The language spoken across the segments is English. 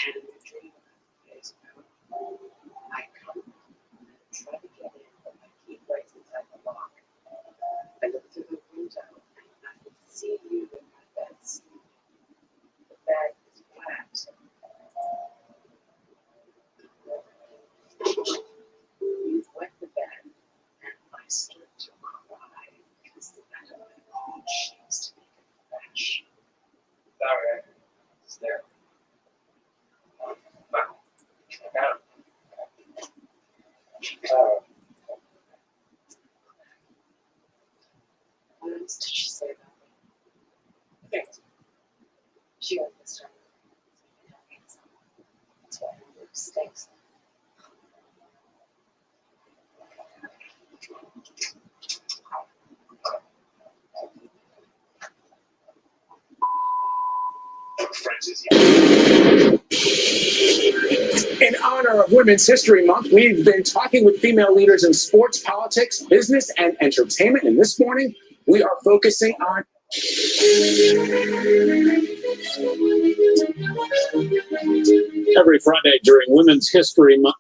had a dream days ago. I come and try to get in, but my key breaks inside the lock. I look through the window and I can see you in my bed sleeping. The bed is flat. You've wet the bed, and I start to cry because the bed of my own seems to make a crash. Sorry, is there? Wow. What else did she say about me? Things. She got this time. That's why her work stinks. In honor of Women's History Month, we've been talking with female leaders in sports, politics, business, and entertainment. And this morning, we are focusing on every Friday during Women's History Month.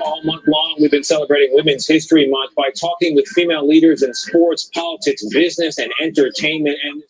All month long, we've been celebrating Women's History Month by talking with female leaders in sports, politics, business, and entertainment. And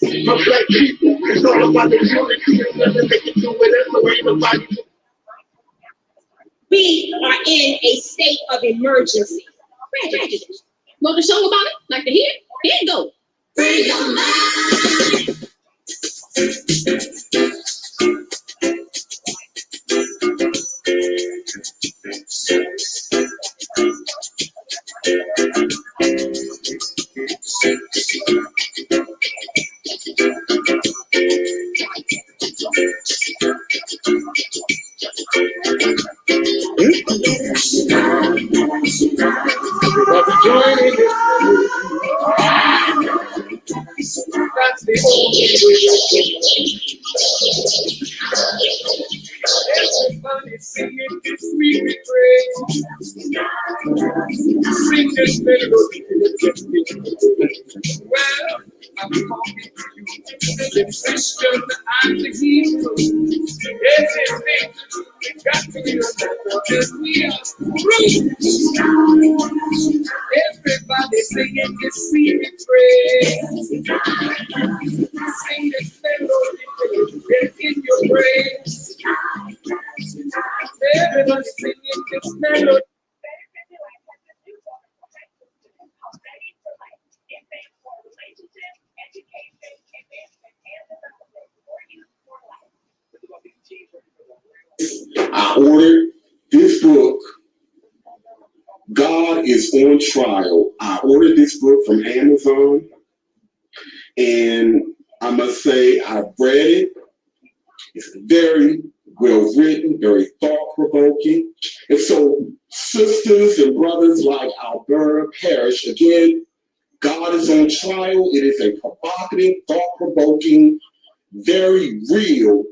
For black people, it's all about the unity. They can do whatever, ain't nobody. We are in a state of emergency. Want a song about it? Like to hear? Here you go. Free your mind. That's the only way. Everybody singing this sweet praise. Sing this melody. Well, I'm talking to you, the Christian and the Hebrew. Everything we got to be remember is we are free. Everybody singing this sweet praise. Sing this melody, get in your praise. Everybody singing this melody. I ordered this book, God is on Trial. I ordered this book from Amazon, and I must say I've read it. It's very well written, very thought-provoking. And so, sisters and brothers like Alberta Parrish, again, God is on Trial. It is a provocative, thought-provoking, very real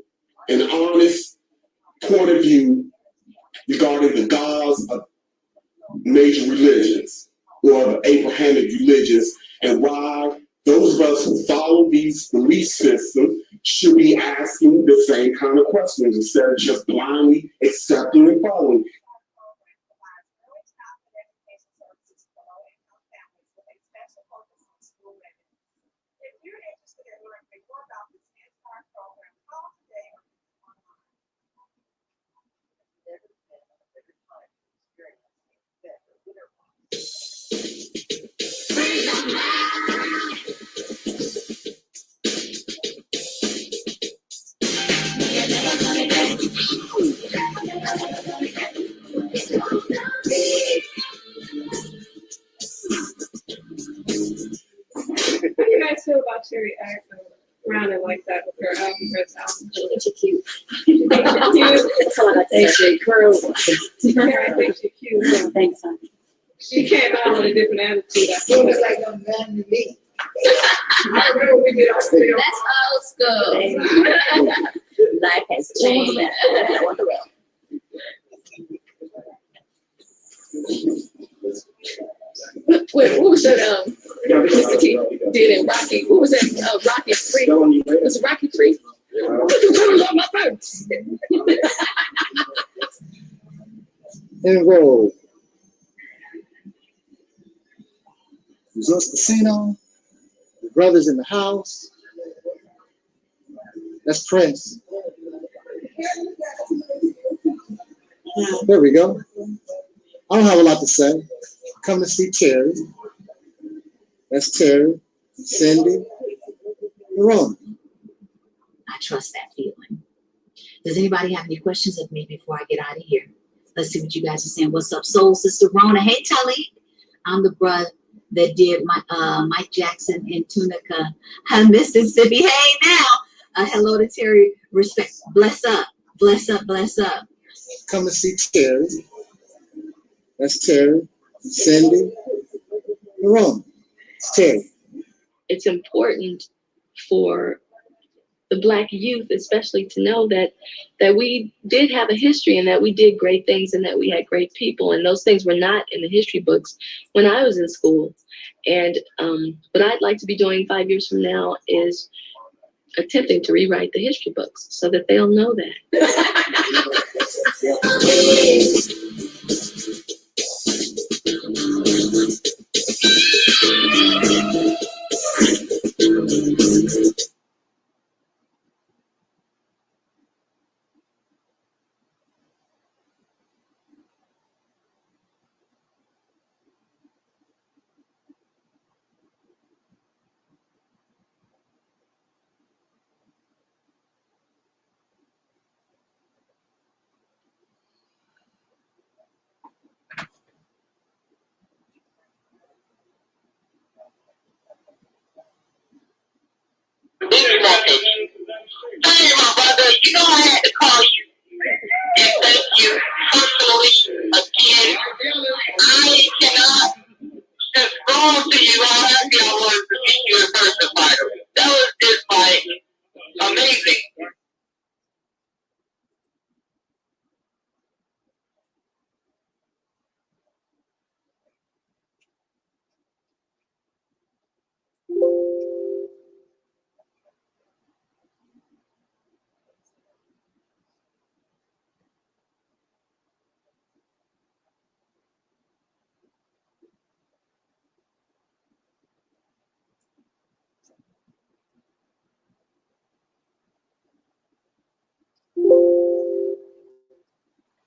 and honest point of view regarding the gods of major religions or the Abrahamic religions, and why those of us who follow these belief systems should be asking the same kind of questions instead of just blindly accepting and following. Terry act around it like that with her alphabets out. She's cute. That's all I got to say. Curl. Terry thinks she's cute. So Thanks, honey. she came out with a different attitude. I Soon as like a man to me. I remember we did our film. That's old school. Life has changed. What was that? Mr. T did in Rocky. What was that? Rocky 3. Was it Rocky 3? What you doing on my first? Enroll. Resorts Casino. The brothers in the house. That's Prince. There we go. I don't have a lot to say. Come to see Terry. That's Terry, Cindy, Ron. I trust that feeling. Does anybody have any questions of me before I get out of here? Let's see what you guys are saying. What's up, Soul Sister Rona? Hey, Taalik. I'm the bruh that did my Mike Jackson in Tunica, Mississippi. Hey, now. Hello to Terry. Respect. Bless up. Bless up. Bless up. Come to see Terry. That's Terry, Cindy, Ron. It's Terry. It's important for the Black youth, especially, to know that we did have a history and that we did great things and that we had great people, and those things were not in the history books when I was in school. And what I'd like to be doing 5 years from now is attempting to rewrite the history books so that they'll know that. This message. Hey, my brother, you know I had to call you and thank you personally again. I cannot explain to you how happy I was to meet you in person, Myron. That was just like amazing.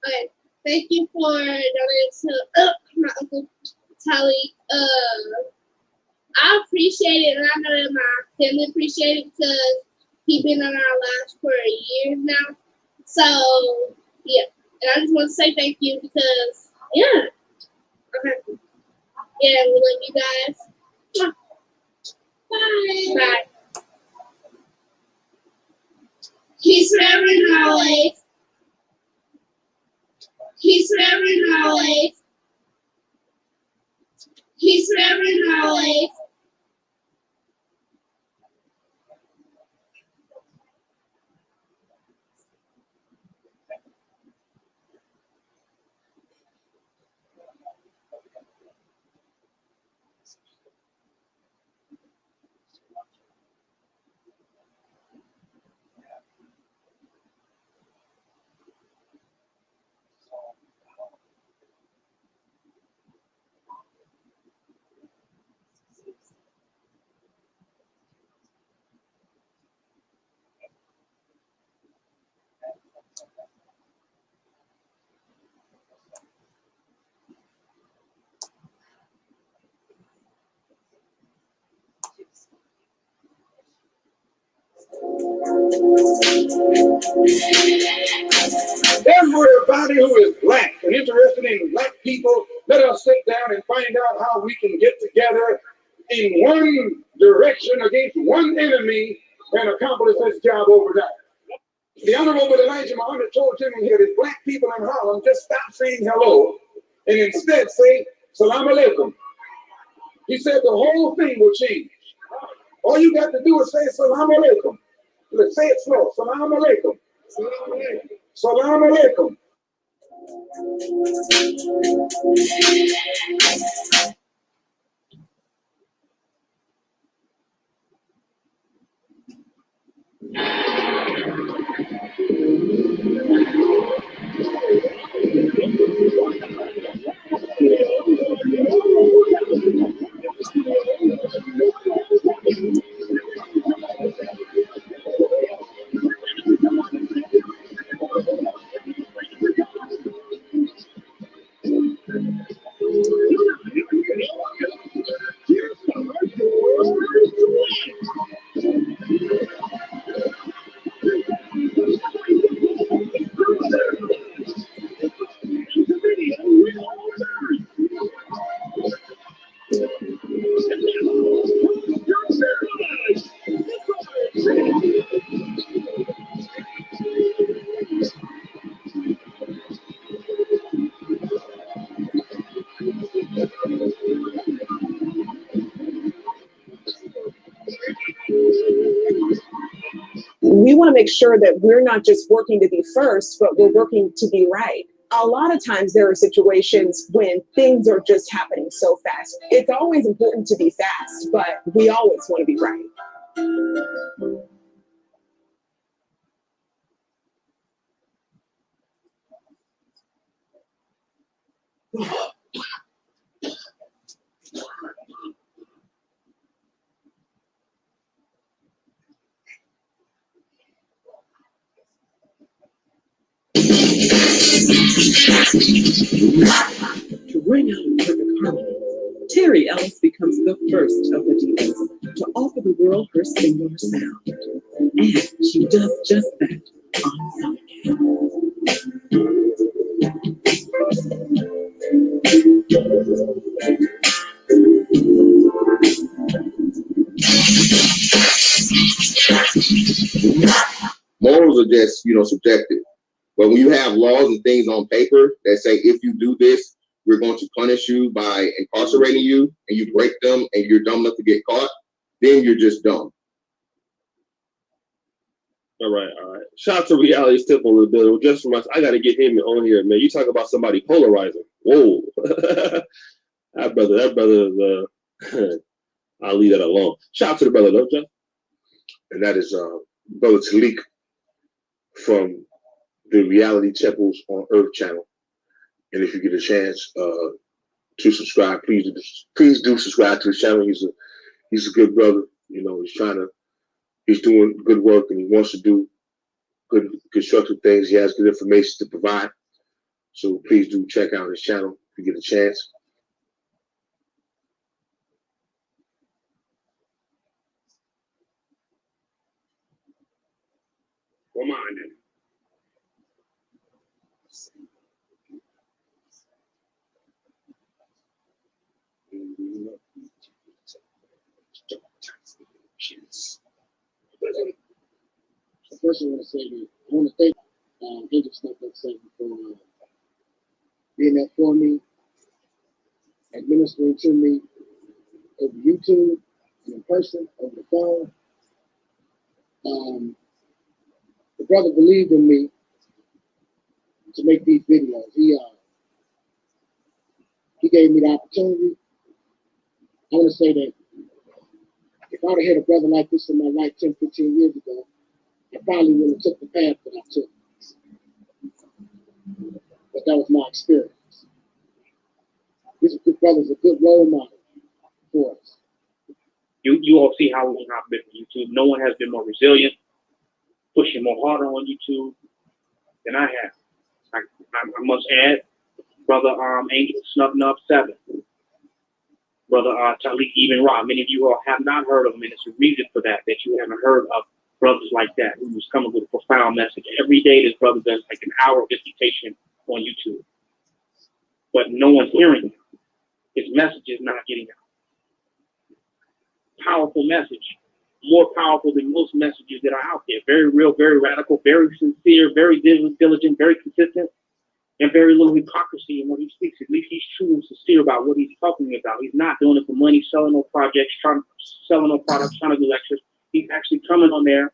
Okay, thank you for donating to my Uncle Taalik. I appreciate it, and I know that my family appreciate it because he's been on our lives for years now. So, yeah. And I just want to say thank you because, yeah. Okay. Yeah, we love you guys. Bye. Bye. Peace forever and always. Peace forever and always. Peace forever and always. Everybody who is black and interested in black people, let us sit down and find out how we can get together in one direction against one enemy and accomplish this job overnight. The Honorable Elijah Muhammad told him here that black people in Harlem just stop saying hello and instead say salam alaikum. He said the whole thing will change. All you got to do is say salam alaikum. Let's say it slow. Salam alaikum. Salam alaikum. We want to make sure that we're not just working to be first, but we're working to be right. A lot of times there are situations when things are just happening so fast. It's always important to be fast, but we always want to be right. To bring out perfect harmony, Terry Ellis becomes the first of the divas to offer the world her singular sound. And she does just that on Sunday. Morals are just, subjective. But when you have laws and things on paper that say, if you do this, we're going to punish you by incarcerating you, and you break them and you're dumb enough to get caught, then you're just dumb. All right. Shout out to Reality Step on the bill. Just from us, I got to get him on here, man. You talk about somebody polarizing. Whoa. that brother is, I'll leave that alone. Shout out to the brother, though, Jeff. And that is Brother Taalik from the Reality Temples on Earth channel. And if you get a chance to subscribe, please do subscribe to his channel. He's a good brother. He's doing good work, and he wants to do good constructive things. He has good information to provide. So please do check out his channel if you get a chance. Come on, then. First, I want to say that I want to thank AdMinister for being there for me, administering to me over YouTube and in person, over the phone. The brother believed in me to make these videos. He gave me the opportunity. I want to say that if I would have had a brother like this in my life 10, 15 years ago, I probably wouldn't have took the path that I took. But that was my experience. This brother's a good role model for us. You all see how long I've been on YouTube. No one has been more resilient, pushing more harder on YouTube than I have. I must add, Brother Angel Snuffing Up 7. Brother Taalik Ibn'rad. Many of you all have not heard of him, and it's a reason for that you haven't heard of brothers like that who's coming with a profound message. Every day this brother does like an hour of dissertation on YouTube. But no one's hearing him. His message is not getting out. powerful message, more powerful than most messages that are out there. Very real, very radical, very sincere, very diligent, very consistent, and very little hypocrisy in what he speaks. At least he's true and sincere about what he's talking about. He's not doing it for money, selling no projects, selling no products, trying to do lectures. He's actually coming on there,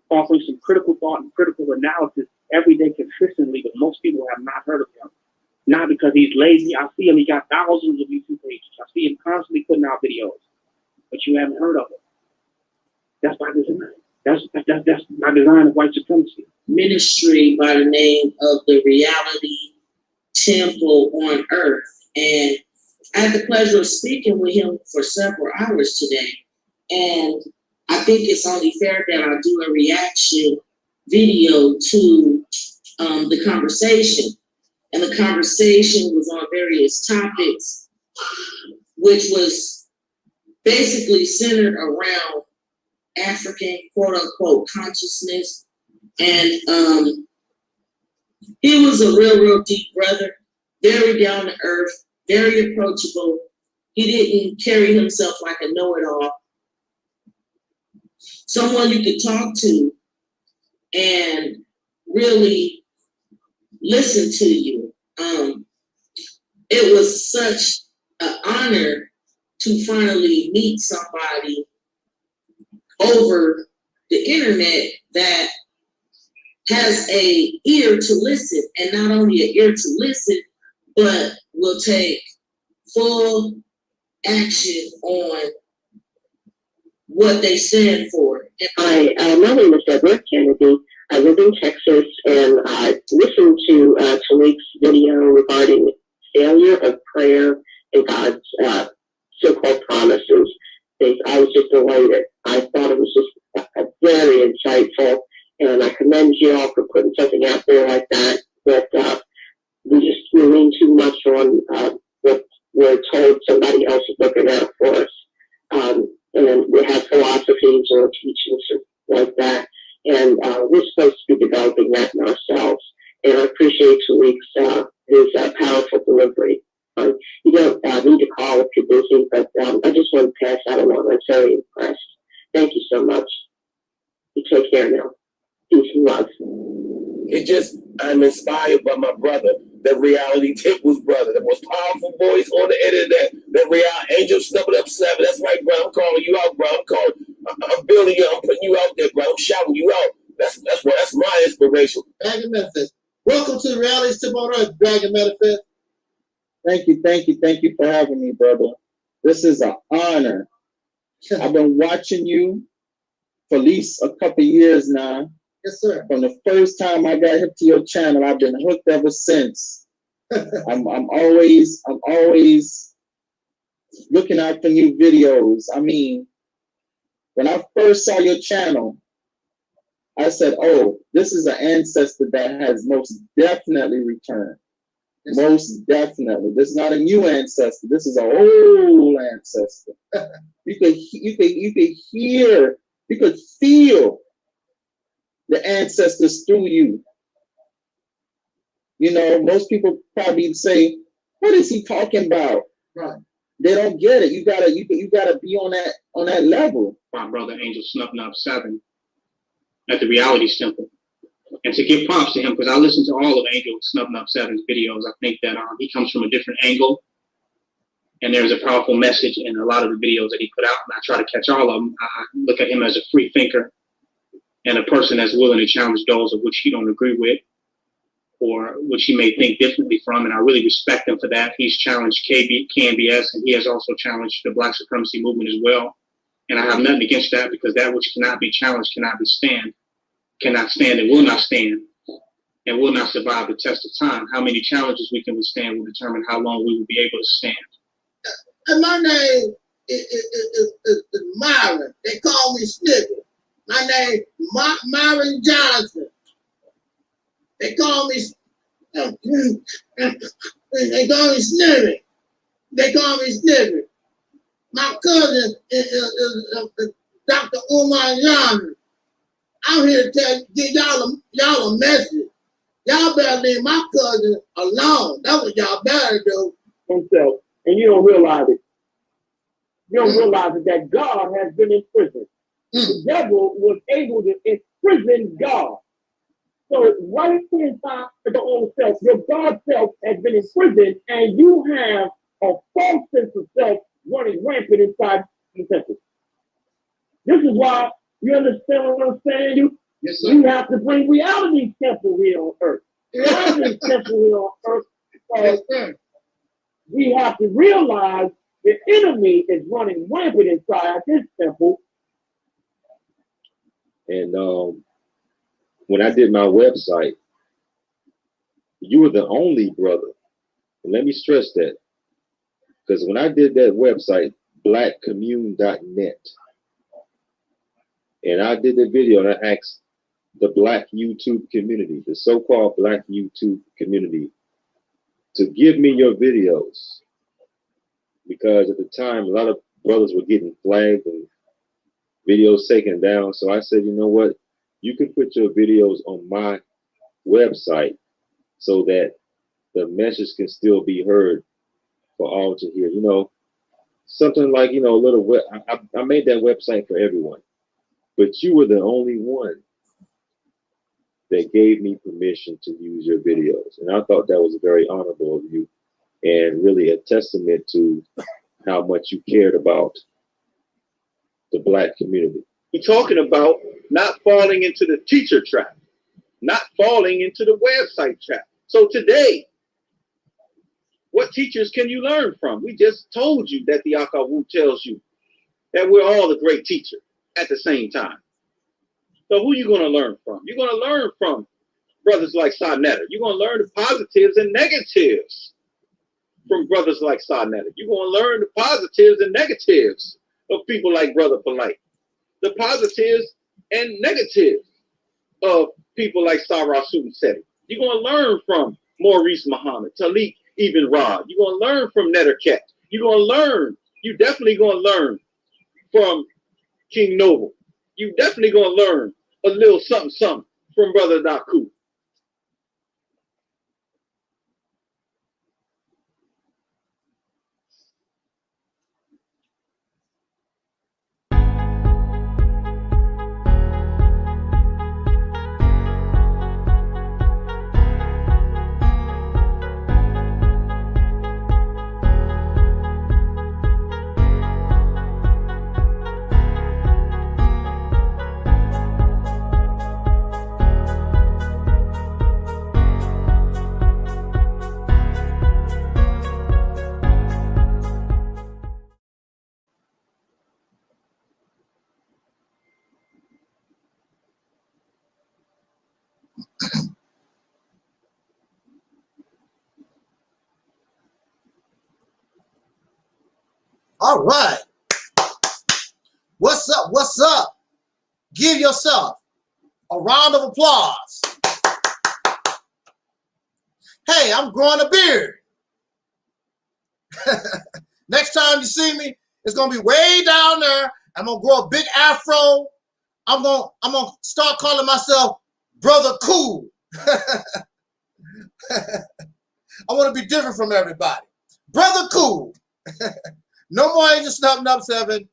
offering some critical thought and critical analysis every day consistently, but most people have not heard of him. Not because he's lazy. I see him. He got thousands of YouTube pages. I see him constantly putting out videos, but you haven't heard of him. That's by design. That's by design of white supremacy. Ministry by the name of the Reality Temple on Earth. And I had the pleasure of speaking with him for several hours today. And I think it's only fair that I do a reaction video to the conversation. And the conversation was on various topics, which was basically centered around African quote-unquote consciousness. And he was a real deep brother, very down to earth, very approachable. He didn't carry himself like a know-it-all. Someone you could talk to and really listen to you. It was such an honor to finally meet somebody over the internet that has an ear to listen, and not only an ear to listen, but will take full action on what they stand for. Hi, my name is Deborah Kennedy. I live in Texas, and I listened to Taalik's video regarding failure of prayer and God's so-called promises. I was just elated. I thought it was just very insightful, and I commend you all for putting something out there like that. But we lean too much on what we're told somebody else is looking out for us. And we have philosophies or teachings like that. And we're supposed to be developing that in ourselves. And I appreciate Taalik's his powerful delivery. You don't need to call if you're busy, but I just want to pass that along. I'm very impressed. Thank you so much. You take care now. Peace and love. I'm inspired by my brother, the Reality Temple's brother, the most powerful voice on the internet, the Real Angel Stepping Up 7. That's right, bro. I'm calling you out, bro. I'm building you. I'm putting you out there, bro. I'm shouting you out. That's my inspiration. Dragon Manifest. Welcome to the Reality Temple on Earth, Dragon Manifest. Thank you for having me, brother. This is an honor. I've been watching you for at least a couple years now. Yes, sir. From the first time I got hip to your channel, I've been hooked ever since. I'm always looking out for new videos. I mean, when I first saw your channel, I said, oh, this is an ancestor that has most definitely returned. Most definitely. This is not a new ancestor. This is an old ancestor. You could hear, you could feel the ancestors through you. You know, most people probably say, what is he talking about? Right. They don't get it. You gotta be on that level. My brother Angel Snuffing Up 7 at the Reality Temple. And to give props to him, because I listen to all of Angel Snuffing Up 7's videos, I think that he comes from a different angle. And there's a powerful message in a lot of the videos that he put out. And I try to catch all of them. I look at him as a free thinker and a person that's willing to challenge those of which he don't agree with or which he may think differently from. And I really respect him for that. He's challenged KBS, and he has also challenged the Black supremacy movement as well. And I have nothing against that, because that which cannot be challenged cannot stand and will not stand and will not survive the test of time. How many challenges we can withstand will determine how long we will be able to stand. And my name is Myron. They call me SNIFFY. My name Myron Johnson. They call me SNIFFY. They call me SNIFFY. My cousin is Dr. Umar Johnson. I'm here to give y'all a message. Y'all better leave my cousin alone. That's what y'all better do. Himself. And you don't realize it. you don't realize that God has been in prison. The devil was able to imprison God. So right inside your own self, your God self has been in prison, and you have a false sense of self running rampant inside the temple. This is why, you understand what I'm saying? You have to bring reality temple here on earth. Reality temple here on earth. We have to realize the enemy is running rampant inside this temple. And when I did my website, you were the only brother. And let me stress that. Because when I did that website, blackcommune.net, and I did the video and I asked the Black YouTube community, the so-called Black YouTube community, to give me your videos. Because at the time, a lot of brothers were getting flagged and videos taken down. So I said, you know what? You can put your videos on my website so that the message can still be heard for all to hear. You know, something like, you know, a little, I made that website for everyone, but you were the only one that gave me permission to use your videos. And I thought that was very honorable of you and really a testament to how much you cared about the Black community. We're talking about not falling into the teacher trap, not falling into the website trap. So today, what teachers can you learn from? We just told you that the Akawu tells you that we're all a great teacher at the same time. So who are you going to learn from? You're going to learn from brothers like Sarnetta. You're going to learn the positives and negatives from brothers like Sarnetta. You're going to learn the positives and negatives of people like Brother Polite. The positives and negatives of people like Sarah Seti. You're going to learn from Maurice Muhammad, Taalik Ibn'rad. You're going to learn from Nettercat. You're going to learn. You definitely going to learn from King Noble. You definitely going to learn a little something from Brother Daku. All right. What's up? What's up? Give yourself a round of applause. Hey, I'm growing a beard. Next time you see me, it's gonna be way down there. I'm gonna grow a big afro. I'm gonna start calling myself Brother Cool. I want to be different from everybody. Brother Cool. No more Angel Snub Nub 7.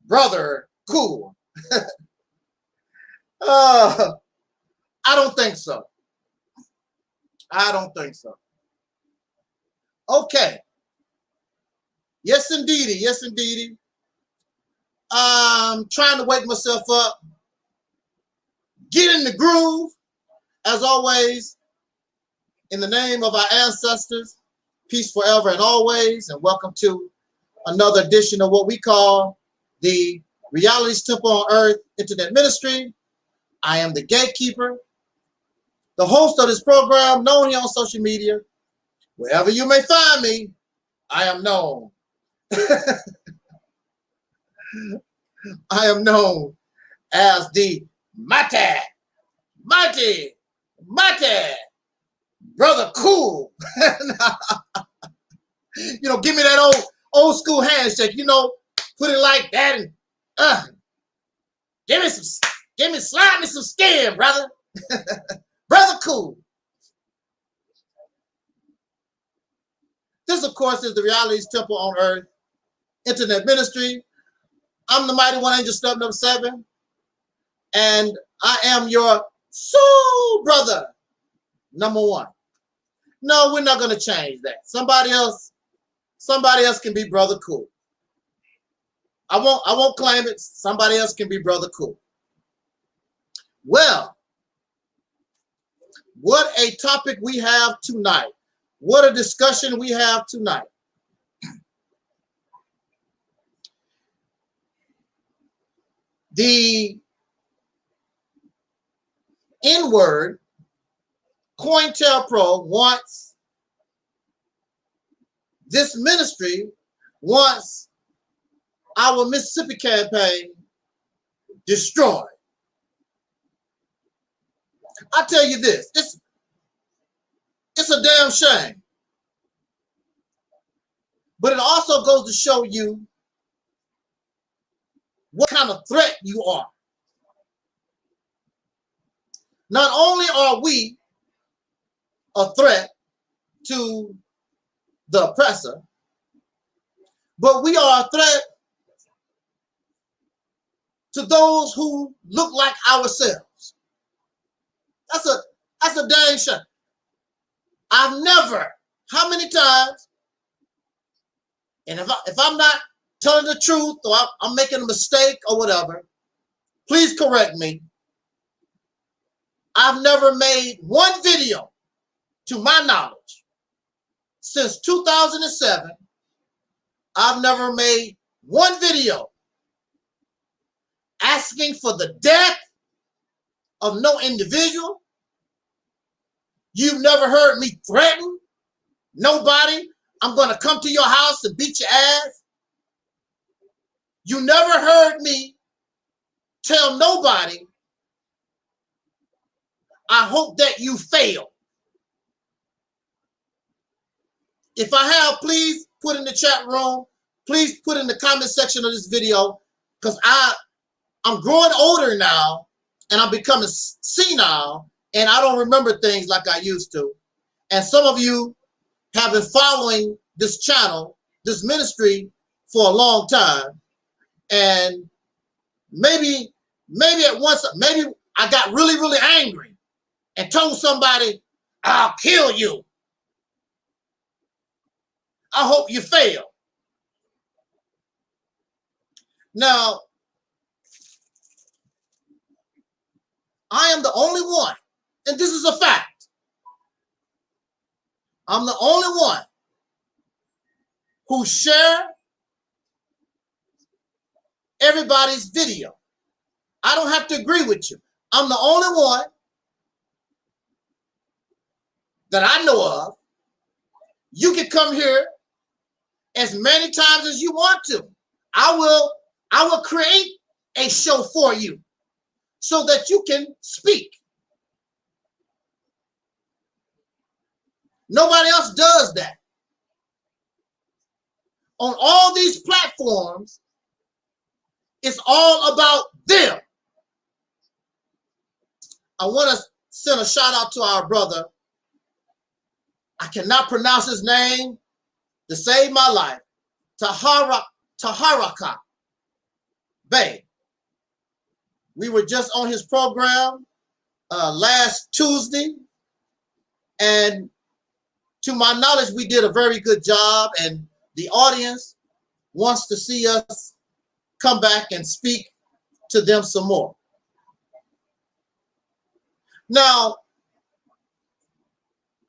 Brother Cool. I don't think so. I don't think so. Okay. Yes, indeedy. Yes, indeedy. I'm trying to wake myself up. Get in the groove. As always, in the name of our ancestors, peace forever and always, and welcome to another edition of what we call the Reality's Temple on Earth Internet Ministry. I am the gatekeeper, the host of this program, known here on social media. Wherever you may find me, I am known. I am known as the mighty Brother Cool. You know, give me that old school handshake, you know, put it like that and slide me some skin, brother. Brother Cool. This, of course, is the Reality's Temple on Earth internet ministry. I'm the mighty one angel step number 7. And I am your soul brother number 1. No, we're not going to change that. Somebody else can be brother cool. I won't claim it. Somebody else can be brother cool. Well, what a topic we have tonight. What a discussion we have tonight. The N-word, COINTELPRO wants, this ministry wants our Mississippi campaign destroyed. I tell you this, it's a damn shame. But it also goes to show you what kind of threat you are. Not only are we a threat to the oppressor, but we are a threat to those who look like ourselves. That's a dang shame. I've never, how many times, and if I'm not telling the truth or I'm making a mistake or whatever, please correct me. I've never made one video, to my knowledge, since 2007. I've never made one video asking for the death of no individual. You've never heard me threaten nobody. I'm going to come to your house and beat your ass. You never heard me tell nobody, I hope that you fail. If I have, please put in the chat room. Please put in the comment section of this video, because I'm growing older now and I'm becoming senile and I don't remember things like I used to. And some of you have been following this channel, this ministry for a long time. And maybe at once, maybe I got really, really angry and told somebody, I'll kill you. I hope you fail. Now, I am the only one, and this is a fact. I'm the only one who share everybody's video. I don't have to agree with you. I'm the only one that I know of. You can come here as many times as you want to. I will create a show for you so that you can speak. Nobody else does that. On all these platforms, it's all about them. I want to send a shout out to our brother. I cannot pronounce his name to save my life. Taharaka Bay. We were just on his program last Tuesday, and to my knowledge, we did a very good job, and the audience wants to see us come back and speak to them some more. Now,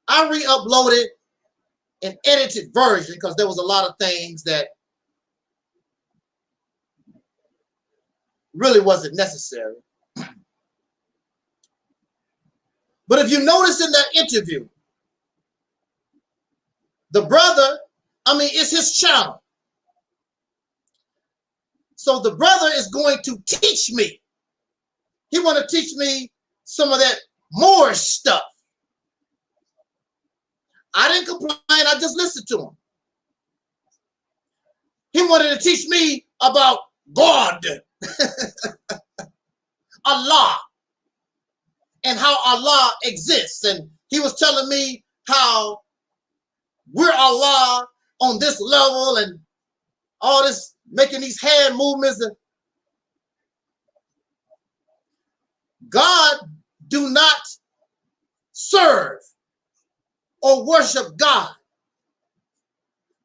I re-uploaded an edited version because there was a lot of things that really wasn't necessary. But if you notice in that interview, the brother, it's his channel. So the brother is going to teach me. He want to teach me some of that Moorish stuff. I didn't complain, I just listened to him. He wanted to teach me about God, Allah, and how Allah exists. And he was telling me how we're Allah on this level, and all this making these hand movements. And God do not serve or worship God.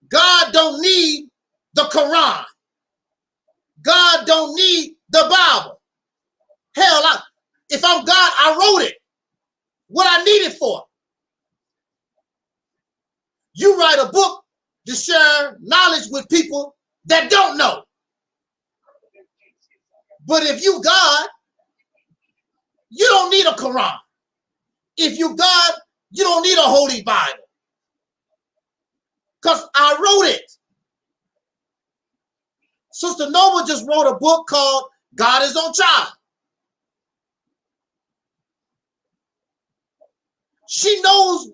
God don't need the Quran. God don't need the Bible. Hell, if I'm God, I wrote it. What I need it for? You write a book to share knowledge with people that don't know. But if you God, you don't need a Quran. If you God, you don't need a Holy Bible. Because I wrote it. Sister Nova just wrote a book called God is on Trial. She knows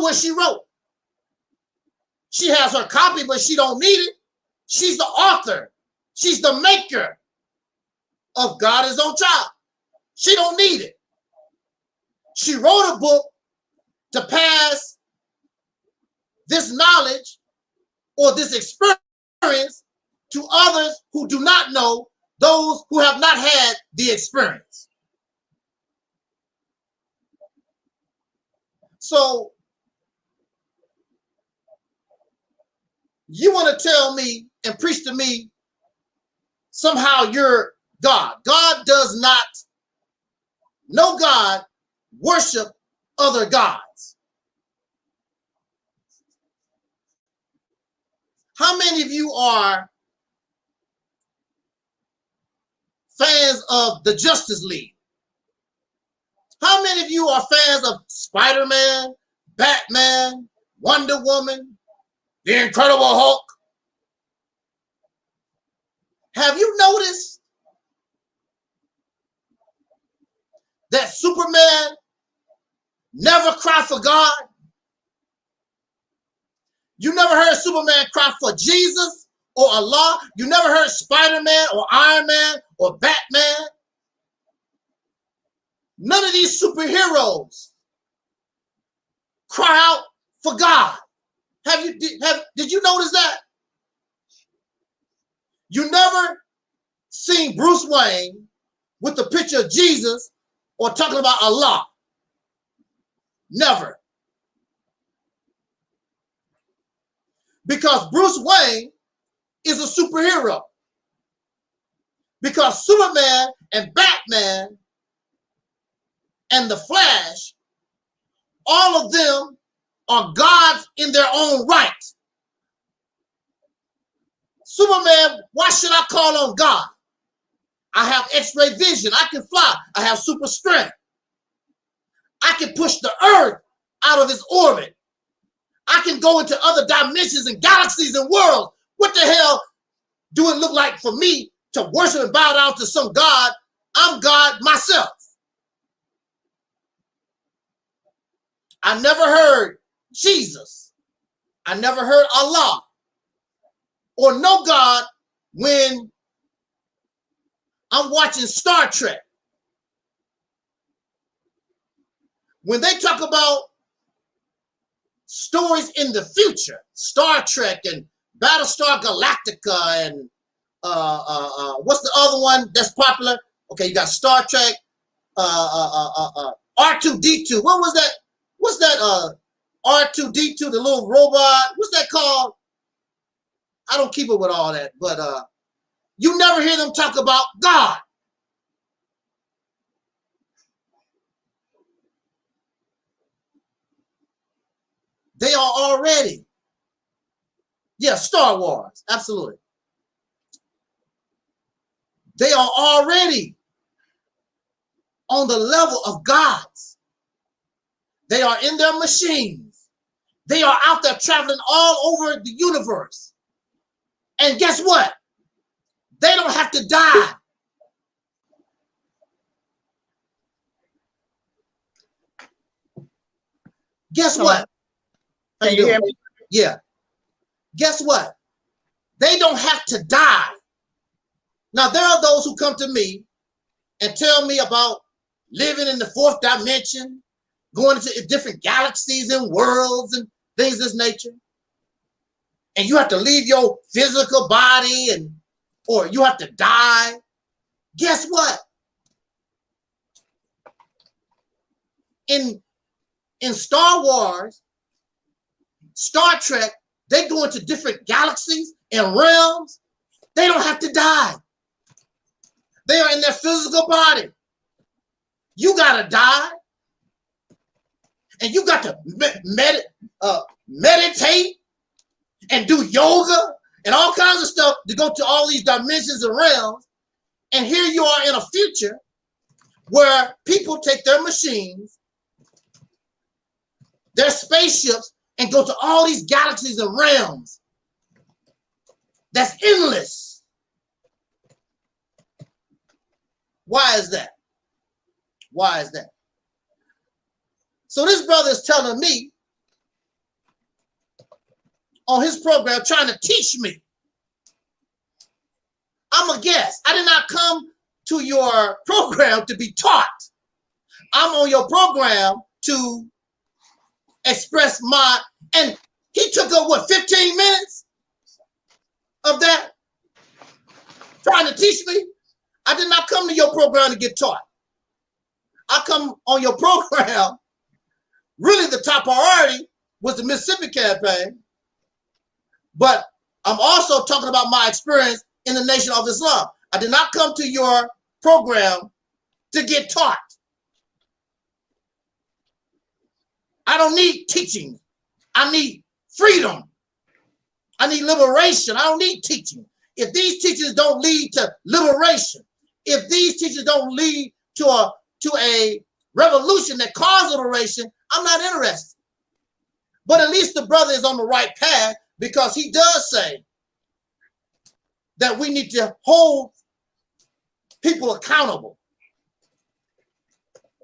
what she wrote. She has her copy, but she don't need it. She's the author. She's the maker of God is on Trial. She don't need it. She wrote a book to pass this knowledge or this experience to others who do not know, those who have not had the experience. So you want to tell me and preach to me somehow you're God. God does not, no God worship other gods. How many of you are fans of the Justice League? How many of you are fans of Spider-Man, Batman, Wonder Woman, the Incredible Hulk? Have you noticed that Superman never cried for God? You never heard Superman cry for Jesus or Allah? You never heard Spider-Man or Iron Man or Batman? None of these superheroes cry out for God. Did you notice that? You never seen Bruce Wayne with the picture of Jesus or talking about Allah. Never. Because Bruce Wayne is a superhero. Because Superman and Batman and the Flash, all of them are gods in their own right. Superman, why should I call on God? I have X-ray vision. I can fly. I have super strength. I can push the earth out of its orbit. I can go into other dimensions and galaxies and worlds. What the hell do it look like for me to worship and bow down to some God? I'm God myself. I never heard Jesus. I never heard Allah or no God when I'm watching Star Trek. When they talk about stories in the future, Star Trek and Battlestar Galactica and what's the other one that's popular? Okay, you got Star Trek, R2-D2. What was that? What's that? R2-D2, the little robot. What's that called? I don't keep it with all that, but you never hear them talk about God. They are already, yeah, Star Wars, absolutely. They are already on the level of gods. They are in their machines. They are out there traveling all over the universe. And guess what? They don't have to die. Guess what? Can you hear me? Yeah. Guess what? They don't have to die. Now, there are those who come to me and tell me about living in the fourth dimension, going into different galaxies and worlds and things of this nature. and you have to leave your physical body or you have to die, guess what? In Star Wars, Star Trek, they go into different galaxies and realms. They don't have to die. They are in their physical body. You gotta die, and you got to meditate and do yoga and all kinds of stuff to go to all these dimensions and realms. And here you are in a future where people take their machines, their spaceships, and go to all these galaxies and realms. That's endless. Why is that? Why is that? So this brother is telling me on his program, trying to teach me. I'm a guest. I did not come to your program to be taught. I'm on your program to express my, and he took up what, 15 minutes of that trying to teach me. I did not come to your program to get taught. I come on your program, really the top priority was the Mississippi campaign, but I'm also talking about my experience in the Nation of Islam. I did not come to your program to get taught. I don't need teaching. I need freedom. I need liberation. I don't need teaching. If these teachings don't lead to liberation, if these teachings don't lead to a revolution that causes liberation, I'm not interested. But at least the brother is on the right path, because he does say that we need to hold people accountable.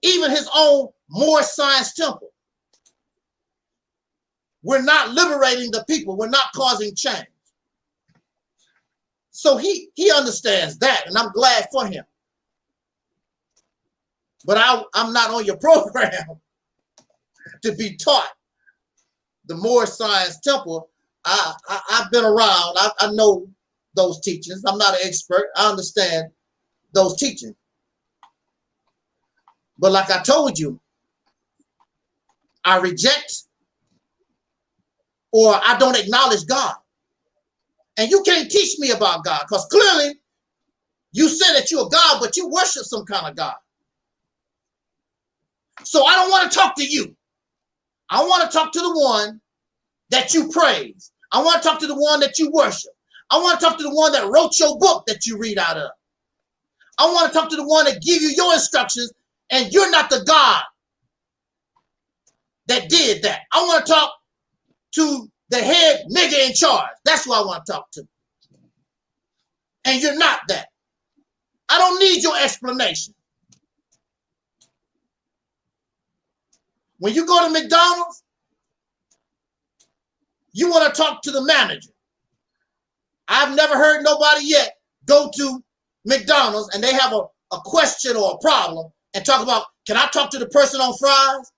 Even his own Moore Science Temple. We're not liberating the people. We're not causing change. So he understands that, and I'm glad for him. But I'm not on your program to be taught the Moore Science Temple. I've been around. I know those teachings. I'm not an expert. I understand those teachings. But like I told you, I reject or I don't acknowledge God. And you can't teach me about God, because clearly you say that you're a God, but you worship some kind of God. So I don't want to talk to you. I want to talk to the one that you praise. I want to talk to the one that you worship. I want to talk to the one that wrote your book that you read out of. I want to talk to the one that give you your instructions, and you're not the God that did that. I want to talk to the head nigga in charge. That's who I want to talk to. And you're not that. I don't need your explanation. When you go to McDonald's, you want to talk to the manager. I've never heard nobody yet go to McDonald's and they have a question or a problem and talk about, can I talk to the person on fries?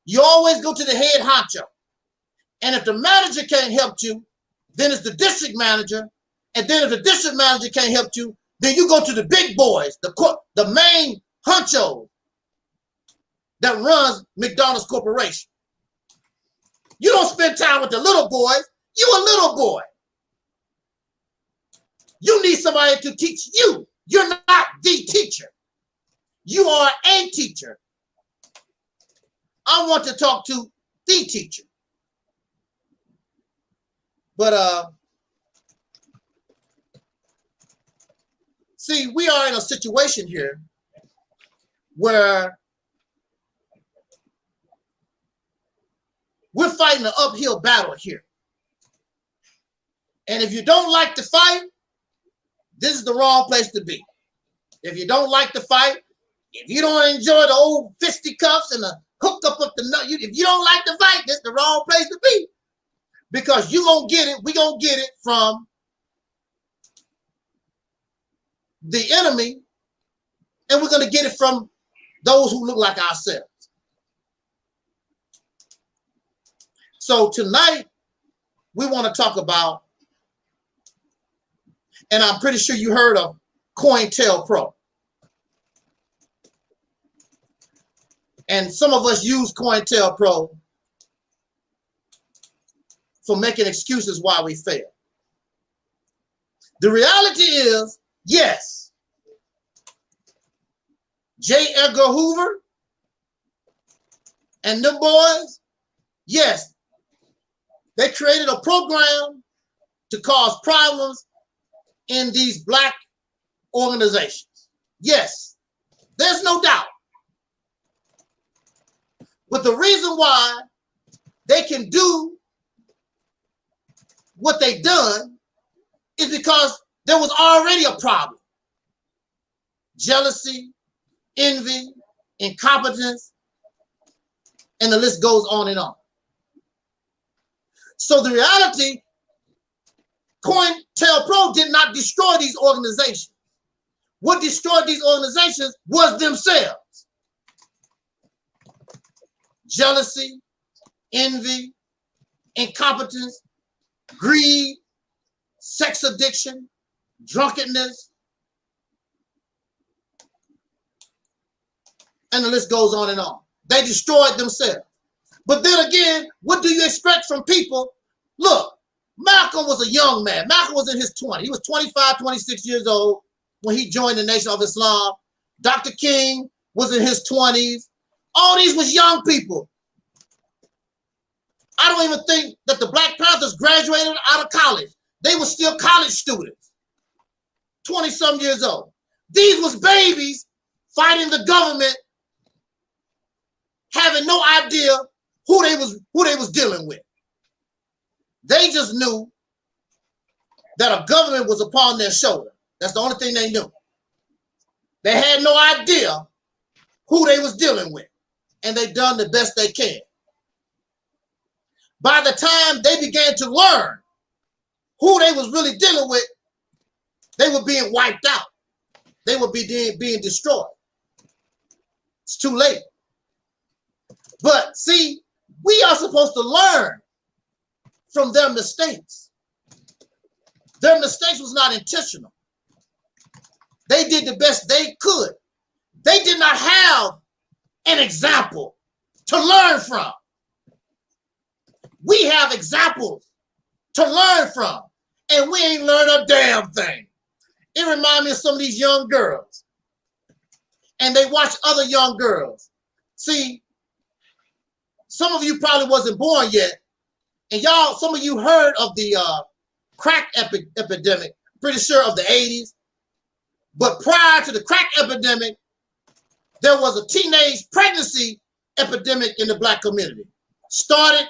You always go to the head honcho. And if the manager can't help you, then it's the district manager. And then if the district manager can't help you, then you go to the big boys, the main honcho that runs McDonald's Corporation. You don't spend time with the little boys. You a little boy. You need somebody to teach you. You're not the teacher. You are a teacher. I want to talk to the teacher. But see, we are in a situation here where we're fighting an uphill battle here. And if you don't like the fight, this is the wrong place to be. If you don't like the fight, if you don't enjoy the old fisticuffs and the hook up of the nut, if you don't like the fight, this is the wrong place to be. Because you're going to get it, we're going to get it from the enemy, and we're going to get it from those who look like ourselves. So tonight, we want to talk about, and I'm pretty sure you heard of COINTELPRO. And some of us use COINTELPRO for making excuses why we fail. The reality is, yes, J. Edgar Hoover and them boys, yes, they created a program to cause problems in these black organizations. Yes, there's no doubt. But the reason why they can do what they've done is because there was already a problem. Jealousy, envy, incompetence, and the list goes on and on. So the reality, COINTELPRO did not destroy these organizations. What destroyed these organizations was themselves. Jealousy, envy, incompetence, greed, sex addiction, drunkenness, and the list goes on and on. They destroyed themselves. But then again, what do you expect from people? Look, Malcolm was a young man. Malcolm was in his 20s. He was 25, 26 years old when he joined the Nation of Islam. Dr. King was in his 20s. All these was young people. I don't even think that the Black Panthers graduated out of college. They were still college students, 20-some years old. These was babies fighting the government, having no idea who they was dealing with. They just knew that a government was upon their shoulder. That's the only thing they knew. They had no idea who they was dealing with, and they done the best they can. By the time they began to learn who they was really dealing with, they were being wiped out. They were being destroyed. It's too late. But see, we are supposed to learn from their mistakes. Their mistakes was not intentional. They did the best they could. They did not have an example to learn from. We have examples to learn from, and we ain't learned a damn thing. It reminds me of some of these young girls, and they watch other young girls. See, some of you probably wasn't born yet, and y'all, some of you heard of the crack epidemic, pretty sure of the 80s. But prior to the crack epidemic, there was a teenage pregnancy epidemic in the Black community. Started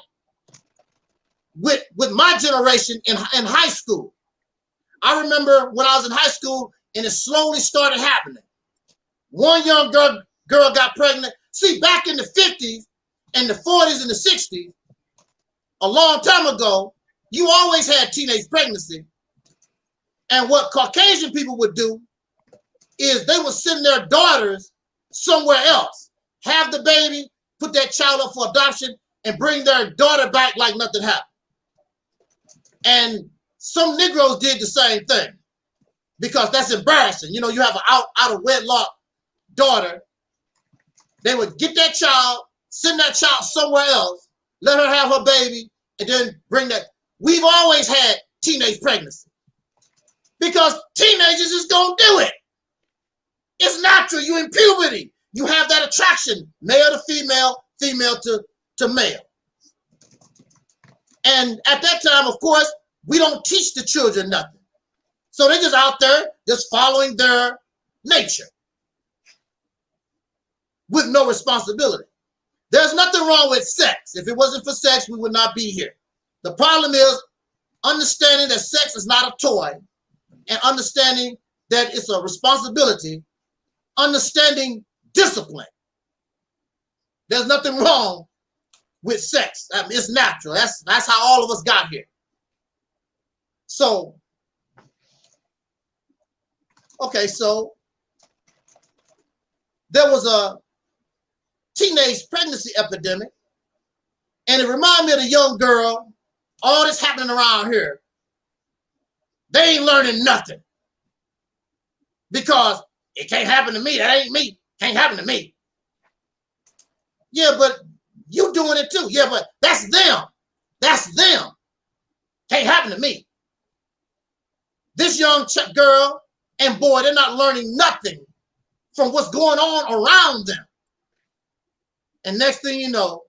with my generation in high school. I remember when I was in high school, and it slowly started happening. One young girl got pregnant. See, back in the 50s and the 40s and the 60s, a long time ago, you always had teenage pregnancy. And what Caucasian people would do is they would send their daughters somewhere else, have the baby, put that child up for adoption, and bring their daughter back like nothing happened. And some Negroes did the same thing because that's embarrassing. You know, you have an out of wedlock daughter. They would get that child, send that child somewhere else, let her have her baby, and then bring that. We've always had teenage pregnancy because teenagers is going to do it. It's natural. You're in puberty. You have that attraction, male to female, female to male. And at that time, of course, we don't teach the children nothing. So they're just out there just following their nature with no responsibility. There's nothing wrong with sex. If it wasn't for sex, we would not be here. The problem is understanding that sex is not a toy and understanding that it's a responsibility, understanding discipline. There's nothing wrong with sex. I mean, it's natural. That's how all of us got here. So, okay, so there was a teenage pregnancy epidemic, and it reminded me of a young girl all this happening around here, they ain't learning nothing. Because it can't happen to me. That ain't me. Can't happen to me. Yeah, but you doing it too. Yeah, but that's them. That's them. Can't happen to me. This young girl and boy, they're not learning nothing from what's going on around them. And next thing you know,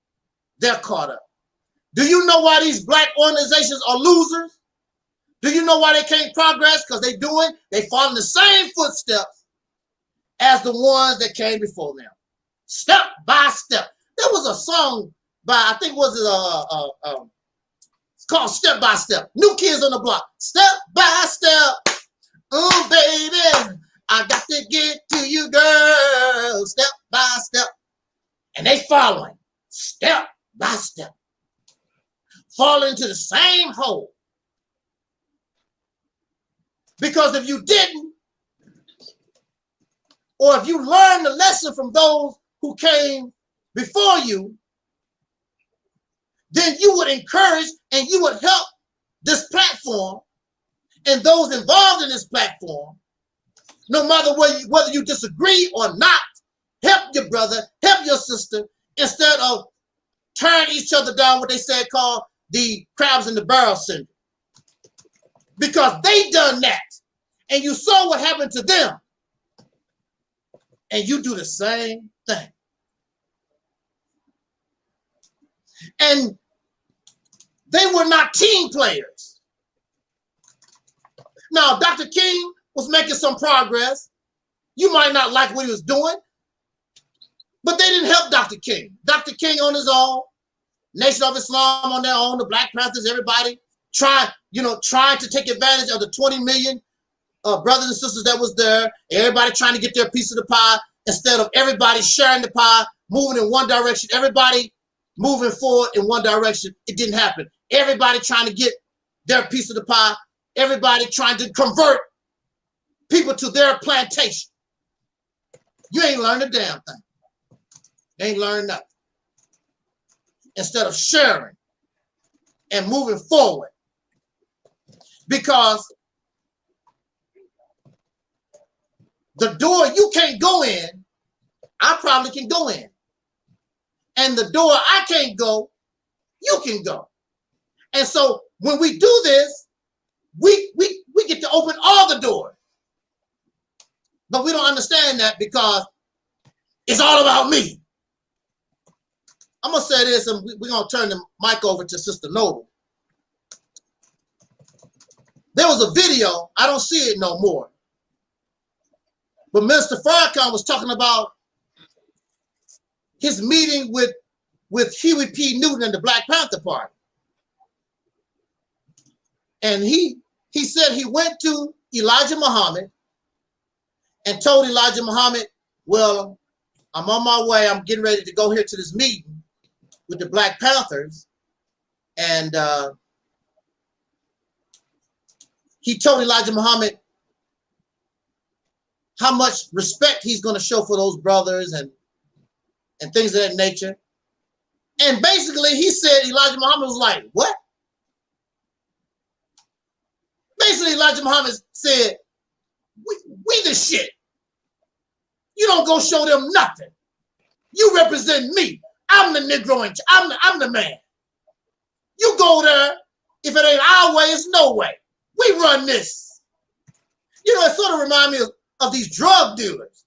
they're caught up. Do you know why these black organizations are losers? Do you know why they can't progress? Because they follow the same footsteps as the ones that came before them. Step by step. There was a song by, I think it's called Step by Step. New Kids on the Block. Step by step. Oh, baby, I got to get to you, girl. Step by step. And they following step by step. Fall into the same hole. Because if you didn't, or if you learned the lesson from those who came before you, then you would encourage and you would help this platform and those involved in this platform, no matter whether you disagree or not, help your brother, help your sister, instead of tearing each other down, what they said called the crabs in the barrel syndrome. Because they done that, and you saw what happened to them, and you do the same thing. And they were not team players. Now, Dr. King was making some progress. You might not like what he was doing, but they didn't help Dr. King. Dr. King on his own, Nation of Islam on their own, the Black Panthers, everybody trying to take advantage of the 20 million brothers and sisters that was there. Everybody trying to get their piece of the pie instead of everybody sharing the pie, moving in one direction, everybody moving forward in one direction. It didn't happen. Everybody trying to get their piece of the pie, everybody trying to convert people to their plantation. You ain't learned a damn thing. You ain't learned nothing. Instead of sharing and moving forward. Because the door you can't go in, I probably can go in. And the door I can't go, you can go. And so when we do this, we get to open all the doors. But we don't understand that because it's all about me. I'm going to say this, and we're going to turn the mic over to Sister Noble. There was a video, I don't see it no more. But Minister Farrakhan was talking about his meeting with Huey P. Newton and the Black Panther Party. And he said he went to Elijah Muhammad and told Elijah Muhammad, well, I'm on my way. I'm getting ready to go here to this meeting with the Black Panthers. And he told Elijah Muhammad how much respect he's going to show for those brothers and things of that nature. And basically he said, Elijah Muhammad was like, what? Basically Elijah Muhammad said, we the shit. You don't go show them nothing. You represent me. I'm the Negro and I'm the man. You go there, if it ain't our way, it's no way. We run this. You know, it sort of reminds me of these drug dealers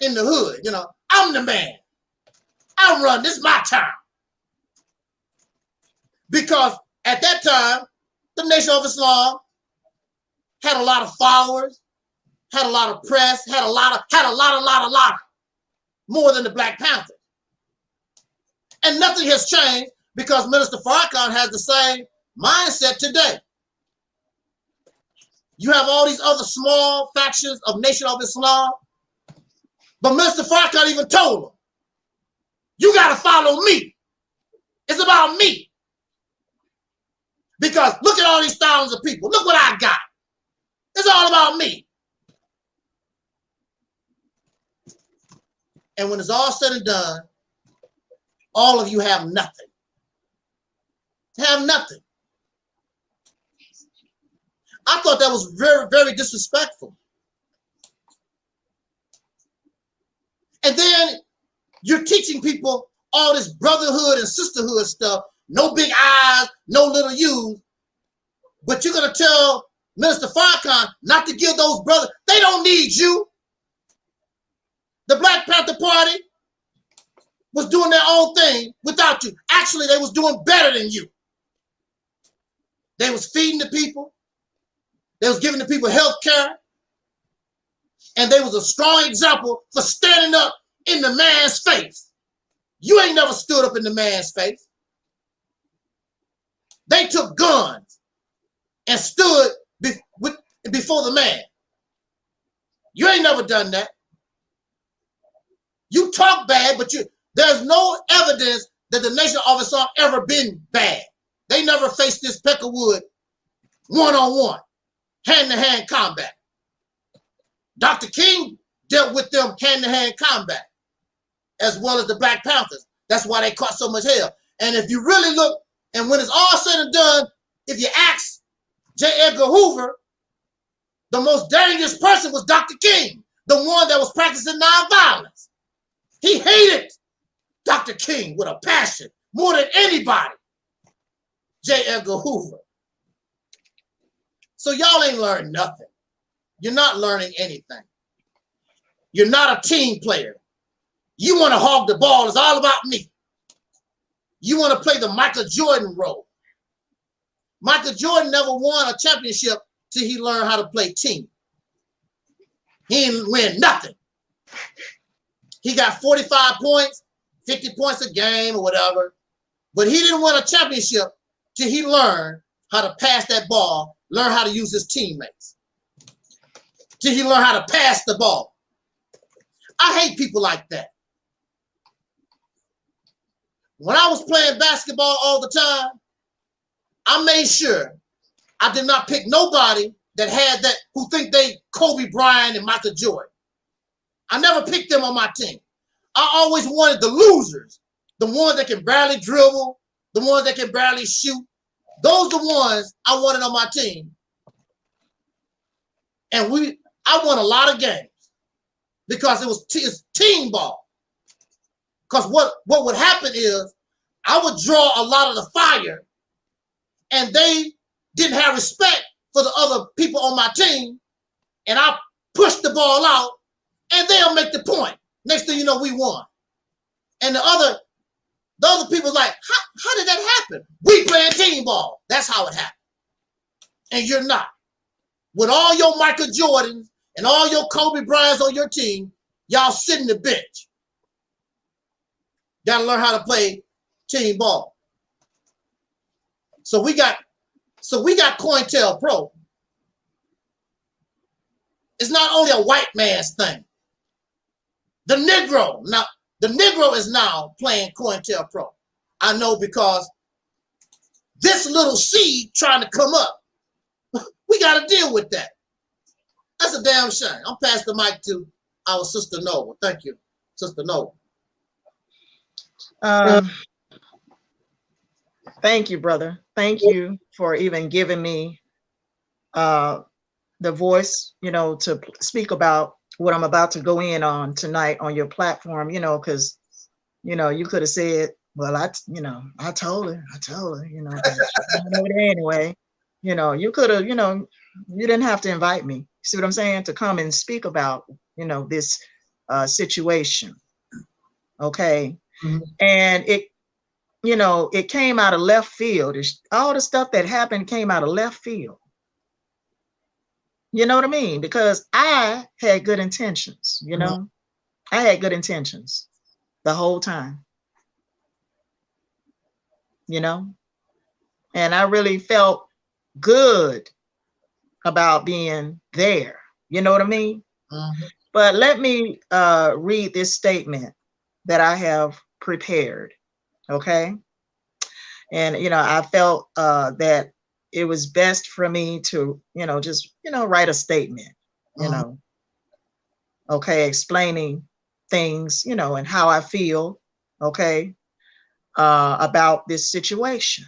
in the hood. You know, I'm the man. I run this, my time. Because at that time, the Nation of Islam had a lot of followers, had a lot of press, had a lot more than the Black Panthers. And nothing has changed because Minister Farrakhan has the same mindset today. You have all these other small factions of Nation of Islam, but Minister Farrakhan even told them, you got to follow me. It's about me. Because look at all these thousands of people. Look what I got. It's all about me. And when it's all said and done, all of you have nothing. have nothing. I thought that was very, very disrespectful. And then you're teaching people all this brotherhood and sisterhood stuff, no big I's, no little U's, but you're going to tell Minister Farrakhan not to give those brothers, they don't need you. The Black Panther Party was doing their own thing without you. Actually, they was doing better than you. They was feeding the people. They was giving the people health care. And they was a strong example for standing up in the man's face. You ain't never stood up in the man's face. They took guns and stood before the man. You ain't never done that. You talk bad, but there's no evidence that the Nation of Islam ever been bad. They never faced this Peckerwood one-on-one, hand-to-hand combat. Dr. King dealt with them hand-to-hand combat, as well as the Black Panthers. That's why they caught so much hell. And if you really look, and when it's all said and done, if you ask J. Edgar Hoover, the most dangerous person was Dr. King, the one that was practicing nonviolence. He hated Dr. King with a passion more than anybody. J. Edgar Hoover. So y'all ain't learned nothing. You're not learning anything. You're not a team player. You want to hog the ball. It's all about me. You want to play the Michael Jordan role. Michael Jordan never won a championship till he learned how to play team. He didn't win nothing. He got 45 points, 50 points a game or whatever, but he didn't win a championship till he learned how to pass that ball, learn how to use his teammates, till he learned how to pass the ball. I hate people like that. When I was playing basketball all the time, I made sure I did not pick nobody that had that, who think they Kobe Bryant and Michael Jordan. I never picked them on my team. I always wanted the losers, the ones that can barely dribble, the ones that can barely shoot. Those are the ones I wanted on my team. And I won a lot of games because it was it's team ball. Because what would happen is I would draw a lot of the fire, and they didn't have respect for the other people on my team, and I pushed the ball out, and they'll make the point. Next thing you know, we won. And the other people like, how did that happen? We playing team ball. That's how it happened. And you're not. With all your Michael Jordans and all your Kobe Bryants on your team, y'all sit in the bench. Gotta learn how to play team ball. So we got COINTELPRO. It's not only a white man's thing. The Negro is now playing COINTELPRO. I know because this little seed trying to come up, we got to deal with that. That's a damn shame. I'm passing the mic to our Sister Noah. Thank you, Sister Noah. Thank you, brother. Thank you for even giving me the voice, to speak about what I'm about to go in on tonight on your platform, because, you could have said, well, I told her, over there anyway, you could have, you didn't have to invite me. See what I'm saying? To come and speak about, this situation. Okay. Mm-hmm. And it came out of left field. All the stuff that happened came out of left field. You know what I mean? Because I had good intentions, mm-hmm. I had good intentions the whole time, and I really felt good about being there. You know what I mean? Mm-hmm. But let me read this statement that I have prepared. Okay. And, I felt that it was best for me to, just, write a statement, okay, explaining things, and how I feel, okay, about this situation.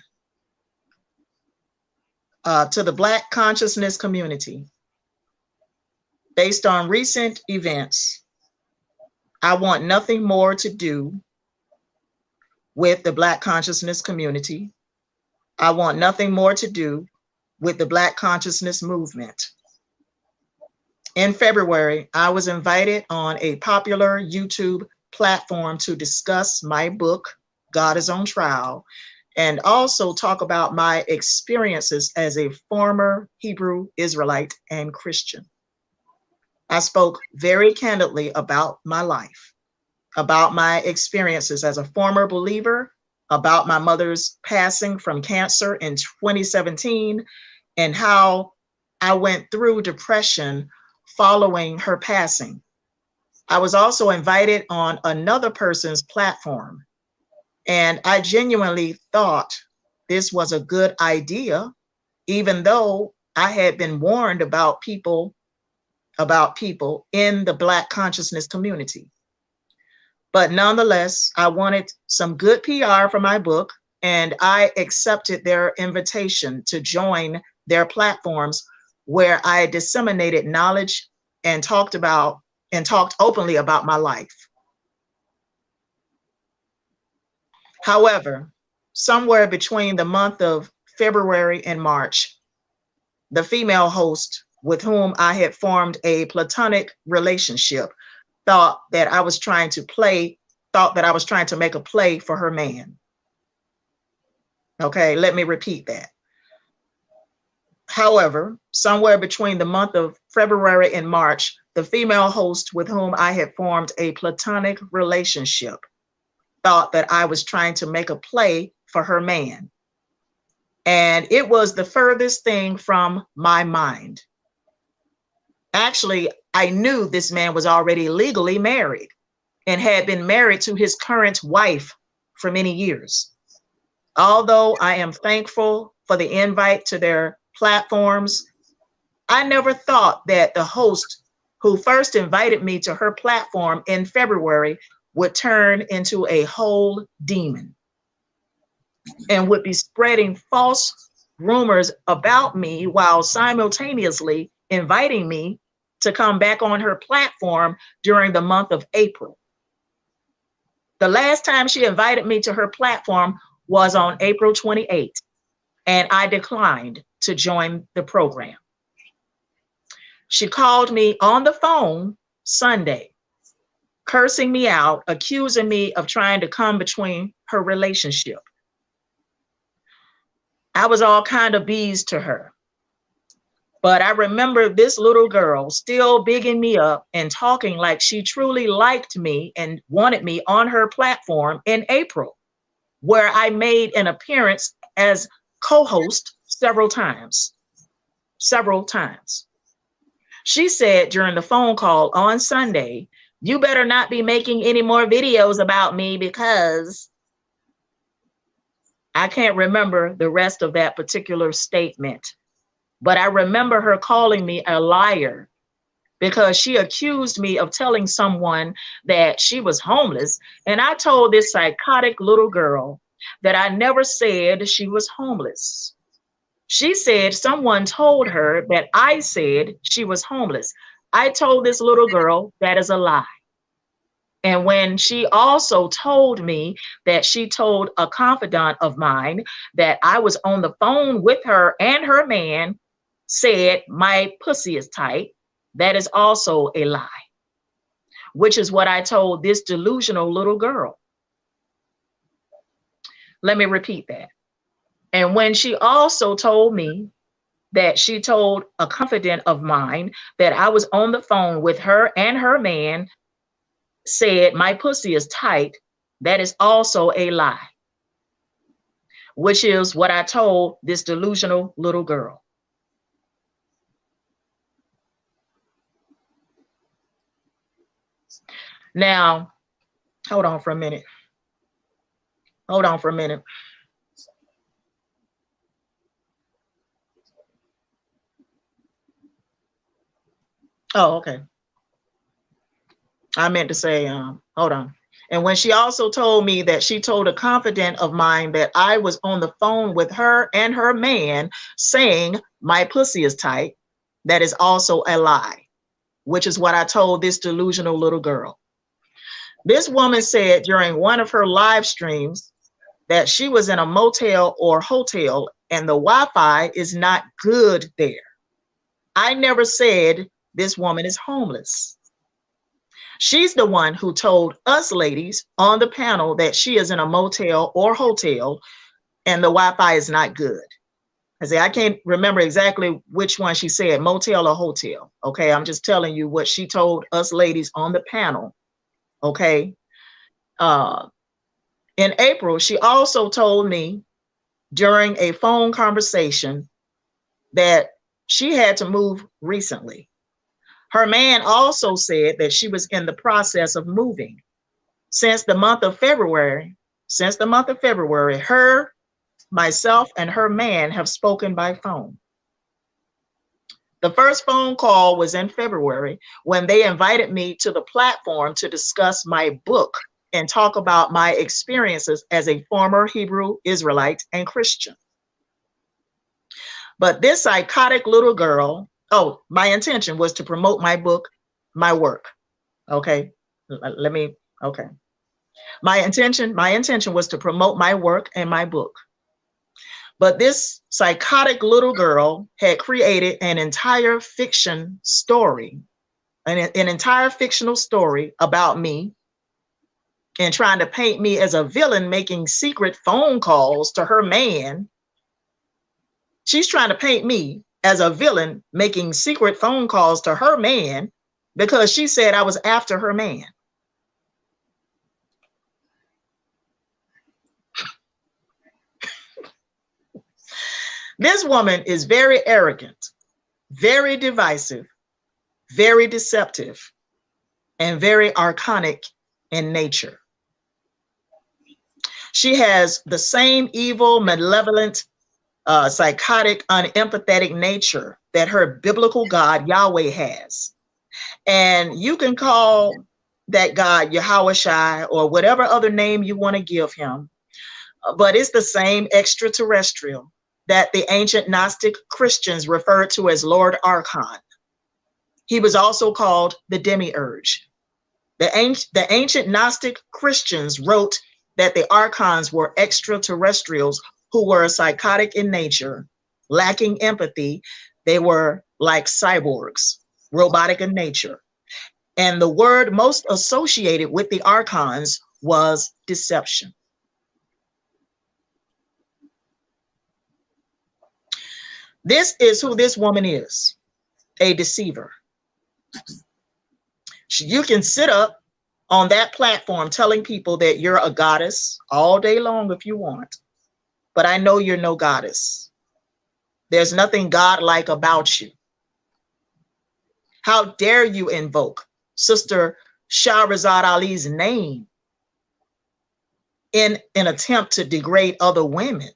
to the Black consciousness community. Based on recent events, I want nothing more to do with the Black consciousness community. I want nothing more to do with the Black consciousness movement. In February, I was invited on a popular YouTube platform to discuss my book, God is on Trial, and also talk about my experiences as a former Hebrew Israelite and Christian. I spoke very candidly about my life, about my experiences as a former believer, about my mother's passing from cancer in 2017, and how I went through depression following her passing. I was also invited on another person's platform, and I genuinely thought this was a good idea, even though I had been warned about people in the Black consciousness community. But nonetheless, I wanted some good PR for my book, and I accepted their invitation to join their platforms where I disseminated knowledge and talked openly about my life. However, somewhere between the month of February and March, the female host with whom I had formed a platonic relationship thought that I was trying to make a play for her man. Okay, let me repeat that. However, somewhere between the month of February and March, the female host with whom I had formed a platonic relationship thought that I was trying to make a play for her man. And it was the furthest thing from my mind. Actually, I knew this man was already legally married and had been married to his current wife for many years. Although I am thankful for the invite to their platforms, I never thought that the host who first invited me to her platform in February would turn into a whole demon and would be spreading false rumors about me while simultaneously inviting me to come back on her platform during the month of April. The last time she invited me to her platform was on April 28th, and I declined to join the program. She called me on the phone Sunday, cursing me out, accusing me of trying to come between her relationship. I was all kind of bees to her. But I remember this little girl still bigging me up and talking like she truly liked me and wanted me on her platform in April, where I made an appearance as co-host several times. She said during the phone call on Sunday, "You better not be making any more videos about me because..." I can't remember the rest of that particular statement, but I remember her calling me a liar because she accused me of telling someone that she was homeless. And I told this psychotic little girl that I never said she was homeless. She said someone told her that I said she was homeless. I told this little girl that is a lie. And when she also told me that she told a confidant of mine that I was on the phone with her and her man, said my pussy is tight, that is also a lie, which is what I told this delusional little girl. Let me repeat that. And when she also told me that she told a confidant of mine that I was on the phone with her and her man, said my pussy is tight, that is also a lie, which is what I told this delusional little girl. Now, hold on for a minute. Hold on for a minute. Oh, okay. I meant to say, hold on. And when she also told me that she told a confidant of mine that I was on the phone with her and her man saying my pussy is tight, that is also a lie, which is what I told this delusional little girl. This woman said during one of her live streams that she was in a motel or hotel and the Wi-Fi is not good there. I never said this woman is homeless. She's the one who told us ladies on the panel that she is in a motel or hotel and the Wi-Fi is not good. I can't remember exactly which one she said, motel or hotel. Okay, I'm just telling you what she told us ladies on the panel. Okay. In April, she also told me during a phone conversation that she had to move recently. Her man also said that she was in the process of moving. Since the month of February, her, myself, and her man have spoken by phone. The first phone call was in February when they invited me to the platform to discuss my book and talk about my experiences as a former Hebrew Israelite and Christian. But this psychotic little girl, my intention was to promote my book, my work. Okay, My intention was to promote my work and my book. But this psychotic little girl had created an entire fiction story, an entire fictional story about me, and trying to paint me as a villain making secret phone calls to her man. She's trying to paint me as a villain making secret phone calls to her man because she said I was after her man. This woman is very arrogant, very divisive, very deceptive, and very archonic in nature. She has the same evil, malevolent, psychotic, unempathetic nature that her biblical God, Yahweh, has. And you can call that God Yahweh or whatever other name you want to give him, but it's the same extraterrestrial that the ancient Gnostic Christians referred to as Lord Archon. He was also called the Demiurge. The ancient Gnostic Christians wrote that the Archons were extraterrestrials who were psychotic in nature, lacking empathy. They were like cyborgs, robotic in nature. And the word most associated with the Archons was deception. This is who this woman is, a deceiver. You can sit up on that platform telling people that you're a goddess all day long if you want, but I know you're no goddess. There's nothing godlike about you. How dare you invoke Sister Shahrazad Ali's name in an attempt to degrade other women?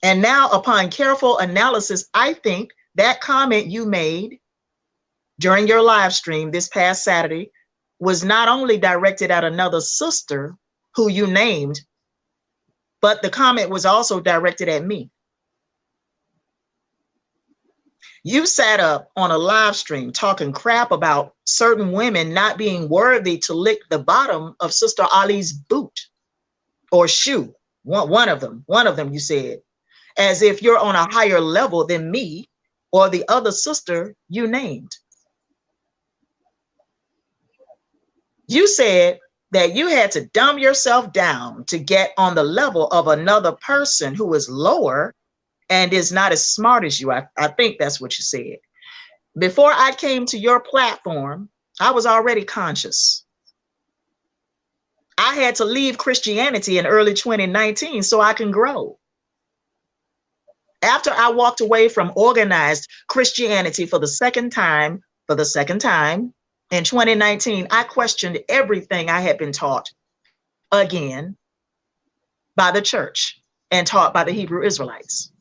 And now, upon careful analysis, I think that comment you made during your live stream this past Saturday was not only directed at another sister who you named, but the comment was also directed at me. You sat up on a live stream talking crap about certain women not being worthy to lick the bottom of Sister Ali's boot or shoe. One of them, you said, as if you're on a higher level than me or the other sister you named. You said that you had to dumb yourself down to get on the level of another person who is lower and is not as smart as you. I think that's what you said. Before I came to your platform, I was already conscious. I had to leave Christianity in early 2019 so I can grow. After I walked away from organized Christianity for the second time in 2019, I questioned everything I had been taught again by the church and taught by the Hebrew Israelites.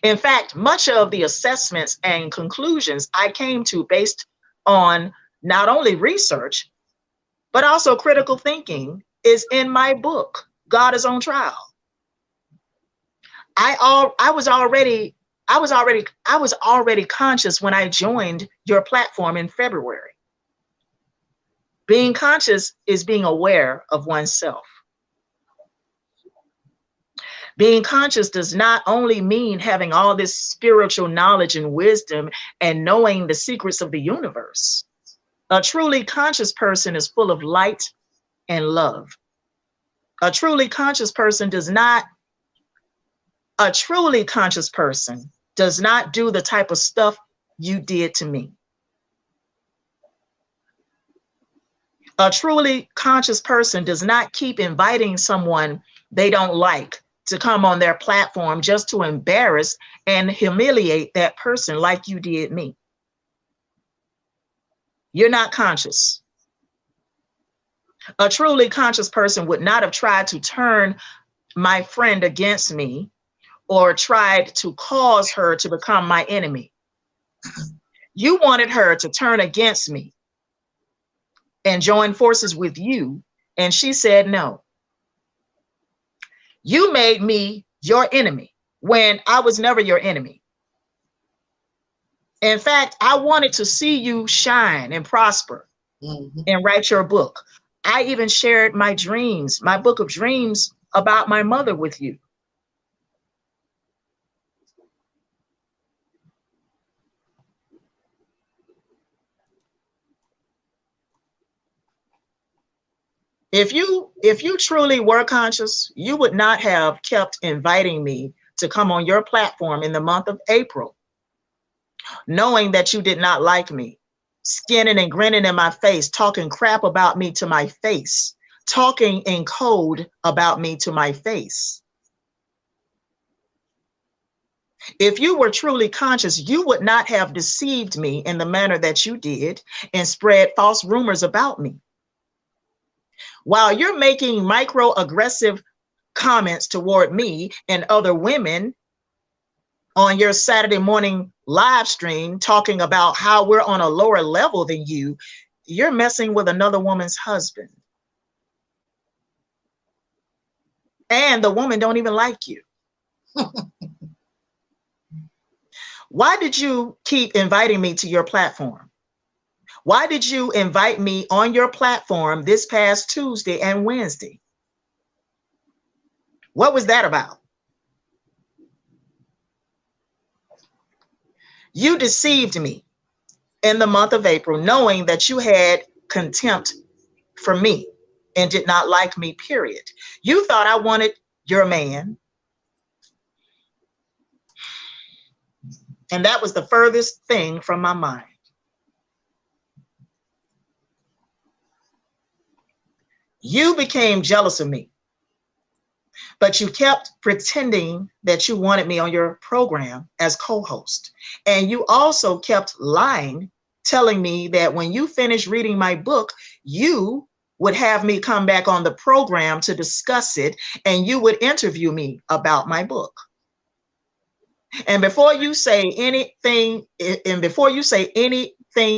In fact, much of the assessments and conclusions I came to based on not only research, But also critical thinking is in my book, God is on Trial. I was already conscious when I joined your platform in February. Being conscious is being aware of oneself. Being conscious does not only mean having all this spiritual knowledge and wisdom and knowing the secrets of the universe. A truly conscious person is full of light and love. A truly conscious person does not do the type of stuff you did to me. A truly conscious person does not keep inviting someone they don't like to come on their platform just to embarrass and humiliate that person like you did me. You're not conscious. A truly conscious person would not have tried to turn my friend against me or tried to cause her to become my enemy. You wanted her to turn against me and join forces with you, and she said no. You made me your enemy when I was never your enemy. In fact, I wanted to see you shine and prosper and write your book. I even shared my dreams, my book of dreams about my mother with you. If you truly were conscious, you would not have kept inviting me to come on your platform in the month of April, knowing that you did not like me, skinning and grinning in my face, talking crap about me to my face, talking in code about me to my face. If you were truly conscious, you would not have deceived me in the manner that you did and spread false rumors about me. While you're making microaggressive comments toward me and other women on your Saturday morning live stream, talking about how we're on a lower level than you, you're messing with another woman's husband. And the woman don't even like you. Why did you keep inviting me to your platform? Why did you invite me on your platform this past Tuesday and Wednesday? What was that about? You deceived me in the month of April, knowing that you had contempt for me and did not like me, period. You thought I wanted your man. And that was the furthest thing from my mind. You became jealous of me, but you kept pretending that you wanted me on your program as co-host. And you also kept lying, telling me that when you finished reading my book, you would have me come back on the program to discuss it, and you would interview me about my book. And before you say anything,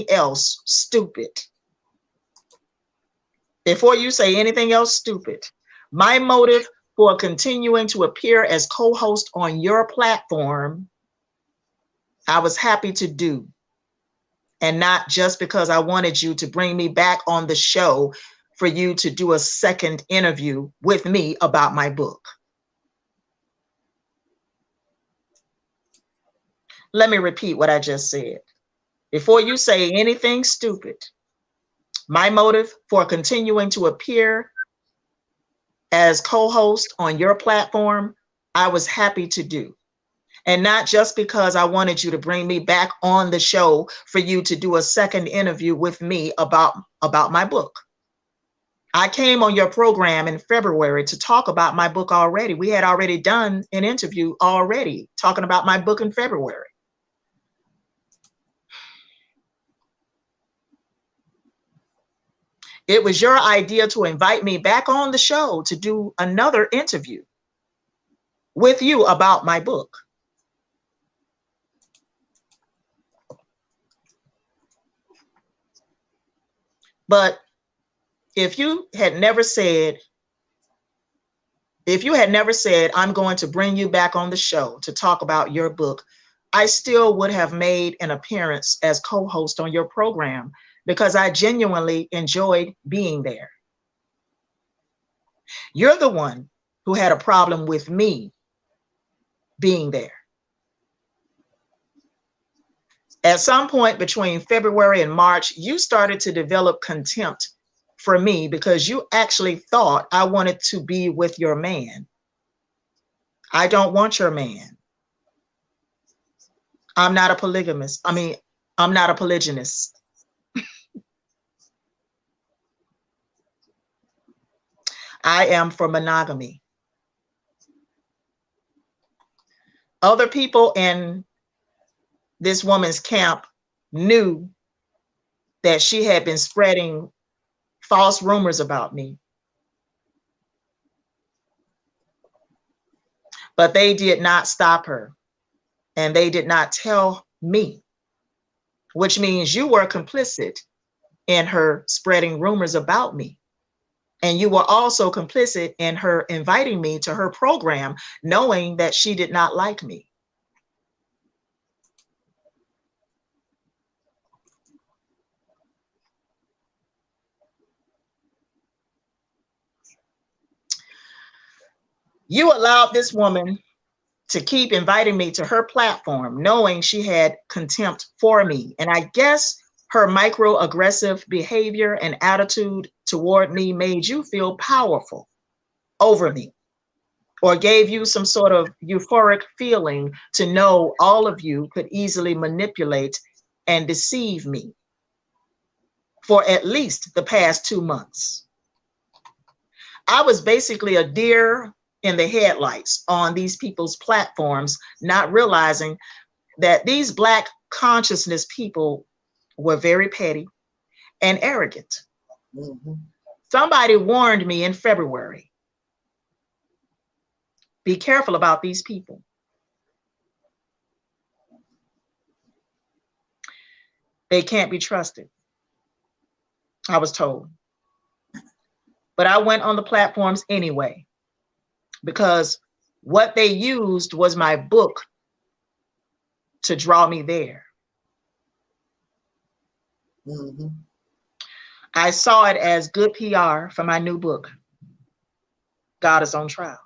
else stupid, my motive for continuing to appear as co-host on your platform, I was happy to do. And not just because I wanted you to bring me back on the show for you to do a second interview with me about my book. Let me repeat what I just said. Before you say anything stupid, my motive for continuing to appear as co-host on your platform, I was happy to do. And not just because I wanted you to bring me back on the show for you to do a second interview with me about my book. I came on your program in February to talk about my book already. We had already done an interview already talking about my book in February. It was your idea to invite me back on the show to do another interview with you about my book. But if you had never said, I'm going to bring you back on the show to talk about your book, I still would have made an appearance as co-host on your program because I genuinely enjoyed being there. You're the one who had a problem with me being there. At some point between February and March, you started to develop contempt for me because you actually thought I wanted to be with your man. I don't want your man. I'm not a polygamist. I'm not a polygynist. I am for monogamy. Other people in this woman's camp knew that she had been spreading false rumors about me. But they did not stop her, and they did not tell me, which means you were complicit in her spreading rumors about me. And you were also complicit in her inviting me to her program, knowing that she did not like me. You allowed this woman to keep inviting me to her platform, knowing she had contempt for me. And I guess her microaggressive behavior and attitude toward me made you feel powerful over me, or gave you some sort of euphoric feeling to know all of you could easily manipulate and deceive me for at least the past 2 months. I was basically a deer in the headlights on these people's platforms, not realizing that these Black consciousness people were very petty and arrogant. Mm-hmm. Somebody warned me in February, be careful about these people. They can't be trusted, I was told. But I went on the platforms anyway, because what they used was my book to draw me there. Mm-hmm. I saw it as good PR for my new book, God is on Trial.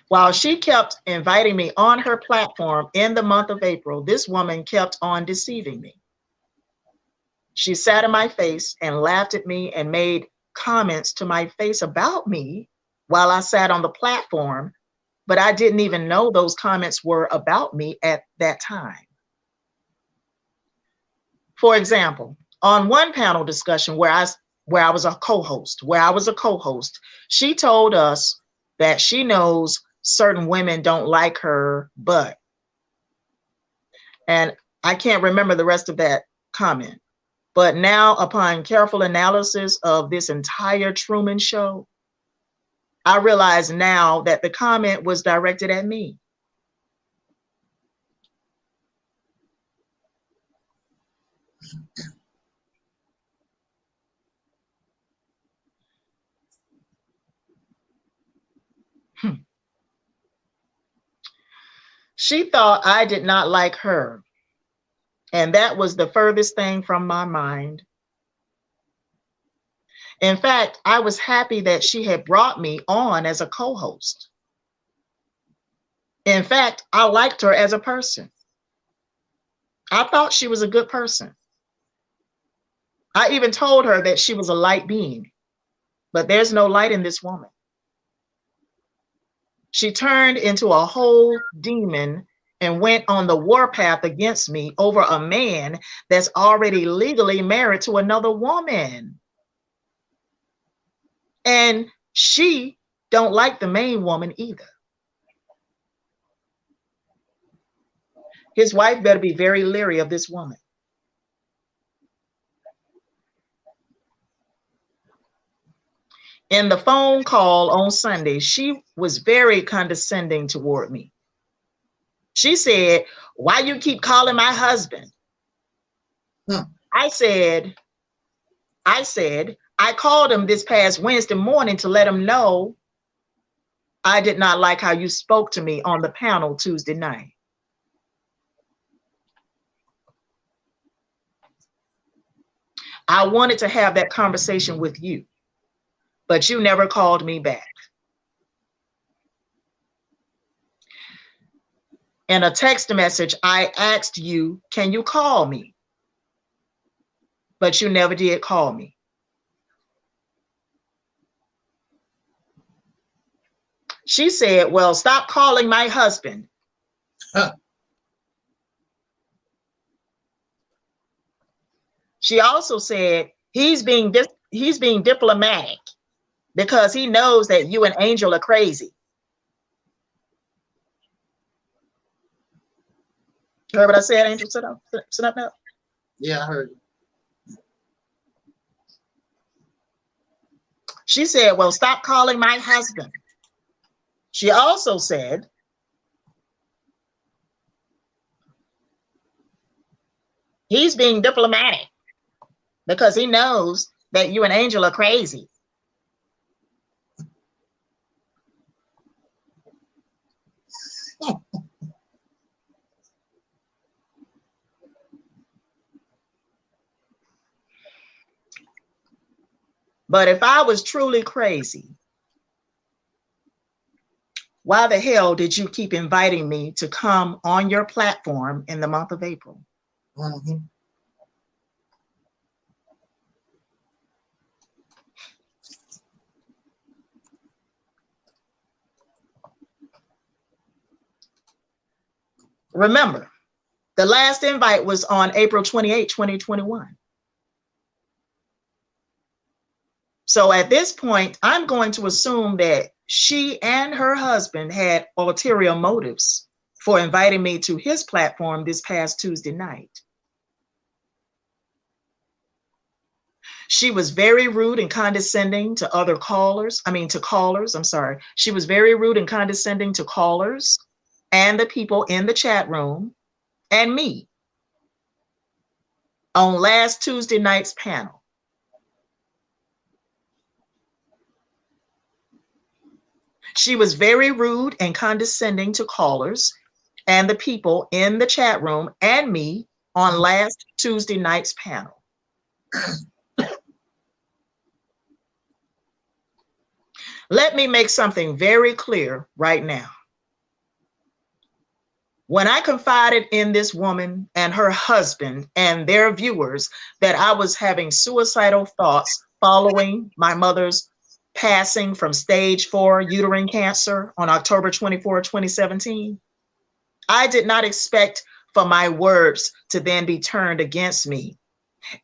While she kept inviting me on her platform in the month of April, this woman kept on deceiving me. She sat in my face and laughed at me and made comments to my face about me while I sat on the platform, but I didn't even know those comments were about me at that time. For example, on one panel discussion where I was a co-host, she told us that she knows certain women don't like her butt. And I can't remember the rest of that comment. But now, upon careful analysis of this entire Truman Show, I realize now that the comment was directed at me. She thought I did not like her, and that was the furthest thing from my mind. In fact, I was happy that she had brought me on as a co-host. In fact, I liked her as a person. I thought she was a good person. I even told her that she was a light being, but there's no light in this woman. She turned into a whole demon and went on the warpath against me over a man that's already legally married to another woman. And she don't like the main woman either. His wife better be very leery of this woman. In the phone call on Sunday, she was very condescending toward me. She said, "Why you keep calling my husband?" I said, I called him this past Wednesday morning to let him know I did not like how you spoke to me on the panel Tuesday night. I wanted to have that conversation with you, but you never called me back. In a text message, I asked you, "Can you call me?" But you never did call me. She said, "Well, stop calling my husband." She also said, he's being diplomatic because he knows that you and Angel are crazy. You heard what I said, Angel? Sit up now. Yeah, I heard you. She said, "Well, stop calling my husband." She also said, he's being diplomatic because he knows that you and Angel are crazy. But if I was truly crazy, why the hell did you keep inviting me to come on your platform in the month of April? Remember, the last invite was on April 28, 2021. So at this point, I'm going to assume that she and her husband had ulterior motives for inviting me to his platform this past Tuesday night. She was very rude and condescending to other callers. I'm sorry. She was very rude and condescending to callers and the people in the chat room and me on last Tuesday night's panel. She was very rude and condescending to callers and the people in the chat room and me on last Tuesday night's panel. Let me make something very clear right now. When I confided in this woman and her husband and their viewers that I was having suicidal thoughts following my mother's passing from stage 4 uterine cancer on October 24, 2017, I did not expect for my words to then be turned against me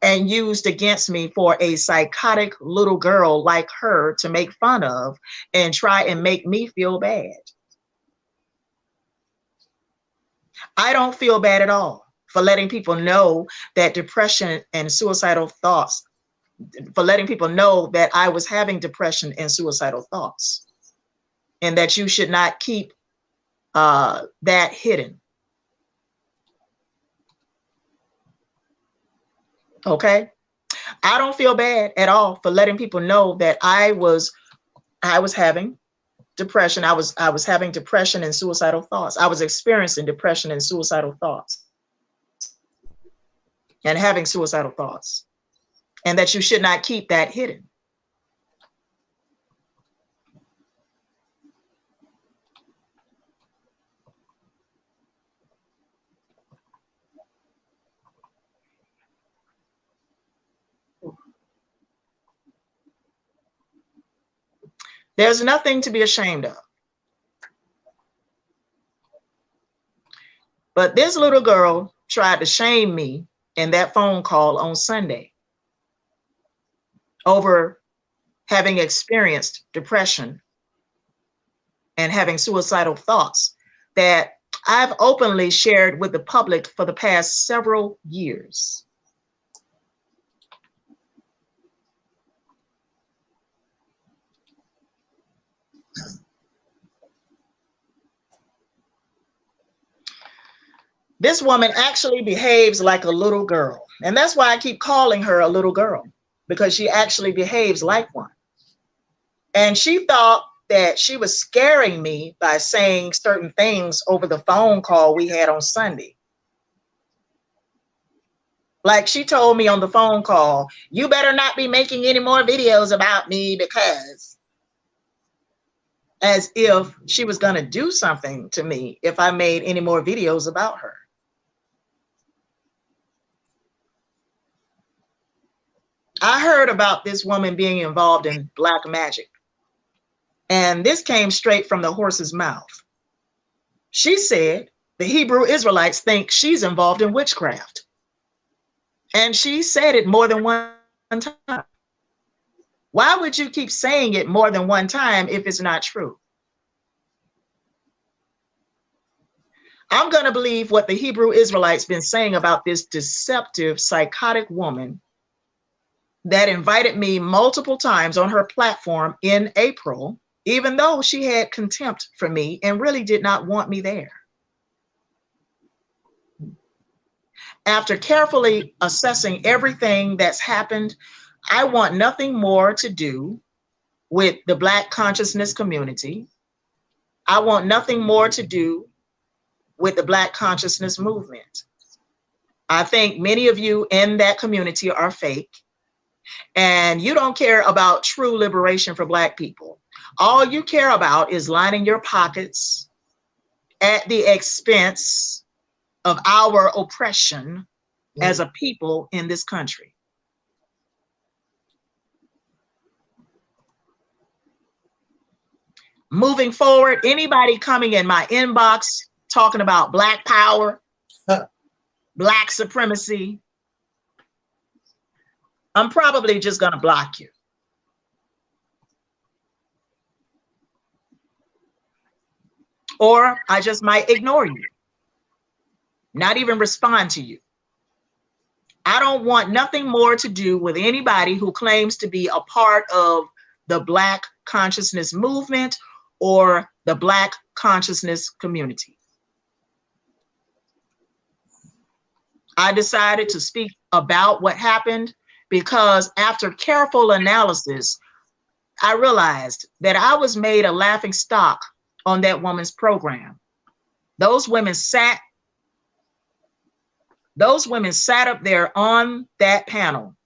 and used against me for a psychotic little girl like her to make fun of and try and make me feel bad. I don't feel bad at all for letting people know that depression and suicidal thoughts, for letting people know that I was having depression and suicidal thoughts, and that you should not keep that hidden. Okay? I don't feel bad at all for letting people know that I was having depression. I was having depression and suicidal thoughts. I was experiencing depression and suicidal thoughts and having suicidal thoughts, and that you should not keep that hidden. There's nothing to be ashamed of. But this little girl tried to shame me in that phone call on Sunday over having experienced depression and having suicidal thoughts that I've openly shared with the public for the past several years. This woman actually behaves like a little girl. And that's why I keep calling her a little girl, because she actually behaves like one. And she thought that she was scaring me by saying certain things over the phone call we had on Sunday. Like she told me on the phone call, you better not be making any more videos about me, because, as if she was going to do something to me if I made any more videos about her. I heard about this woman being involved in black magic, and this came straight from the horse's mouth. She said the Hebrew Israelites think she's involved in witchcraft. And she said it more than one time. Why would you keep saying it more than one time if it's not true? I'm going to believe what the Hebrew Israelites been saying about this deceptive, psychotic woman that invited me multiple times on her platform in April, even though she had contempt for me and really did not want me there. After carefully assessing everything that's happened, I want nothing more to do with the Black consciousness community. I want nothing more to do with the Black consciousness movement. I think many of you in that community are fake, and you don't care about true liberation for Black people. All you care about is lining your pockets at the expense of our oppression as a people in this country. Moving forward, anybody coming in my inbox talking about Black power, Black supremacy, I'm probably just going to block you. Or I just might ignore you, not even respond to you. I don't want nothing more to do with anybody who claims to be a part of the Black consciousness movement or the Black consciousness community. I decided to speak about what happened because after careful analysis, I realized that I was made a laughing stock on that woman's program. Those women sat up there on that panel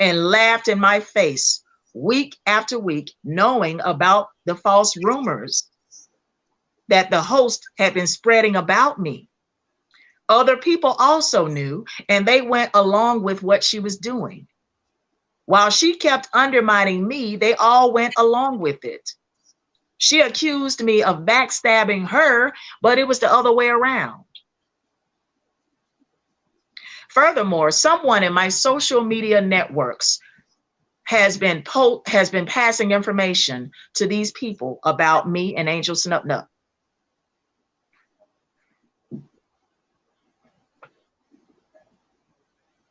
and laughed in my face week after week, knowing about the false rumors that the host had been spreading about me. Other people also knew, and they went along with what she was doing. While she kept undermining me, they all went along with it. She accused me of backstabbing her, but it was the other way around. Furthermore, someone in my social media networks has been passing information to these people about me and Angel Snupnup.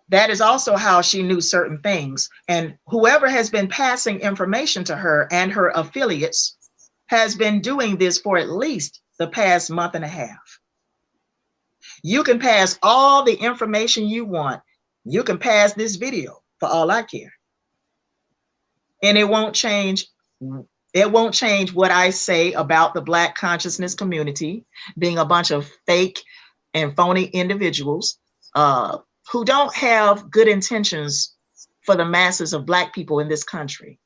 That is also how she knew certain things. And whoever has been passing information to her and her affiliates has been doing this for at least the past month and a half. You can pass all the information you want. You can pass this video for all I care. And it won't change. It won't change what I say about the Black consciousness community being a bunch of fake and phony individuals who don't have good intentions for the masses of Black people in this country.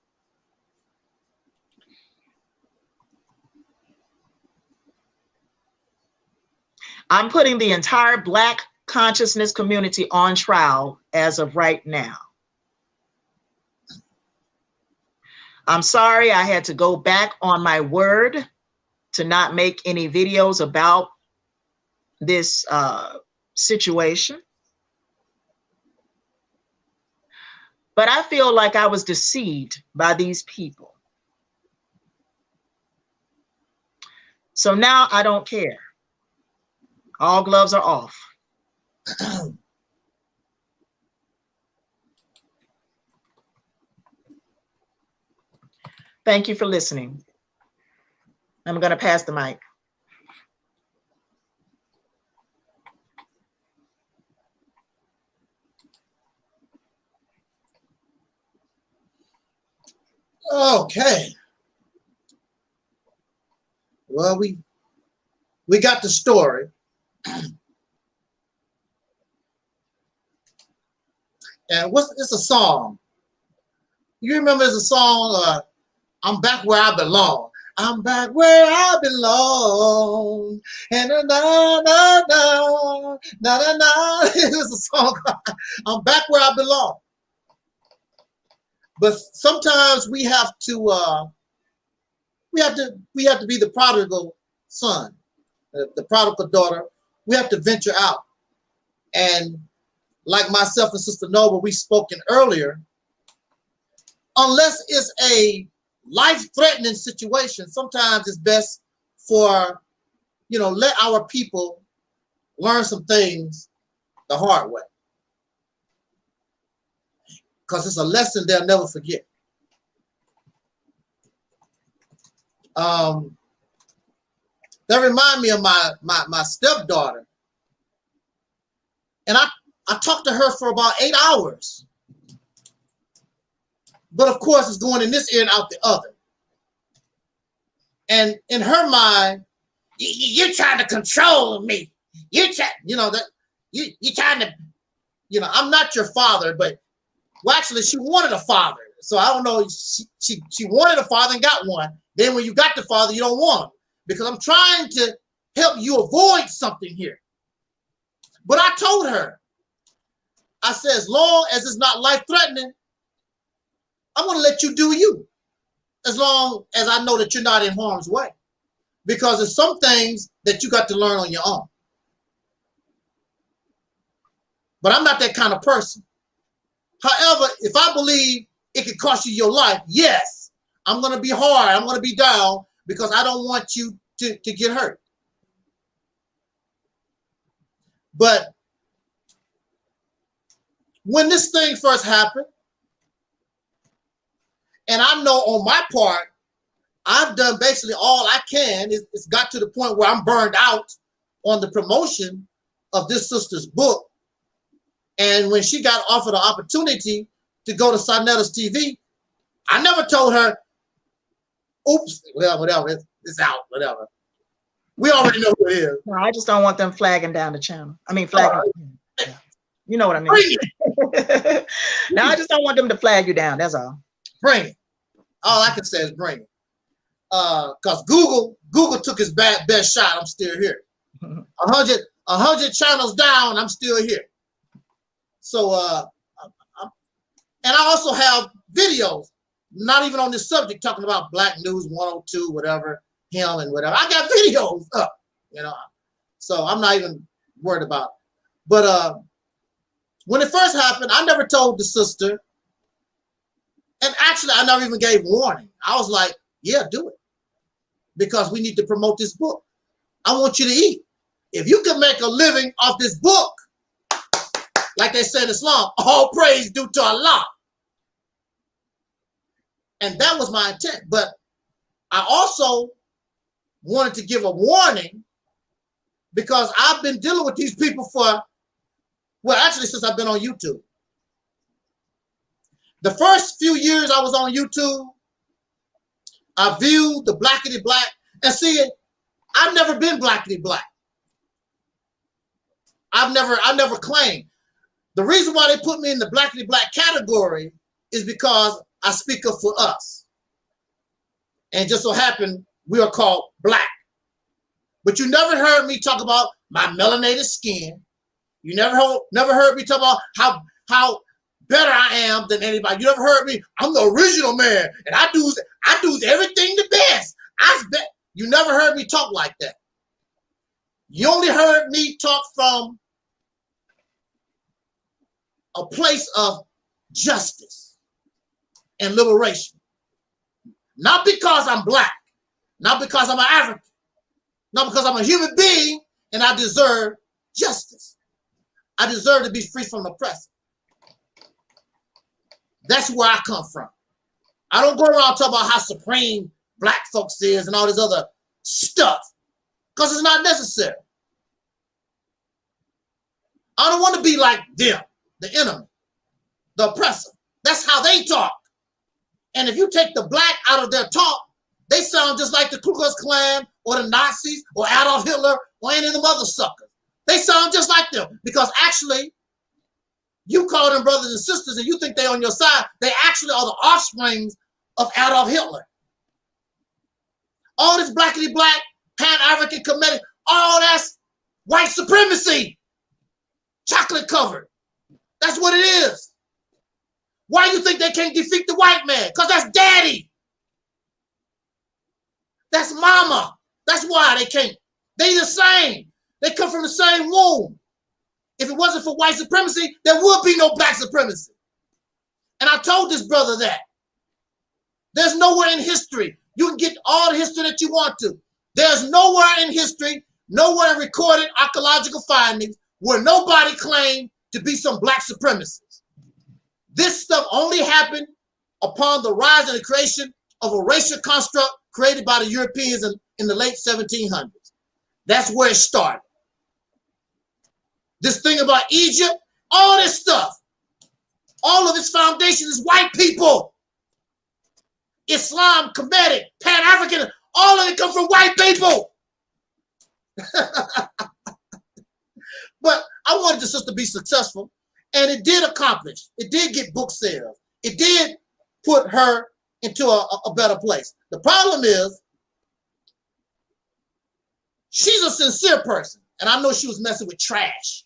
I'm putting the entire Black consciousness community on trial as of right now. I'm sorry I had to go back on my word to not make any videos about this situation. But I feel like I was deceived by these people. So now I don't care. All gloves are off. Thank you for listening. I'm going to pass the mic. Okay. Well, we got the story. And it's a song. You remember there's a song, I'm back where I belong. I'm back where I belong. And na na na na na na. It's a song. I'm back where I belong. But sometimes we have to be the prodigal son, the prodigal daughter. We have to venture out. And like myself and Sister Noble, we spoken earlier, unless it's a life-threatening situation, sometimes it's best for, let our people learn some things the hard way. Because it's a lesson they'll never forget. That reminds me of my stepdaughter. And I talked to her for about 8 hours. But of course, it's going in this ear and out the other. And in her mind, you're trying to control me. You're trying, you're trying to, I'm not your father, but actually, she wanted a father. So I don't know. She wanted a father and got one. Then when you got the father, you don't want him because I'm trying to help you avoid something here. But I told her, I said, as long as it's not life-threatening, I'm going to let you do you, as long as I know that you're not in harm's way. Because there's some things that you got to learn on your own. But I'm not that kind of person. However, if I believe it could cost you your life, yes, I'm going to be hard. I'm going to be down because I don't want you to get hurt. But when this thing first happened, and I know on my part, I've done basically all I can. It's got to the point where I'm burned out on the promotion of this sister's book. And when she got offered an opportunity to go to Sonetta's TV, I never told her, oops, well, whatever, it's out, whatever. We already know who it is. No, I just don't want them flagging down the channel. I mean, flagging. Yeah. You know what I mean. No, I just don't want them to flag you down. That's all. Bring it. All I can say is bring it. Because Google took his best shot. I'm still here. 100 channels down, I'm still here. So, and I also have videos, not even on this subject, talking about Black News 102, whatever, him and whatever. I got videos up, so I'm not even worried about it. But when it first happened, I never told the sister. And actually, I never even gave warning. I was like, yeah, do it. Because we need to promote this book. I want you to eat. If you can make a living off this book, like they say in Islam, all praise due to Allah. And that was my intent. But I also wanted to give a warning because I've been dealing with these people for, well, actually, since I've been on YouTube. The first few years I was on YouTube, I viewed the blackity black. And see, I've never been blackity black. I've never claimed. The reason why they put me in the blackity black category is because I speak up for us. And just so happened, we are called black. But you never heard me talk about my melanated skin. You never heard me talk about how better I am than anybody. You never heard me, I'm the original man, and I do everything the best. You never heard me talk like that. You only heard me talk from a place of justice and liberation. Not because I'm black, not because I'm an African, not because I'm a human being and I deserve justice. I deserve to be free from oppression. That's where I come from. I don't go around talking about how supreme black folks is and all this other stuff because it's not necessary. I don't want to be like them, the enemy, the oppressor. That's how they talk. And if you take the black out of their talk, they sound just like the Ku Klux Klan or the Nazis or Adolf Hitler or any of them other suckers. They sound just like them because actually, you call them brothers and sisters and you think they're on your side. They actually are the offsprings of Adolf Hitler. All this blackity black, Pan-African committee, all that's white supremacy. Chocolate covered. That's what it is. Why do you think they can't defeat the white man? Because that's daddy. That's mama. That's why they can't. They the same. They come from the same womb. If it wasn't for white supremacy, there would be no black supremacy. And I told this brother that. There's nowhere in history. You can get all the history that you want to. There's nowhere in history, nowhere in recorded archaeological findings where nobody claimed to be some black supremacists. This stuff only happened upon the rise and the creation of a racial construct created by the Europeans in the late 1700s. That's where it started. This thing about Egypt, all this stuff, all of its foundation is white people. Islam, Kemetic, Pan-African, all of it comes from white people. But I wanted the sister to be successful, and it did accomplish. It did get book sales. It did put her into a better place. The problem is, she's a sincere person, and I know she was messing with trash.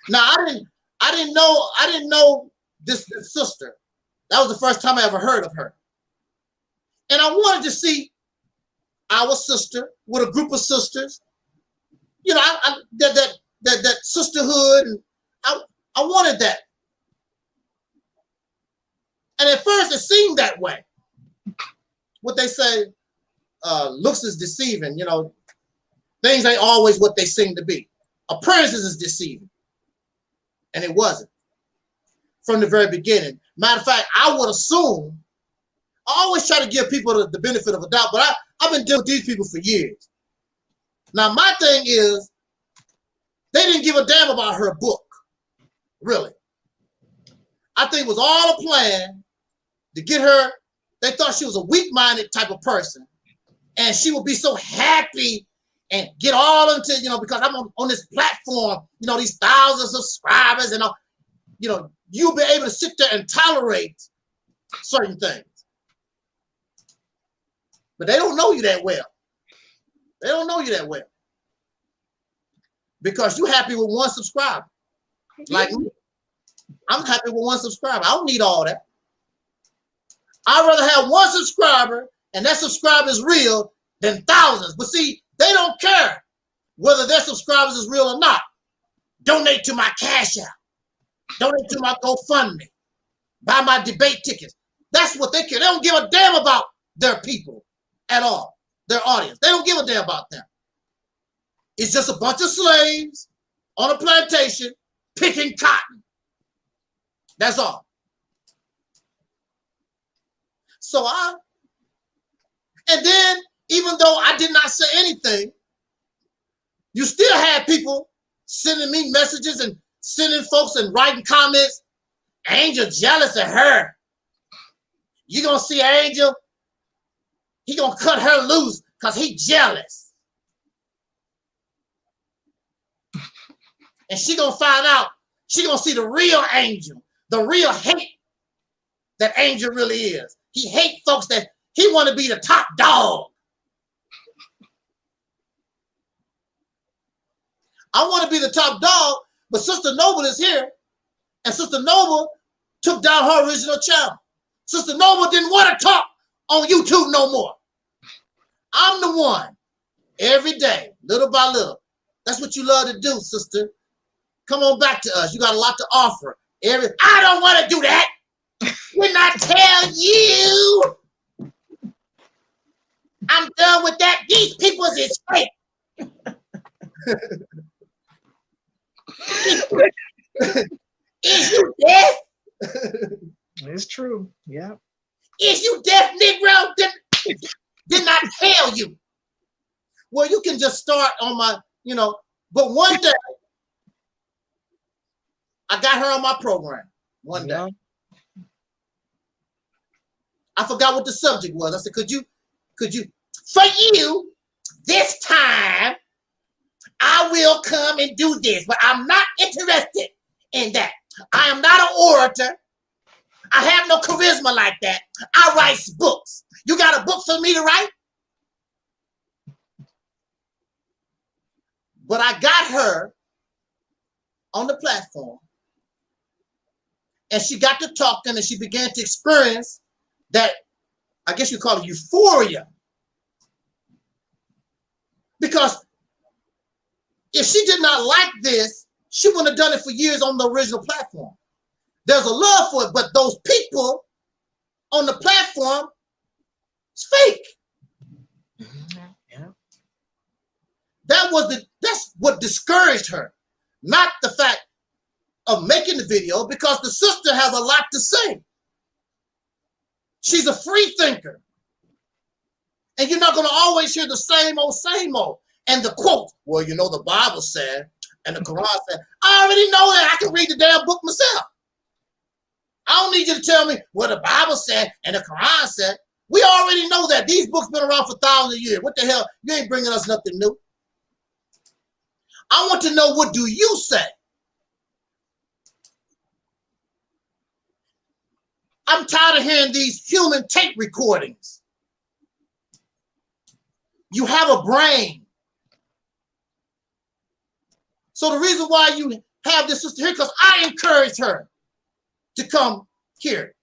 Now I didn't know this sister. That was the first time I ever heard of her. And I wanted to see our sister with a group of sisters. You know, that sisterhood, and I wanted that. And at first it seemed that way. What they say, looks is deceiving, you know, things ain't always what they seem to be. Appearances is deceiving. And it wasn't from the very beginning. Matter of fact, I would assume, I always try to give people the benefit of a doubt, but I've been dealing with these people for years. Now, my thing is, they didn't give a damn about her book, really. I think it was all a plan to get her. They thought she was a weak-minded type of person, and she would be so happy and get all into, you know, because I'm on this platform, you know, these thousands of subscribers, and you know, you'll be able to sit there and tolerate certain things. But they don't know you that well. They don't know you that well. Because you're happy with one subscriber. Like me. I'm happy with one subscriber. I don't need all that. I'd rather have one subscriber and that subscriber is real than thousands. But see, they don't care whether their subscribers is real or not. Donate to my Cash App. Donate to my GoFundMe. Buy my debate tickets. That's what they care. They don't give a damn about their people at all. Their audience. They don't give a damn about them. It's just a bunch of slaves on a plantation picking cotton. That's all. So and then, even though I did not say anything, you still had people sending me messages and sending folks and writing comments. Angel jealous of her. You gonna see Angel, he gonna cut her loose because he jealous. And she gonna find out, she gonna see the real Angel, the real hate that Angel really is. He hate folks that he want to be the top dog. I want to be the top dog, but Sister Noble is here, and Sister Noble took down her original channel. Sister Noble didn't want to talk on YouTube no more. I'm the one, every day, little by little. That's what you love to do, sister. Come on back to us. You got a lot to offer. I don't want to do that. When I tell you, I'm done with that. These people's is fake. Is you deaf? It's true. Yeah. Is you deaf, Negro? Didn't I tell you? Well, you can just start on my, you know, but one day, I got her on my program. One day. I forgot what the subject was. I said, could you, for you, this time, I will come and do this, but I'm not interested in that. I am not an orator. I have no charisma like that. I write books. You got a book for me to write? But I got her on the platform, and she got to talking, and she began to experience that, I guess you call it euphoria. Because if she did not like this, she wouldn't have done it for years on the original platform. There's a love for it, but those people on the platform, it's fake. Yeah. That's what discouraged her. Not the fact of making the video, because the sister has a lot to say. She's a free thinker. And you're not going to always hear the same old. And the quote, well, you know, the Bible said, and the Quran said, I already know that. I can read the damn book myself. I don't need you to tell me what the Bible said and the Quran said. We already know that. These books been around for thousands of years. What the hell? You ain't bringing us nothing new. I want to know, what do you say? I'm tired of hearing these human tape recordings. You have a brain. So the reason why you have this sister here, because I encouraged her to come here,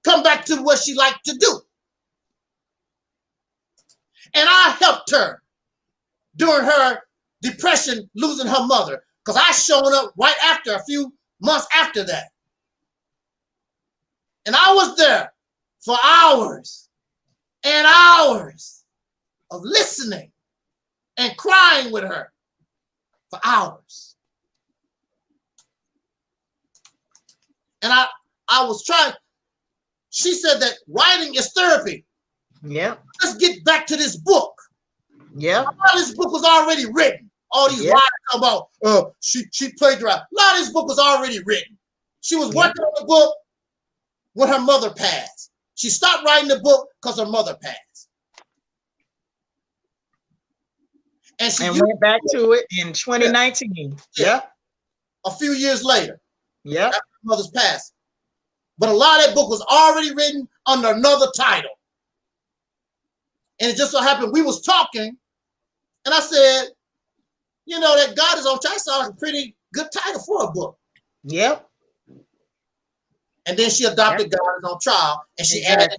come back to what she liked to do. And I helped her during her depression, losing her mother, because I showed up right after, a few months after that. And I was there for hours and hours of listening and crying with her for hours. And I was trying, she said that writing is therapy. Yeah. Let's get back to this book. Yeah. A lot of this book was already written. All these lies about she plagiarized. A lot of this book was already written. She was working on the book when her mother passed. She stopped writing the book because her mother passed. And she went back to it in 2019. Yeah. A few years later. Yeah. After her mother's passed. But a lot of that book was already written under another title. And it just so happened we was talking, and I said, you know, that God is on trial sounds a pretty good title for a book. Yep. And then she adopted God is on trial, and she added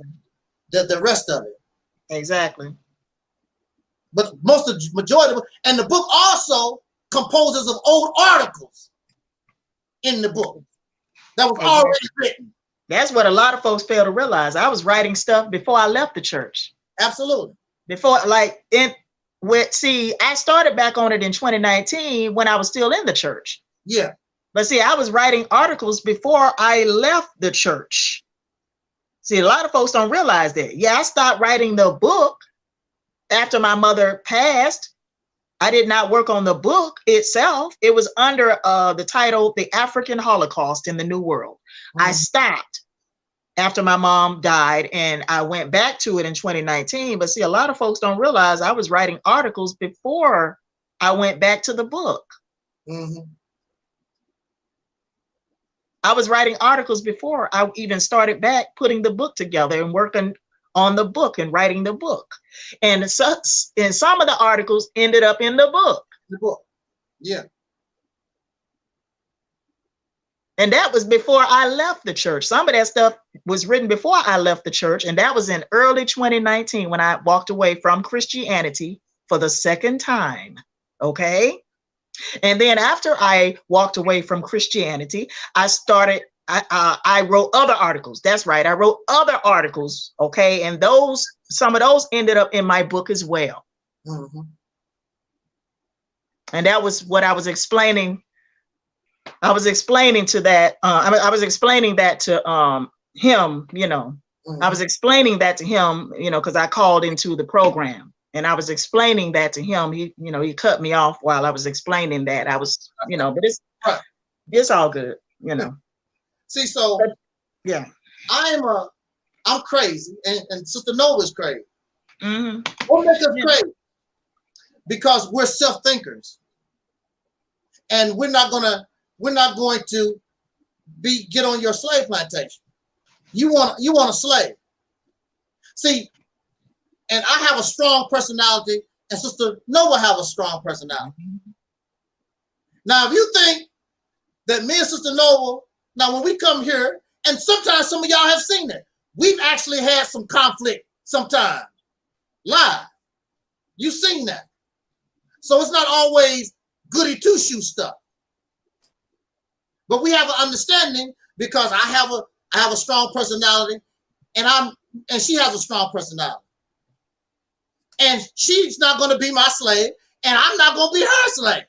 the rest of it. Exactly. But most of the majority of it, and the book also composes of old articles in the book that was already written. That's what a lot of folks fail to realize. I was writing stuff before I left the church. Absolutely. Before, like, I started back on it in 2019 when I was still in the church. Yeah. But see, I was writing articles before I left the church. See, a lot of folks don't realize that. Yeah, I stopped writing the book after my mother passed. I did not work on the book itself. It was under the title, The African Holocaust in the New World. I stopped after my mom died, and I went back to it in 2019. But see, a lot of folks don't realize I was writing articles before I went back to the book. I was writing articles before I even started back putting the book together and working on the book and writing the book. And some of the articles ended up in the book. The book. Yeah. And that was before I left the church. Some of that stuff was written before I left the church. And that was in early 2019 when I walked away from Christianity for the second time. Okay. And then after I walked away from Christianity, I wrote other articles. That's right. I wrote other articles. Okay. And some of those ended up in my book as well. And that was what I was explaining. I was explaining to that. I was explaining that to him, you know. I was explaining that to him, you know, because I called into the program. And I was explaining that to him. He, you know, he cut me off while I was explaining that. I was, you know, but it's all good, you know. See, so yeah, I I'm crazy, and Sister Nova's crazy. Mm-hmm. What makes us crazy? Because we're self-thinkers, and we're not going to get on your slave plantation. You want a slave. See, and I have a strong personality, and Sister Nova have a strong personality. Now, if you think that me and Sister Nova, now when we come here, and sometimes some of y'all have seen it, we've actually had some conflict sometimes, live. You've seen that. So it's not always goody two-shoe stuff. But we have an understanding because I have a strong personality, and she has a strong personality. And she's not going to be my slave, and I'm not going to be her slave.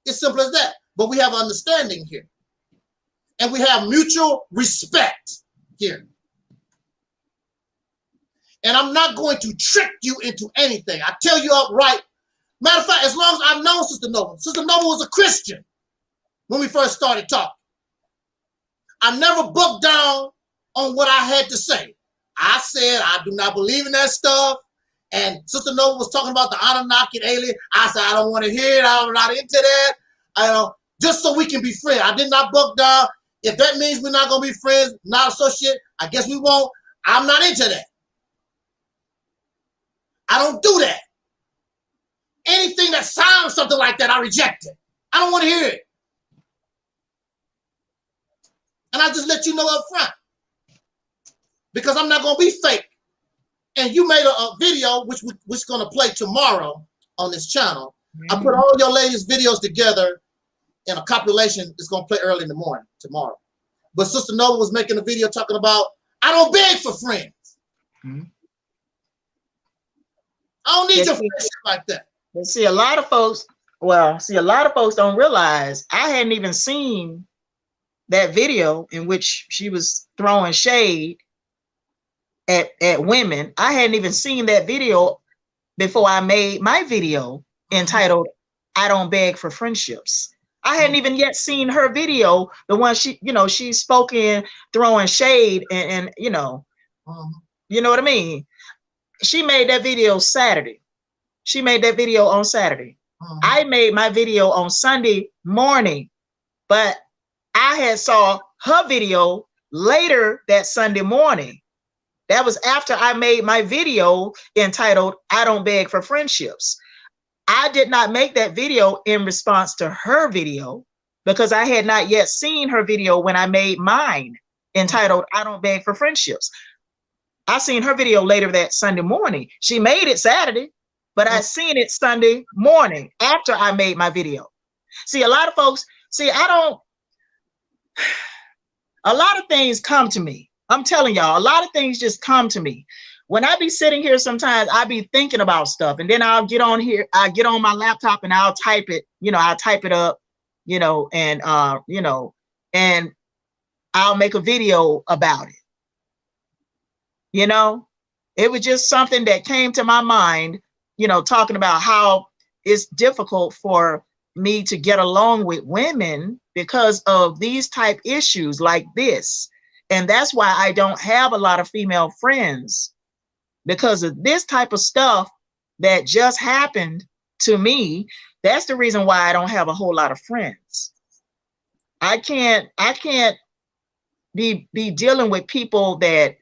It's simple as that. But we have understanding here. And we have mutual respect here. And I'm not going to trick you into anything. I tell you outright. Matter of fact, as long as I've known Sister Nova was a Christian when we first started talking. I never bucked down on what I had to say. I said I do not believe in that stuff. And Sister Nova was talking about the Anunnaki and alien. I said I don't want to hear it. I'm not into that. Just so we can be friends. I did not buck down. If that means we're not going to be friends, not associate, I guess we won't. I'm not into that. I don't do that. Anything that sounds something like that, I reject it. I don't want to hear it. And I just let you know up front. Because I'm not going to be fake. And you made a video, which is going to play tomorrow on this channel. I put all your latest videos together in a compilation. It's going to play early in the morning tomorrow. But Sister Nova was making a video talking about, I don't beg for friends. I don't need your friendship like that. And see, a lot of folks don't realize I hadn't even seen that video in which she was throwing shade at women. I hadn't even seen that video before I made my video entitled, I Don't Beg for Friendships. I hadn't even yet seen her video, the one she spoke in throwing shade and you know what I mean? She made that video Saturday. She made that video on Saturday. I made my video on Sunday morning, but I had saw her video later that Sunday morning. That was after I made my video entitled, I Don't Beg for Friendships. I did not make that video in response to her video because I had not yet seen her video when I made mine entitled, I Don't Beg for Friendships. I seen her video later that Sunday morning. She made it Saturday, but I seen it Sunday morning after I made my video. See, a lot of folks, a lot of things come to me. I'm telling y'all, a lot of things just come to me. When I be sitting here, sometimes I be thinking about stuff, and then I'll get on here, I get on my laptop and I'll type it, I'll type it up, and I'll make a video about it. It was just something that came to my mind, talking about how it's difficult for me to get along with women because of these type issues like this. And that's why I don't have a lot of female friends, because of this type of stuff that just happened to me. That's the reason why I don't have a whole lot of friends. I can't be dealing with people that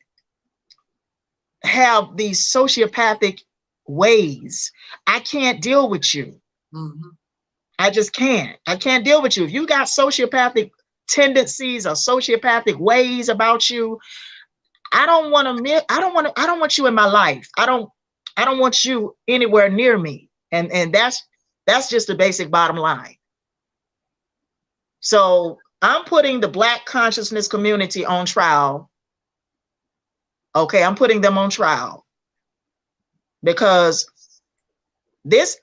have these sociopathic ways. I can't deal with you. I just can't. I can't deal with you. If you got sociopathic tendencies or sociopathic ways about you, I don't want you in my life. I don't want you anywhere near me. And that's just the basic bottom line. So I'm putting the Black consciousness community on trial. Okay, I'm putting them on trial because this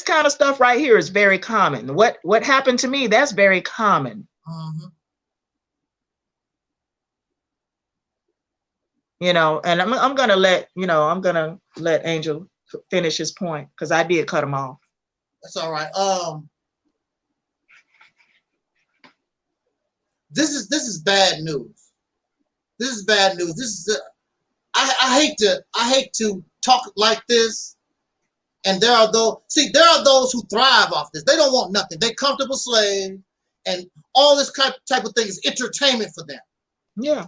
kind of stuff right here is very common. What happened to me, that's very common. And I'm gonna let Angel finish his point because I did cut him off. That's all right. This is bad news. This is bad news. This is I hate to talk like this. And there are those who thrive off this. They don't want nothing. They comfortable slaves, and all this type of thing is entertainment for them. Yeah,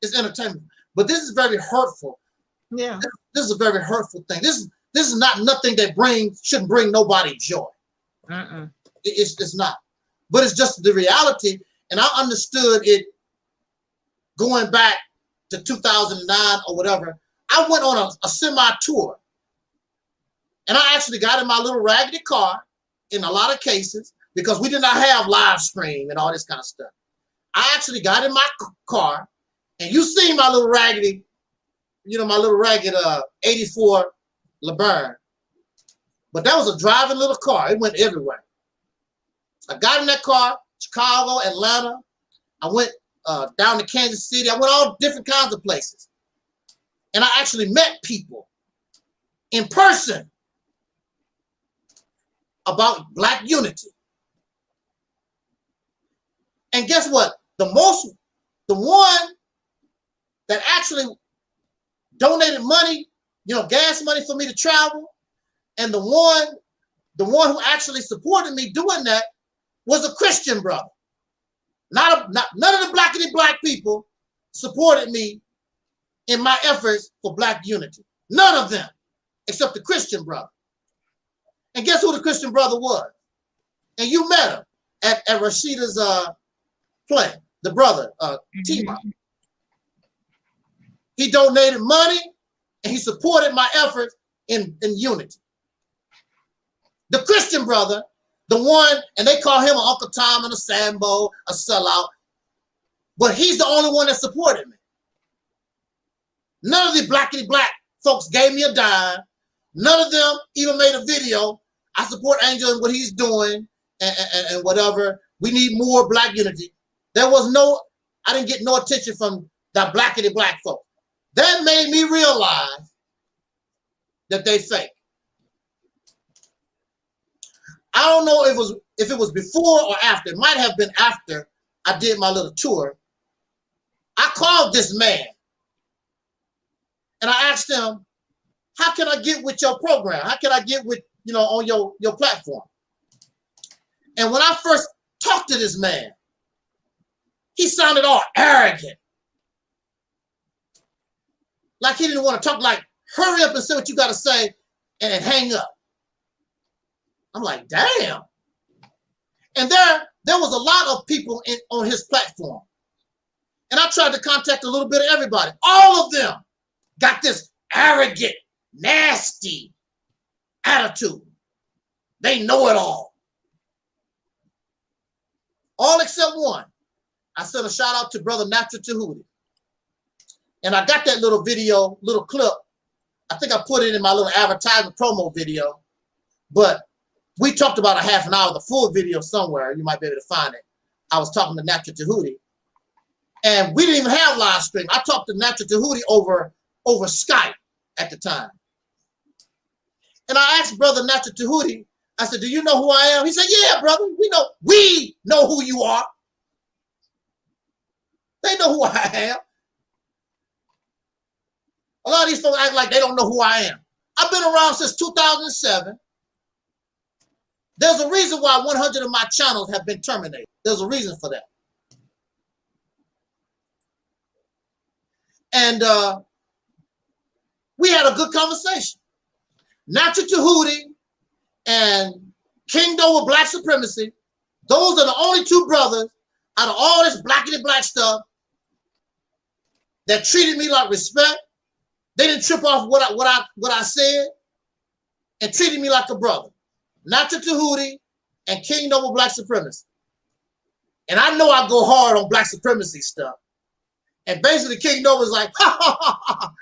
it's entertainment. But this is very hurtful. Yeah, this is a very hurtful thing. This is not nothing that shouldn't bring nobody joy. It's not. But it's just the reality, and I understood it going back to 2009 or whatever. I went on a semi-tour, and I actually got in my little raggedy car in a lot of cases because we did not have live stream and all this kind of stuff. I actually got in my car, and you see my little raggedy, my little ragged 84 LeBaron. But that was a driving little car. It went everywhere. I got in that car, Chicago, Atlanta. I went down to Kansas City. I went all different kinds of places. And I actually met people in person about Black unity. And guess what? The one that actually donated money, gas money for me to travel, and the one who actually supported me doing that was a Christian brother. None of the black people supported me in my efforts for Black unity. None of them, except the Christian brother. And guess who the Christian brother was? And you met him at Rashida's play, the brother, T-Mop. He donated money and he supported my efforts in unity. The Christian brother, the one, and they call him an Uncle Tom and a Sambo, a sellout, but he's the only one that supported me. None of the black folks gave me a dime. None of them even made a video. I support Angel and what he's doing and whatever. We need more Black unity. I didn't get no attention from the black folks. That made me realize that they fake. I don't know if it was before or after. It might have been after I did my little tour. I called this man and I asked him, how can I get with your program? How can I get with, on your platform? And when I first talked to this man, he sounded all arrogant. Like he didn't want to talk, like, hurry up and say what you got to say and hang up. I'm like, damn. And there was a lot of people on his platform. And I tried to contact a little bit of everybody. All of them got this arrogant, nasty attitude. They know it all. All except one. I sent a shout out to Brother Natural Tahuti. And I got that little video, little clip. I think I put it in my little advertisement promo video. But we talked about a half an hour, the full video somewhere. You might be able to find it. I was talking to Natural Tahuti. And we didn't even have live stream. I talked to Natural Tahuti over Skype at the time. And I asked Brother Natural Tahuti, I said, do you know who I am? He said, yeah, brother, we know who you are. They know who I am. A lot of these folks act like they don't know who I am. I've been around since 2007. There's a reason why 100 of my channels have been terminated. There's a reason for that. And we had a good conversation. Natural Tahuti and King Doe with Black Supremacy, those are the only two brothers out of all this blackity black stuff that treated me like respect. They didn't trip off what I said and treated me like a brother. Natural Tahuti and King Doe with Black Supremacy. And I know I go hard on Black Supremacy stuff. And basically King Doe was like, ha, ha, ha, ha.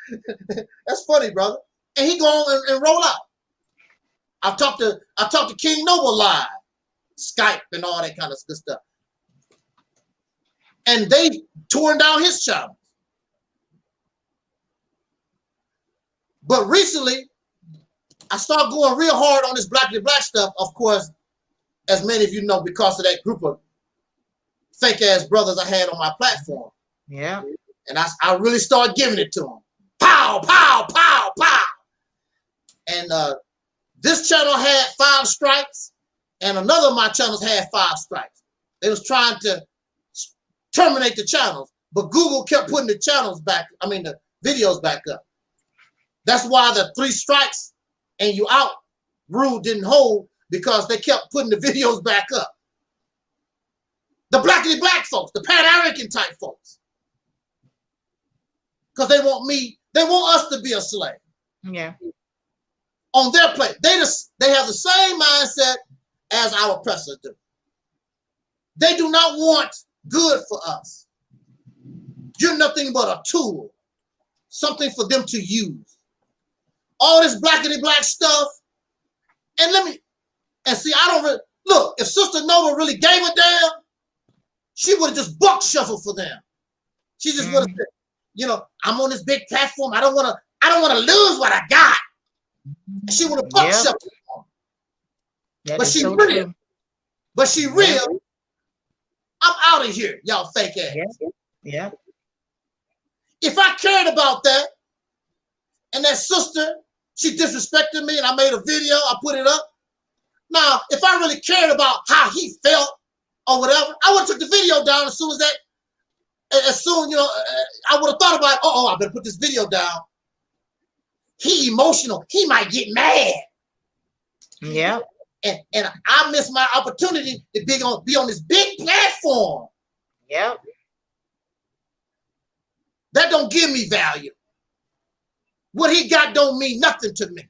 That's funny, brother. And he go on and roll out. I talked to King Noble live, Skype and all that kind of good stuff. And they torn down his channel. But recently, I started going real hard on this black stuff, of course, as many of you know, because of that group of fake ass brothers I had on my platform. Yeah. And I really started giving it to them. Pow, pow, pow, pow. And this channel had 5 strikes, and another of my channels had 5 strikes. They was trying to terminate the channels, but Google kept putting the channels back, the videos back up. That's why the 3 strikes and you out rule didn't hold, because they kept putting the videos back up. The blackity black folks, the Pan-African type folks. Because they want us to be a slave. Yeah. On their plate. They have the same mindset as our oppressors do. They do not want good for us. You're nothing but a tool, something for them to use. All this blackity black stuff. And see, I don't really, look, if Sister Nova really gave a damn, she would have just buck shuffled for them. She just would have said, you know, I'm on this big platform. I don't want to lose what I got. And she would have buck shuffled for them. But she real. But she real. I'm out of here, y'all fake ass. Yeah. If I cared about that, and that sister, she disrespected me, and I made a video, I put it up. Now, if I really cared about how he felt or whatever, I would have took the video down as soon as that, you know, I would have thought about, I better put this video down. He emotional. He might get mad. Yeah. And I missed my opportunity to be on this big platform. Yeah. That don't give me value. What he got don't mean nothing to me.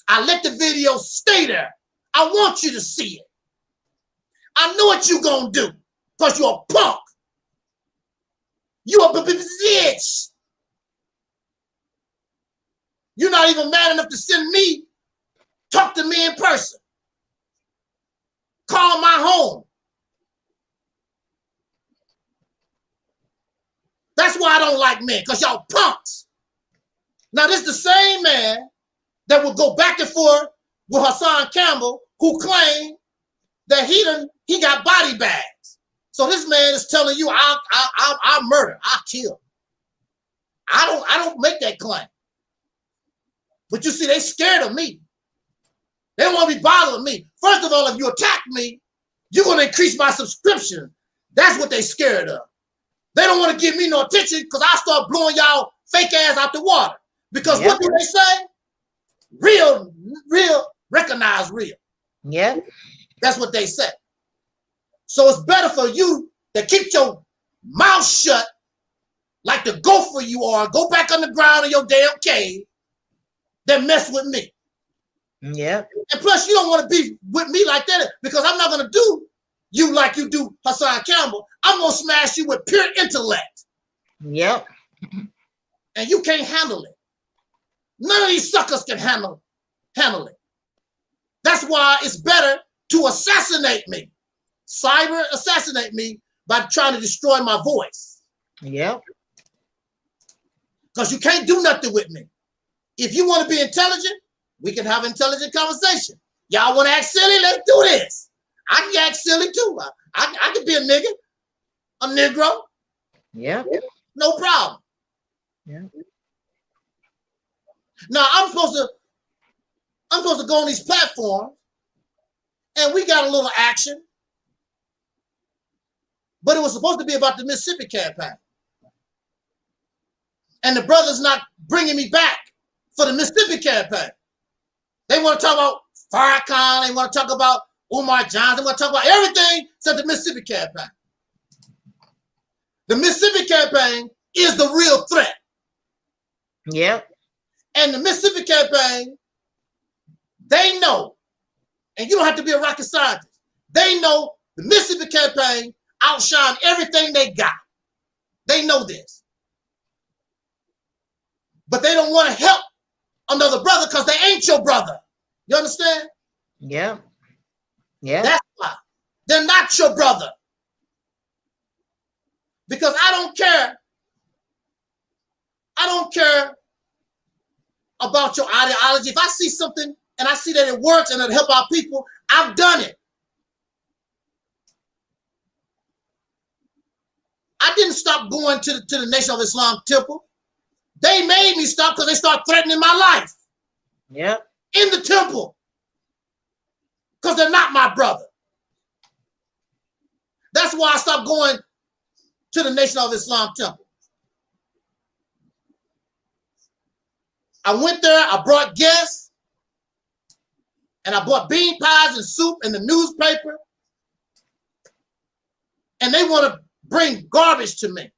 I let the video stay there. I want you to see it. I know what you gonna do, because you're a punk. You're a bitch. You're not even mad enough to talk to me in person. Call my home. That's why I don't like men, because y'all punks. Now, this is the same man that will go back and forth with Hassan Campbell, who claimed that he got body bags. So this man is telling you, I'll murder, I'll kill. I don't make that claim. But you see, they scared of me. They don't want to be bothering me. First of all, if you attack me, you're going to increase my subscription. That's what they scared of. They don't want to give me no attention, because I start blowing y'all fake ass out the water. Because what do they say? Real, recognize real. Yeah. That's what they say. So it's better for you to keep your mouth shut like the gopher you are, go back underground in your damn cave, than mess with me. Yeah. And plus, you don't want to be with me like that, because I'm not going to do you like you do Hassan Campbell. I'm going to smash you with pure intellect. Yep. And you can't handle it. None of these suckers can handle it. That's why it's better to assassinate me. Cyber assassinate me by trying to destroy my voice. Yep. Because you can't do nothing with me. If you want to be intelligent, we can have intelligent conversation. Y'all want to act silly? Let's do this. I can act silly too. I can be a nigga, a Negro. Yeah. No problem. Yeah. Now I'm supposed to go on these platforms, and we got a little action, but it was supposed to be about the Mississippi campaign, and the brothers not bringing me back for the Mississippi campaign. They want to talk about Farrakhan. They want to talk about Umar Johnson. They want to talk about everything except the Mississippi campaign. The Mississippi campaign is the real threat. Yep. And the Mississippi campaign, they know, and you don't have to be a rocket scientist, they know the Mississippi campaign outshine everything they got. They know this. But they don't want to help another brother because they ain't your brother. You understand? Yeah. Yeah. That's why. They're not your brother. Because I don't care. I don't care about your ideology. If I see something and I see that it works and it'll help our people, I've done it. I didn't stop going to the Nation of Islam temple. They made me stop because they started threatening my life. Yep. In the temple. Because they're not my brother. That's why I stopped going to the Nation of Islam temple. I went there, I brought guests, and I bought bean pies and soup and the newspaper. And they want to bring garbage to me.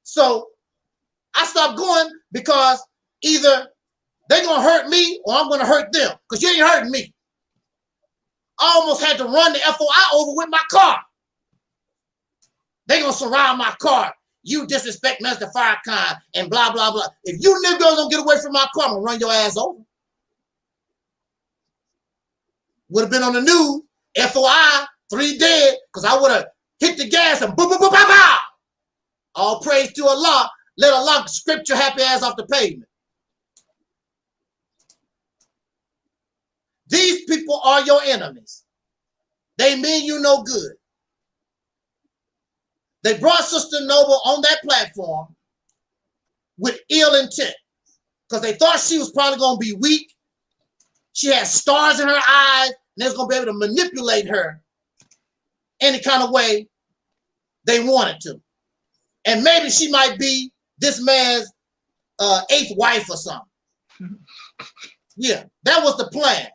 So I stopped going because either they're going to hurt me or I'm going to hurt them because you ain't hurting me. I almost had to run the FOI over with my car. They're going to surround my car. You disrespect Master Farrakhan and blah, blah, blah. If you niggas don't get away from my car, I'm going to run your ass over. Would have been on the news, FOI, 3 dead, because I would have hit the gas and boom, boom, boom, boom, boom. All praise to Allah. Let Allah scrape your happy ass off the pavement. These people are your enemies. They mean you no good. They brought Sister Noble on that platform with ill intent because they thought she was probably going to be weak. She had stars in her eyes and they was going to be able to manipulate her any kind of way they wanted to. And maybe she might be this man's 8th wife or something. Yeah, that was the plan.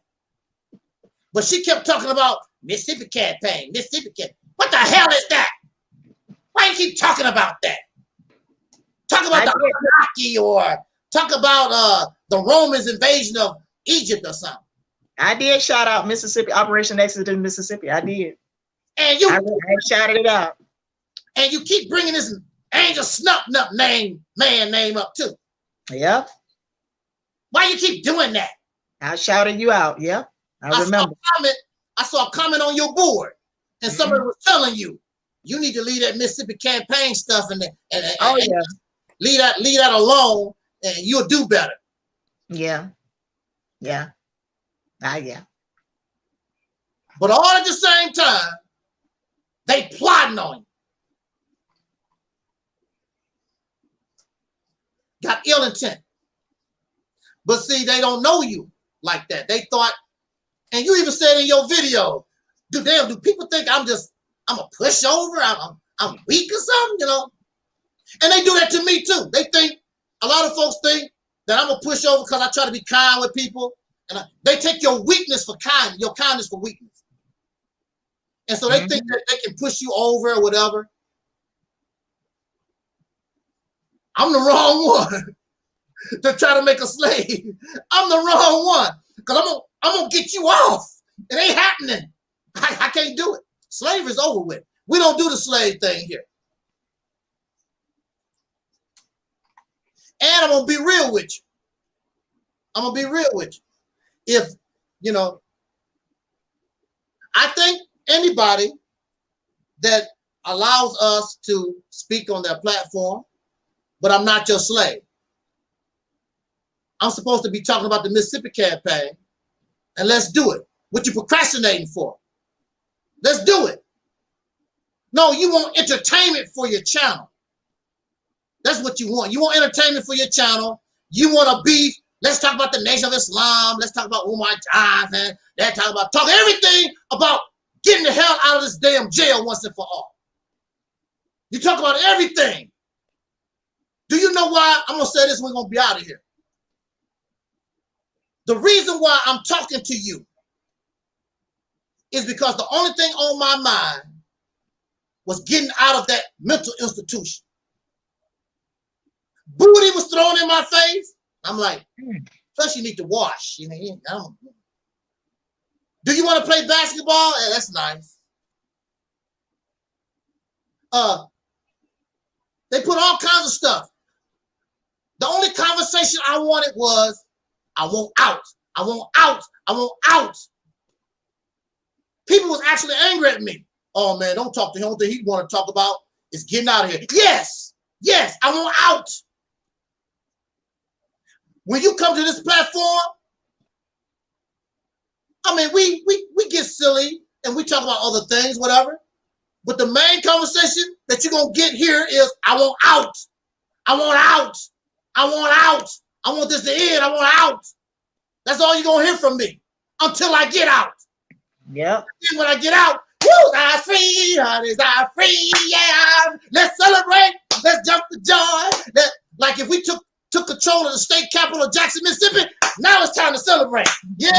But she kept talking about Mississippi campaign, Mississippi campaign. What the hell is that? Why you keep talking about that? Talk about the Anunnaki or talk about the Romans' invasion of Egypt or something. I did shout out Mississippi, Operation Exodus in Mississippi. I did. And you, I shouted it out. And you keep bringing this Angel Snupnup man name up too. Yep. Why you keep doing that? I shouted you out. Yep. I remember. I saw a comment on your board, and somebody was telling you, you need to leave that Mississippi campaign stuff and leave that alone, and you'll do better. Yeah. Yeah. Yeah. But all at the same time, they plotting on you. Got ill intent. But see, they don't know you like that. They thought, and you even said in your video, do people think I'm a pushover? I'm weak or something, you know? And they do that to me too. They think, a lot of folks think that I'm a pushover because I try to be kind with people. And they take your weakness for kindness, your kindness for weakness. And so they think that they can push you over or whatever. I'm the wrong one to try to make a slave. I'm the wrong one because I'm gonna get you off. It ain't happening. I can't do it. Slavery is over with. We don't do the slave thing here. And I'm gonna be real with you. I'm gonna be real with you. If, you know, I think anybody that allows us to speak on their platform, but I'm not your slave. I'm supposed to be talking about the Mississippi campaign, and let's do it. What you procrastinating for? Let's do it. No, you want entertainment for your channel. That's what you want. You want entertainment for your channel. You want a beef. Let's talk about the Nation of Islam. Let's talk about Umar Johnson. Let's talk everything about getting the hell out of this damn jail once and for all. You talk about everything. Do you know why? I'm going to say this, we're going to be out of here. The reason why I'm talking to you is because the only thing on my mind was getting out of that mental institution. Booty was thrown in my face. I'm like, plus you need to wash. You know, do you want to play basketball? Yeah, that's nice. They put all kinds of stuff. The only conversation I wanted was, I want out. I want out. I want out. People was actually angry at me. Oh man, don't talk to him. The only thing he want to talk about is getting out of here. Yes, yes, I want out. When you come to this platform, I mean, we get silly and we talk about other things, whatever. But the main conversation that you're going to get here is, I want out. I want out. I want out. I want this to end. I want out. That's all you're going to hear from me until I get out. Yep. And when I get out, woo, I'm free, honey, I'm free, yeah. Let's celebrate. Let's jump for joy. Like if we took control of the state capital of Jackson, Mississippi, now it's time to celebrate. Yeah,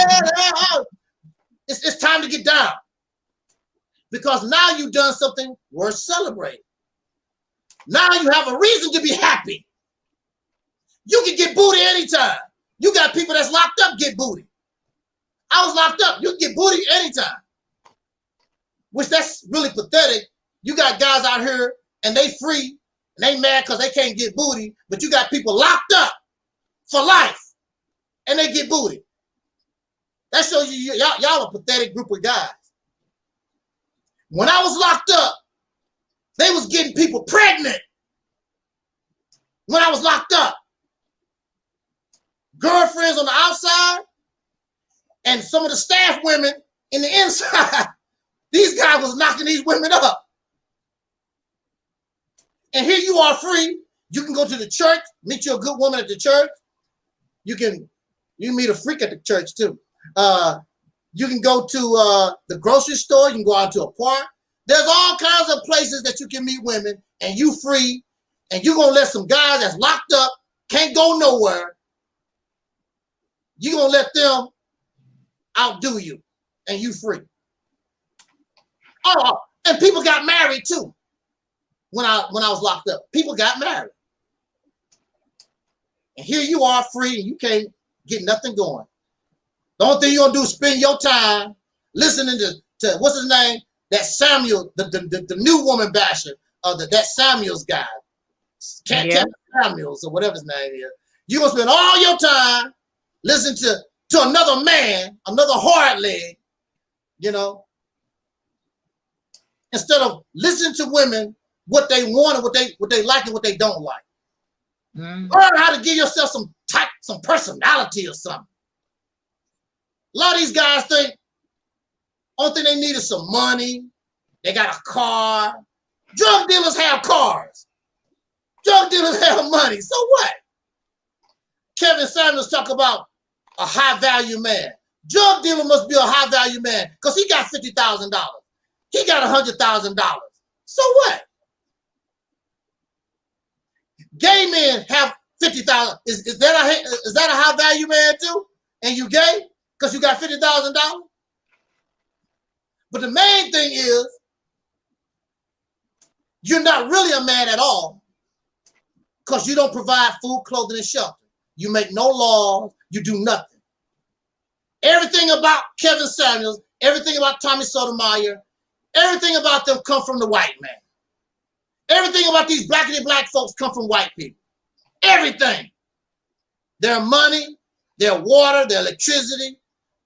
it's time to get down. Because now you've done something worth celebrating. Now you have a reason to be happy. You can get booty anytime. You got people that's locked up get booty. I was locked up. You can get booty anytime. Which that's really pathetic. You got guys out here and they free and they mad because they can't get booty, but you got people locked up for life and they get booty. That shows you y'all a pathetic group of guys. When I was locked up, they was getting people pregnant. When I was locked up, girlfriends on the outside and some of the staff women in the inside, these guys was knocking these women up. And here you are free. You can go to the church, meet you a good woman at the church. You can meet a freak at the church too. You can go to the grocery store. You can go out to a park. There's all kinds of places that you can meet women and you free. And you're going to let some guys that's locked up, can't go nowhere. You're going to let them outdo you and you free. Oh, and people got married too. When I was locked up, people got married. And here you are free and you can't get nothing going. The only thing you're gonna do is spend your time listening to what's his name? That Samuel, the new woman basher, that Samuel's guy. Kevin Samuels or whatever his name is. You're gonna spend all your time listening to another man, another hard leg, you know, instead of listening to women, what they want and what they like and what they don't like. Learn how to give yourself some personality or something. A lot of these guys think only thing they need is some money. They got a car. Drug dealers have cars. Drug dealers have money. So what? Kevin Samuels talk about a high value man. Drug dealer must be a high value man because he got $50,000. He got $100,000. So what? Gay men have $50,000. Is that a high value man too? And you gay because you got $50,000? But the main thing is you're not really a man at all because you don't provide food, clothing, and shelter. You make no laws. You do nothing. Everything about Kevin Samuels, everything about Tommy Sotomayor, everything about them come from the white man. Everything about these blackity black folks come from white people. Everything. Their money, their water, their electricity.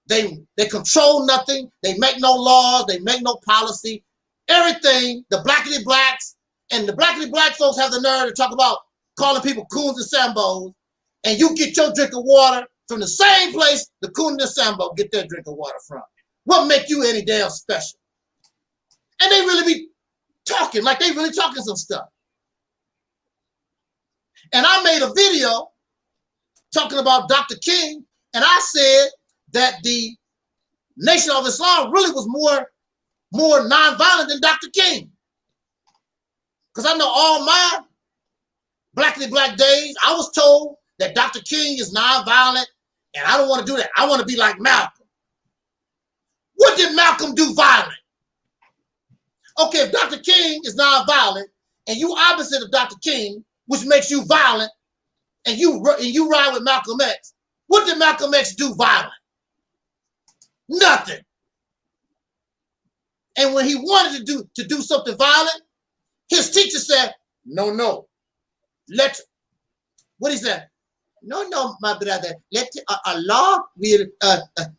They control nothing. They make no laws. They make no policy. Everything, the blackity blacks and the blackity black folks have the nerve to talk about calling people coons and sambos, and you get your drink of water from the same place the coon and the sambo get their drink of water from. What make you any damn special? And they really be talking like they really talking some stuff. And I made a video talking about Dr. King, and I said that the Nation of Islam really was more nonviolent than Dr. King. Because I know all my blackity black days, I was told that Dr. King is nonviolent, and I don't want to do that. I want to be like Malcolm. What did Malcolm do violent? Okay, if Dr. King is nonviolent, and you opposite of Dr. King, which makes you violent, and you ride with Malcolm X, what did Malcolm X do violent? Nothing. And when he wanted to do something violent, his teacher said, no. What is that? No, my brother. Let Allah will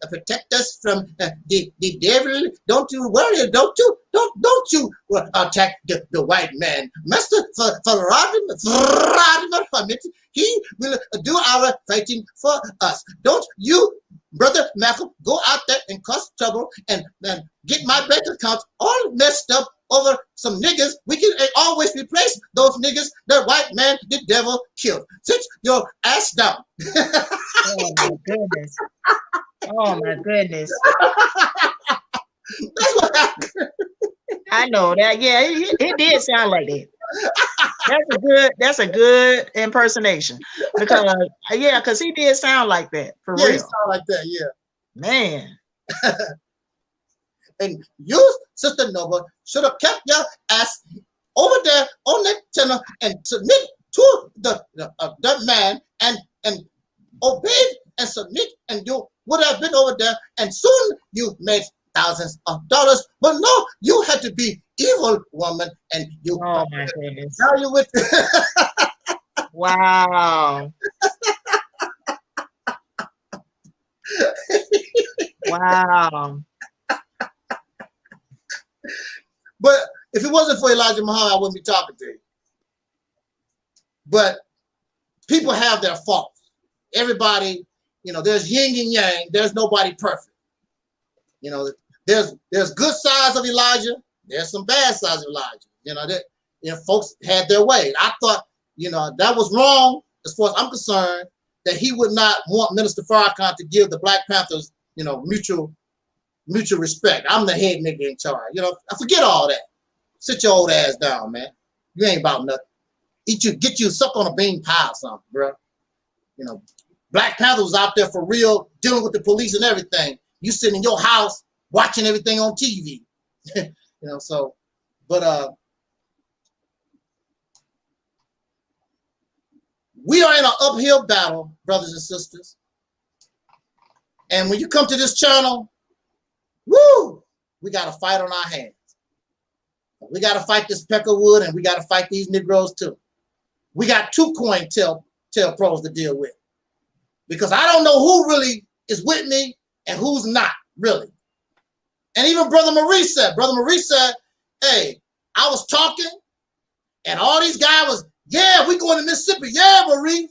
protect us from the devil. Don't you worry. Don't you attack the white man. Master Vladimir Hamid, he will do our fighting for us. Don't you, brother Malcolm, go out there and cause trouble and get my bank account all messed up over some niggas, we can always replace those niggas that white man, the devil, killed. Sit your ass down. Oh my goodness. Oh my goodness. That's what happened. I know that. Yeah, it did sound like that. That's a good impersonation. Because because he did sound like that for real. He sound like that, yeah. Man. And you, Sister Nova, should have kept your ass over there on that channel and submit to the man and obeyed and submit, and you would have been over there, and soon you made thousands of dollars. But no, you had to be evil woman, and you. Oh my goodness! Now you with. Wow. Wow. But if it wasn't for Elijah Muhammad, I wouldn't be talking to you. But people have their faults. Everybody, there's yin and yang. There's nobody perfect. There's good sides of Elijah. There's some bad sides of Elijah. Folks had their way. I thought, that was wrong as far as I'm concerned, that he would not want Minister Farrakhan to give the Black Panthers, mutual respect. I'm the head nigga in charge. I forget all that. Sit your old ass down, man. You ain't about nothing. Get you suck on a bean pie or something, bro. Black Panther was out there for real, dealing with the police and everything. You sitting in your house watching everything on TV. We are in an uphill battle, brothers and sisters. And when you come to this channel, woo, we got a fight on our hands. We got to fight this Peckerwood, and we got to fight these Negroes too. We got 2 COINTEL pros to deal with. Because I don't know who really is with me and who's not, really. And even Brother Marie said, hey, I was talking, and all these guys was, yeah, we going to Mississippi. Yeah, Marie.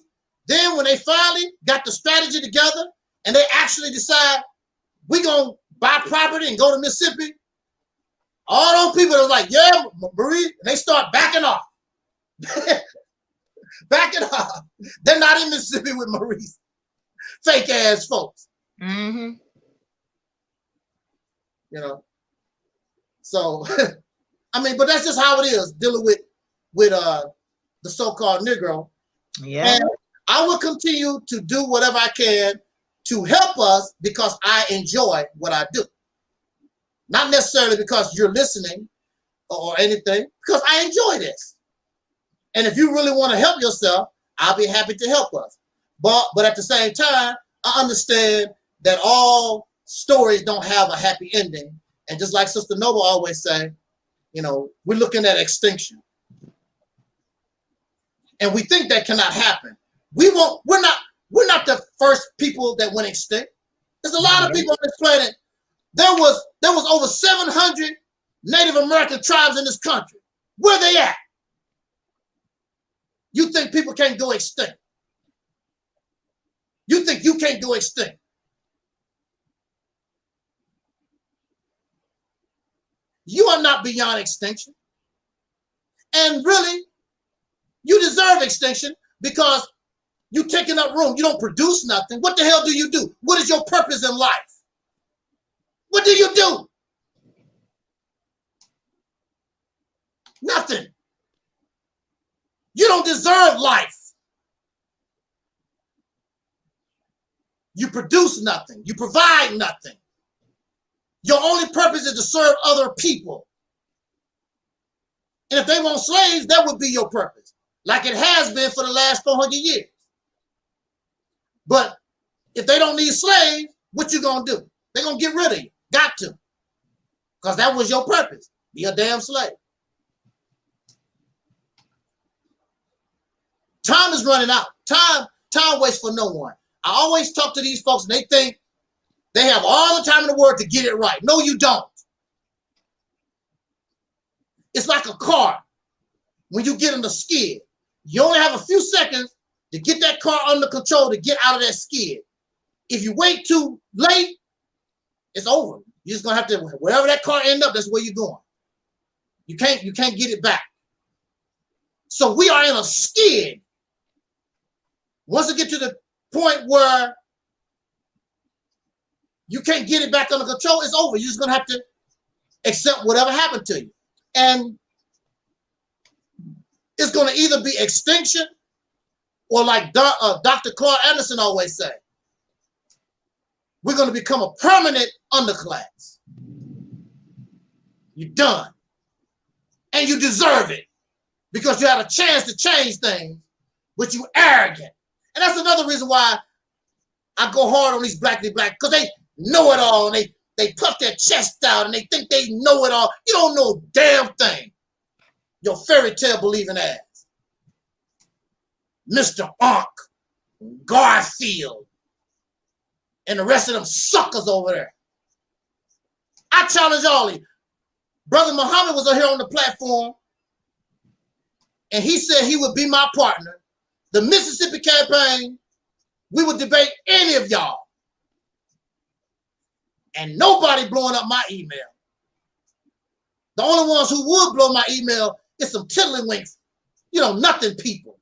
Then when they finally got the strategy together and they actually decide we going to buy property and go to Mississippi, all those people are like, yeah, Marie, and they start backing off. Backing off. They're not in Mississippi with Marie's fake ass folks. Mm-hmm. So, but that's just how it is dealing with the so-called Negro. Yeah. And I will continue to do whatever I can to help us because I enjoy what I do. Not necessarily because you're listening or anything, because I enjoy this. And if you really want to help yourself, I'll be happy to help us. But at the same time, I understand that all stories don't have a happy ending. And just like Sister Noble always say, we're looking at extinction. And we think that cannot happen. We're not the first people that went extinct. There's a lot of people on this planet. There was over 700 Native American tribes in this country. Where they at? You think people can't go extinct? You think you can't go extinct? You are not beyond extinction. And really, you deserve extinction because you're taking up room. You don't produce nothing. What the hell do you do? What is your purpose in life? What do you do? Nothing. You don't deserve life. You produce nothing. You provide nothing. Your only purpose is to serve other people. And if they want slaves, that would be your purpose, like it has been for the last 400 years. But if they don't need slaves, what you gonna do? They're gonna get rid of you. Got to. Because that was your purpose. Be a damn slave. Time is running out. Time waits for no one. I always talk to these folks and they think they have all the time in the world to get it right. No, you don't. It's like a car. When you get in the skid, you only have a few seconds to get that car under control to get out of that skid. If you wait too late, it's over. You're just gonna have to, wherever that car ends up, that's where you're going. You can't get it back. So we are in a skid. Once it get to the point where you can't get it back under control, it's over. You're just gonna have to accept whatever happened to you. And it's gonna either be extinction or like Dr. Clark Anderson always said, we're gonna become a permanent underclass. You're done. And you deserve it because you had a chance to change things, but you arrogant. And that's another reason why I go hard on these blackity black, because they know it all and they puff their chest out and they think they know it all. You don't know a damn thing. Your fairy tale believing ass. Mr. Ankh, Garfield, and the rest of them suckers over there. I challenge all of you. Brother Muhammad was here on the platform and he said he would be my partner. The Mississippi campaign, we would debate any of y'all. And nobody blowing up my email. The only ones who would blow my email is some tiddlywinks, you know, nothing people.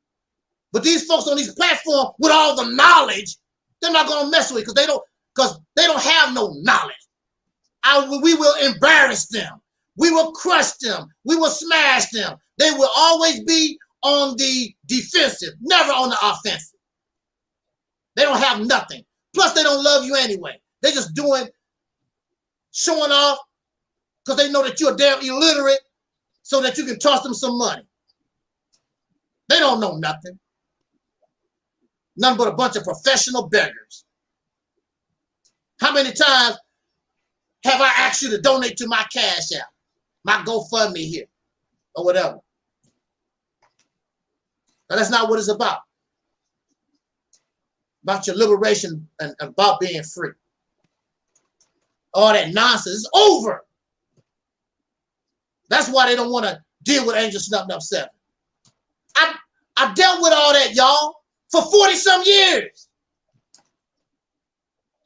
But these folks on these platforms with all the knowledge, they're not gonna mess with it because they don't have no knowledge. We will embarrass them. We will crush them. We will smash them. They will always be on the defensive, never on the offensive. They don't have nothing. Plus, they don't love you anyway. They're just showing off because they know that you're damn illiterate so that you can toss them some money. They don't know nothing. Nothing but a bunch of professional beggars. How many times have I asked you to donate to my Cash App, my GoFundMe here, or whatever? Now, that's not what it's about. About your liberation and about being free. All that nonsense is over. That's why they don't want to deal with Angel Snuffed Up 7. I dealt with all that, y'all, for 40-some years.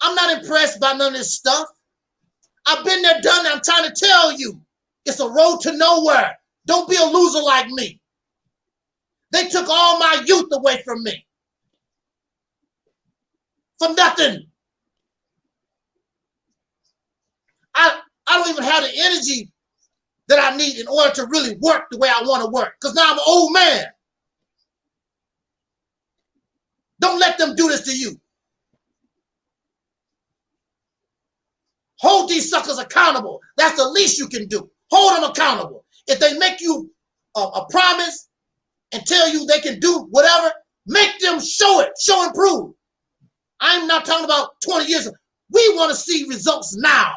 I'm not impressed by none of this stuff. I've been there, done that. I'm trying to tell you. It's a road to nowhere. Don't be a loser like me. They took all my youth away from me. For nothing. I don't even have the energy that I need in order to really work the way I want to work. Because now I'm an old man. Don't let them do this to you. Hold these suckers accountable. That's the least you can do. Hold them accountable. If they make you a promise and tell you they can do whatever, make them show it. Show and prove. I'm not talking about 20 years. We want to see results now.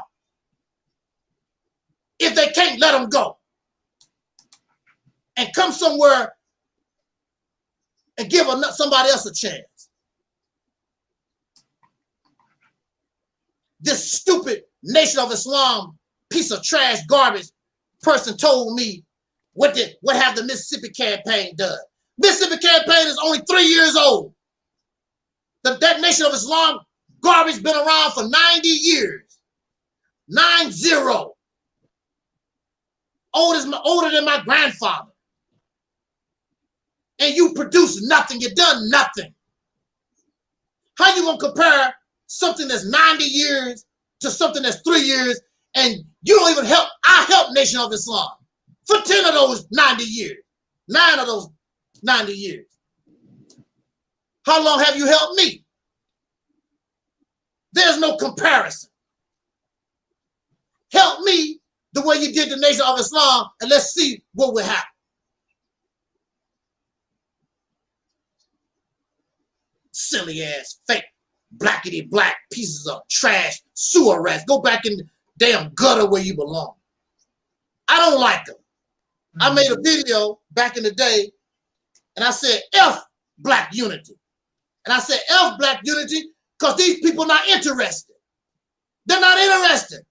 If they can't, let them go. And come somewhere and give somebody else a chance. This stupid Nation of Islam piece of trash garbage person told me what have the Mississippi campaign done. Mississippi campaign is only 3 years old. That Nation of Islam garbage been around for 90 years. 90. Older than my grandfather. And you produce nothing. You done nothing. How you gonna compare something that's 90 years to something that's 3 years and you don't even help? I helped Nation of Islam for 10 of those 90 years. 9 of those 90 years. How long have you helped me? There's no comparison. Help me the way you did the Nation of Islam and let's see what will happen. Silly ass, fake, blackity black pieces of trash, sewer rats. Go back in the damn gutter where you belong. I don't like them. I made a video back in the day and I said, F black unity. And I said, F black unity because these people are not interested. They're not interested.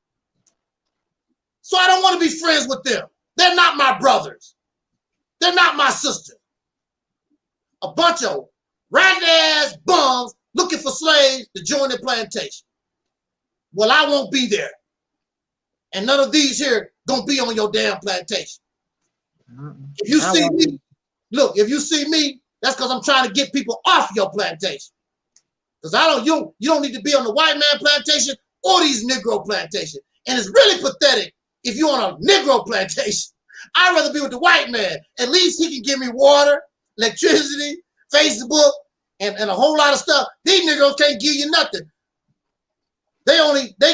So I don't want to be friends with them. They're not my brothers. They're not my sister. A bunch of ragged ass bums looking for slaves to join their plantation. Well, I won't be there. And none of these here gonna be on your damn plantation. If you see me, look, if you see me, that's because I'm trying to get people off your plantation. Because you don't need to be on the white man plantation or these Negro plantation. And it's really pathetic if you're on a Negro plantation. I'd rather be with the white man. At least he can give me water, electricity, Facebook, and a whole lot of stuff. These Negroes can't give you nothing. They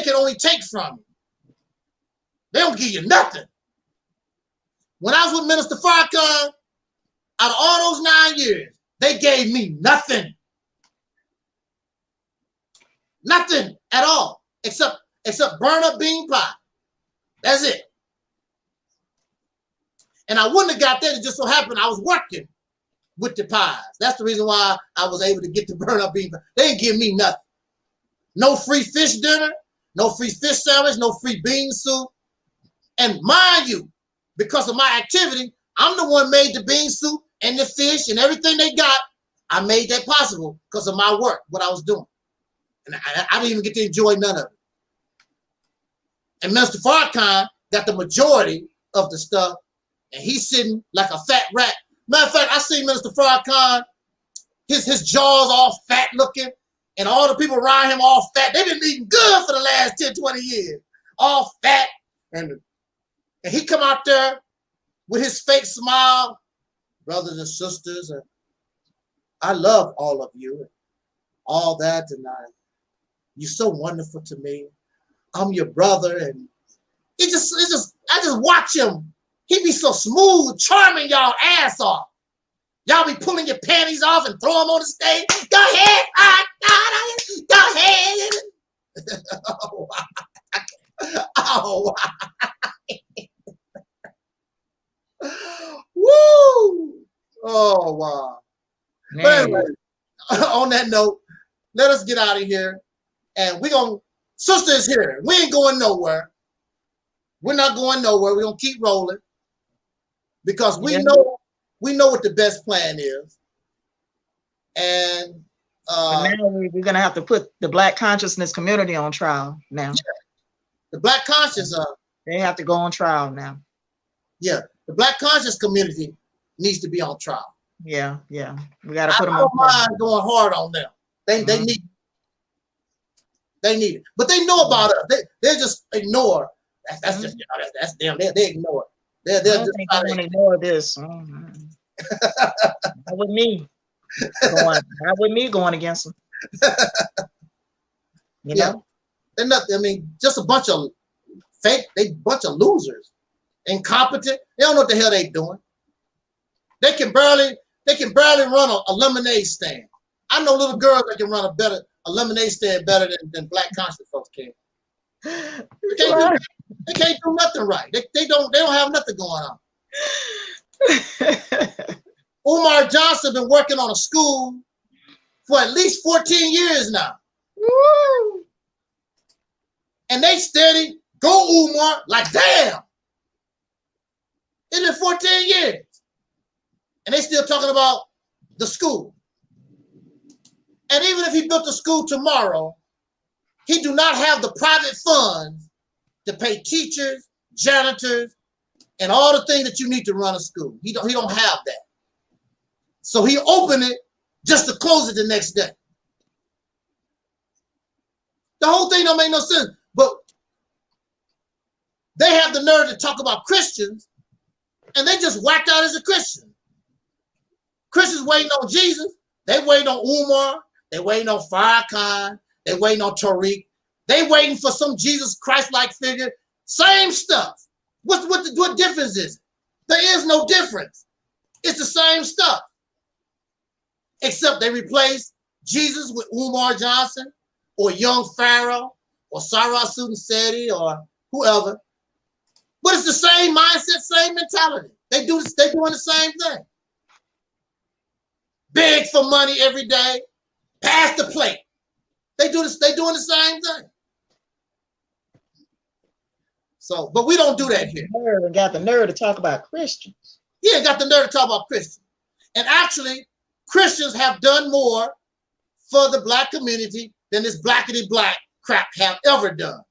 can only take from you. They don't give you nothing. When I was with Minister Farrakhan, out of all those 9 years, they gave me nothing. Nothing at all, except burn up bean pie. That's it. And I wouldn't have got that. It just so happened I was working with the pies. That's the reason why I was able to get the burn up bean pie. They didn't give me nothing. No free fish dinner, no free fish sandwich, no free bean soup. And mind you, because of my activity, I'm the one made the bean soup and the fish and everything they got. I made that possible because of my work, what I was doing. And I didn't even get to enjoy none of it. And Mr. Farrakhan got the majority of the stuff, and he's sitting like a fat rat. Matter of fact, I see Mr. Farrakhan, his jaws all fat looking, and all the people around him all fat. They've been eating good for the last 10, 20 years. All fat. And he come out there with his fake smile. Brothers and sisters, and I love all of you. And all that, and you're so wonderful to me. I'm your brother, and I just watch him. He be so smooth, charming y'all ass off. Y'all be pulling your panties off and throw them on the stage. Go ahead, go ahead. Oh, wow. Oh, wow. Woo! Oh, wow. Man. But anyway, on that note, let us get out of here. And Sister is here. We ain't going nowhere. We're not going nowhere. We're going to keep rolling. Because we know what the best plan is. And now we're going to have to put the Black consciousness community on trial now. Yeah. The Black conscious, they have to go on trial now. Yeah, the Black conscious community needs to be on trial. Yeah. We got to put them on. I don't mind going hard on them. They need it. But they know about us. They just ignore. That's just that's them. They ignore it. They're just trying to ignore this. Not with me. Not with me going against them. You know? They're not, I mean, just a bunch of fake, bunch of losers. Incompetent. They don't know what the hell they're doing. They can barely run a lemonade stand. I know little girls that can run a lemonade stand better than Black conscious folks can. They can't do nothing right. They don't have nothing going on. Umar Johnson been working on a school for at least 14 years now. Woo! And they steady, go Umar, like damn. It's been 14 years. And they still talking about the school. And even if he built a school tomorrow, he do not have the private funds to pay teachers, janitors, and all the things that you need to run a school. He don't have that. So he opened it just to close it the next day. The whole thing don't make no sense. But they have the nerve to talk about Christians, and they just whacked out as a Christian. Christians waiting on Jesus. They waiting on Umar. They waiting on Farrakhan. They waiting on Taalik. They waiting for some Jesus Christ-like figure. Same stuff. What difference is it? There is no difference. It's the same stuff. Except they replace Jesus with Umar Johnson or young Pharaoh or Sarah Sudenseti or whoever. But it's the same mindset, same mentality. They're doing the same thing. Beg for money every day. Pass the plate. They're doing the same thing. So, but we don't do that here. Got the nerve to talk about Christians. Yeah, got the nerve to talk about Christians. And actually, Christians have done more for the Black community than this blackity black crap have ever done.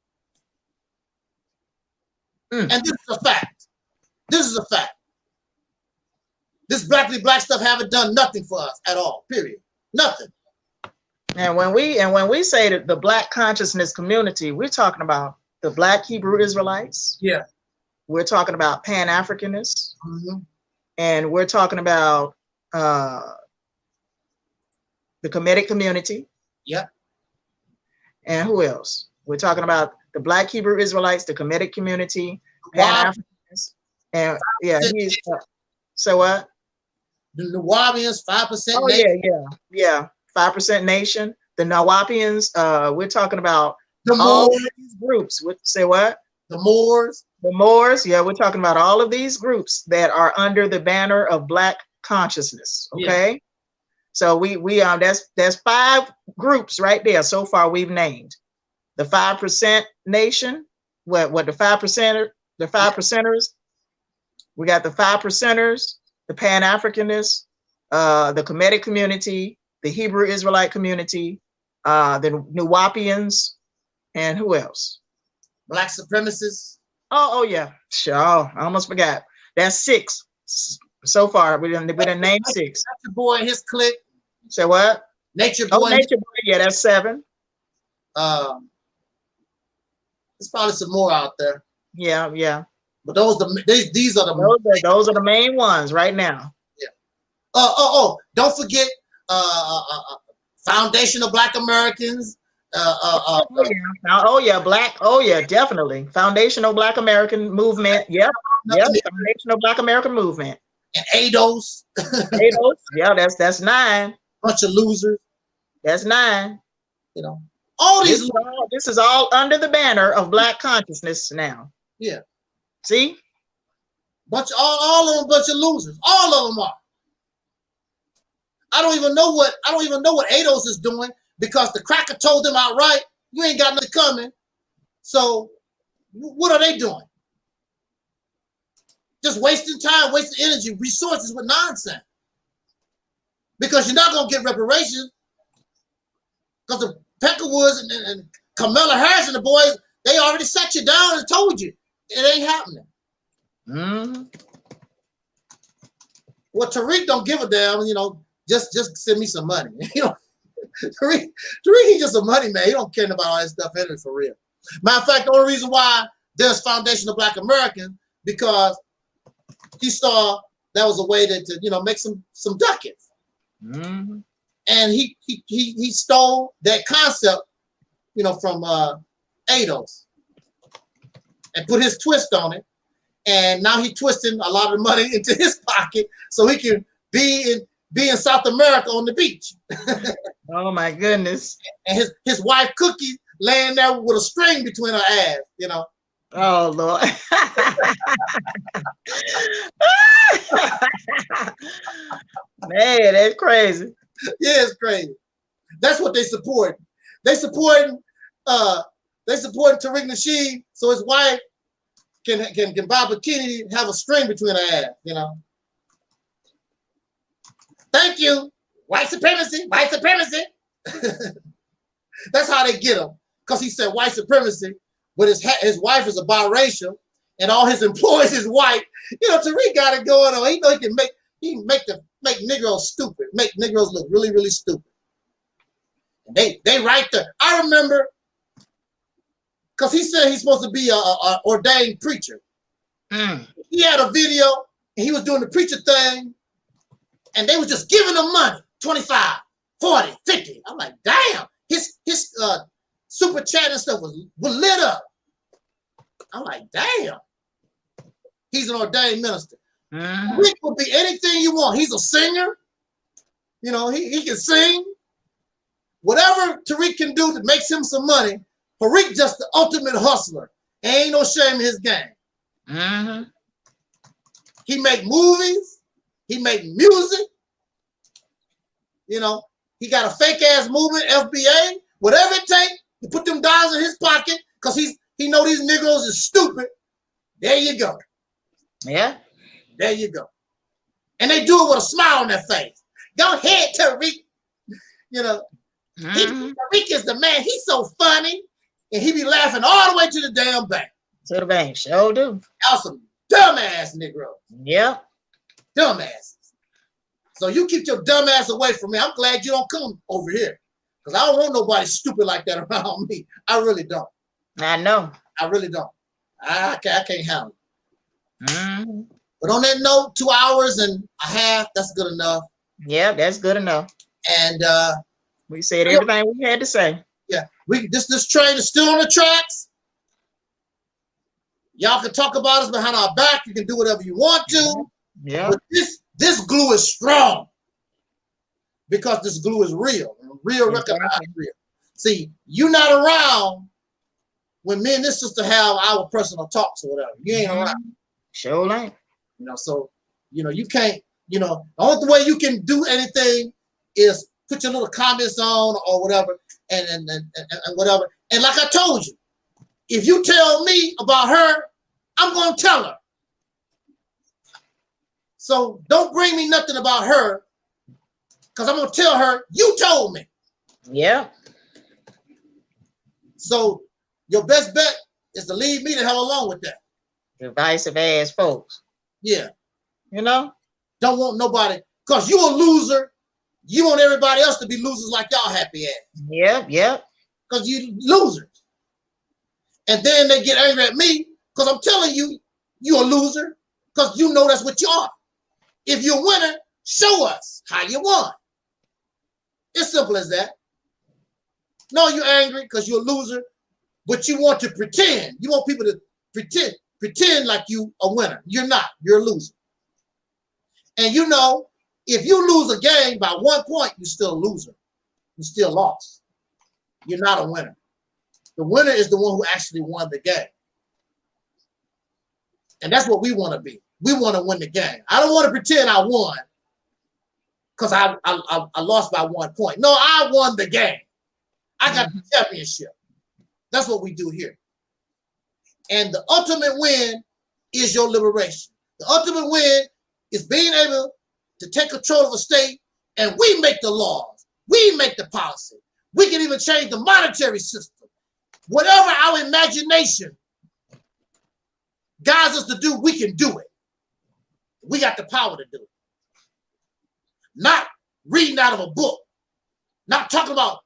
And this is a fact. This is a fact. This blackly black stuff haven't done nothing for us at all. Period. Nothing. And when we say that the Black consciousness community, we're talking about the Black Hebrew Israelites. Yeah. We're talking about Pan-Africanists. And we're talking about the Kemetic community. Yeah. And who else? We're talking about the Black Hebrew Israelites, the Kemetic community, Pan-Africanists. And yeah, so what? The Nawabians, 5% Oh, nation. yeah. 5% nation. The Nawapians, we're talking about the all Moors. of these groups. Say what? The Moors. The Moors, yeah, we're talking about all of these groups that are under the banner of Black consciousness. Okay. Yeah. So we that's 5 groups right there so far we've named. The 5% nation, what the 5%er, the 5%ers. We got the 5%ers, the Pan-Africanists, the Kemetic community, the Hebrew Israelite community, the Nawapians, and who else? Black supremacists. Oh yeah, sure. I almost forgot. That's 6 so far. We done named 6. Nature Boy and his clique. Say what? Nature Boy. Oh, Nature Boy. Yeah, that's 7. There's probably some more out there. Yeah. But these are the main ones right now. Yeah. Don't forget Foundation of Black Americans. Definitely. Foundational Black American Movement. Yep. Foundational Black American Movement. And ADOS. ADOS. Yeah, that's 9. Bunch of losers. That's 9. You know, all these. This is all under the banner of Black consciousness now. Yeah. See? All of them bunch of losers. All of them are. I don't even know what ADOS is doing because the cracker told them outright, you ain't got nothing coming. So what are they doing? Just wasting time, wasting energy, resources with nonsense. Because you're not gonna get reparations. Because the Peckerwoods and Kamala Harris and the boys, they already sat you down and told you it ain't happening. Well, Taalik don't give a damn, you know, just send me some money. You know, Taalik, he's just a money man. He don't care about all that stuff anyway, for real. Matter of fact, the only reason why there's Foundation of Black Americans, because he saw that was a way to make some ducats. And he stole that concept, from ADOS and put his twist on it. And now he's twisting a lot of money into his pocket so he can be in South America on the beach. Oh my goodness. And his wife Cookie laying there with a string between her ass, Oh Lord. Man, that's crazy. Yeah, it's crazy. That's what they support. They supporting Taalik Nasheed so his wife can buy a bikini and have a string between her ass, Thank you. White supremacy, white supremacy. That's how they get him. Because he said white supremacy, but his wife is a biracial and all his employees is white. Taalik got it going on. He know he can make Negroes stupid, make Negroes look really, really stupid. And they right there. I remember, because he said he's supposed to be a ordained preacher. He had a video and he was doing the preacher thing and they was just giving him money, 25, 40, 50. I'm like, damn, his super chat and stuff was lit up. I'm like, damn, he's an ordained minister. Taalik will be anything you want. He's a singer. He can sing. Whatever Taalik can do that makes him some money, Taalik just the ultimate hustler. Ain't no shame in his game. He make movies. He make music. He got a fake ass movement, FBA, whatever it takes to put them dollars in his pocket because he know these Negroes is stupid. There you go. Yeah. There you go. And they do it with a smile on their face. Go ahead, Taalik. Taalik is the man. He's so funny. And he be laughing all the way to the damn bank. To the bank, sure do. Y'all some dumbass Negroes. Yep. Dumbasses. So you keep your dumb ass away from me. I'm glad you don't come over here. Because I don't want nobody stupid like that around me. I really don't. I know. I really don't. I can't handle it. Mm-hmm. But on that note, 2 hours and a half, that's good enough. Yeah, that's good enough. And we said everything we had to say. Yeah. This train is still on the tracks. Y'all can talk about us behind our back. You can do whatever you want to. Yeah. But this glue is strong. Because this glue is real. Real, recognized real. See, you're not around when me and this sister have our personal talks or whatever. You ain't around. Sure ain't. You know, so, you know, you can't, you know, the only way you can do anything is put your little comments on or whatever and whatever. And like I told you, if you tell me about her, I'm going to tell her. So don't bring me nothing about her because I'm going to tell her, you told me. Yeah. So your best bet is to leave me the hell alone with that. Divisive ass folks. Yeah. You know? Don't want nobody, because you a loser. You want everybody else to be losers like y'all happy ass. Yep, yep. Because you losers. And then they get angry at me because I'm telling you, you're a loser because you know that's what you are. If you're a winner, show us how you won. It's simple as that. No, you're angry because you're a loser, but you want to pretend. You want people to pretend like you a winner. You're not. You're a loser. And you know, if you lose a game by 1 point, you're still a loser. You still lost. You're not a winner. The winner is the one who actually won the game. And that's what we want to be. We want to win the game. I don't want to pretend I won because I lost by 1 point. No, I won the game. I got the championship. That's what we do here. And the ultimate win is your liberation. The ultimate win is being able to take control of a state, and we make the laws. We make the policy. We can even change the monetary system. Whatever our imagination guides us to do, we can do it. We got the power to do it. Not reading out of a book. Not talking about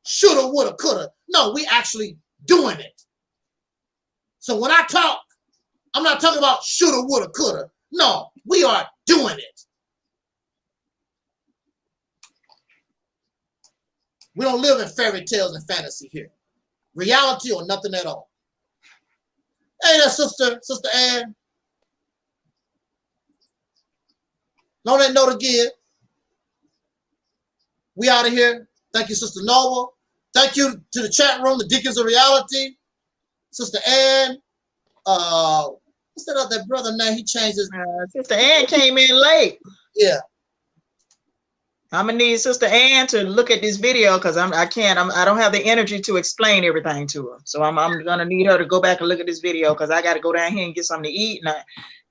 shoulda, woulda, coulda. No, we actually doing it. So when I talk, I'm not talking about shoulda, woulda, coulda. No, we are doing it. We don't live in fairy tales and fantasy here. Reality or nothing at all. Hey there, Sister Ann. On that note again, we out of here. Thank you, Sister Nova. Thank you to the chat room, the Deacons of Reality. Sister Ann. What's that other brother name? He changed his Sister Ann came in late. Yeah. I'm gonna need Sister Ann to look at this video because I don't have the energy to explain everything to her. So I'm gonna need her to go back and look at this video because I got to go down here and get something to eat,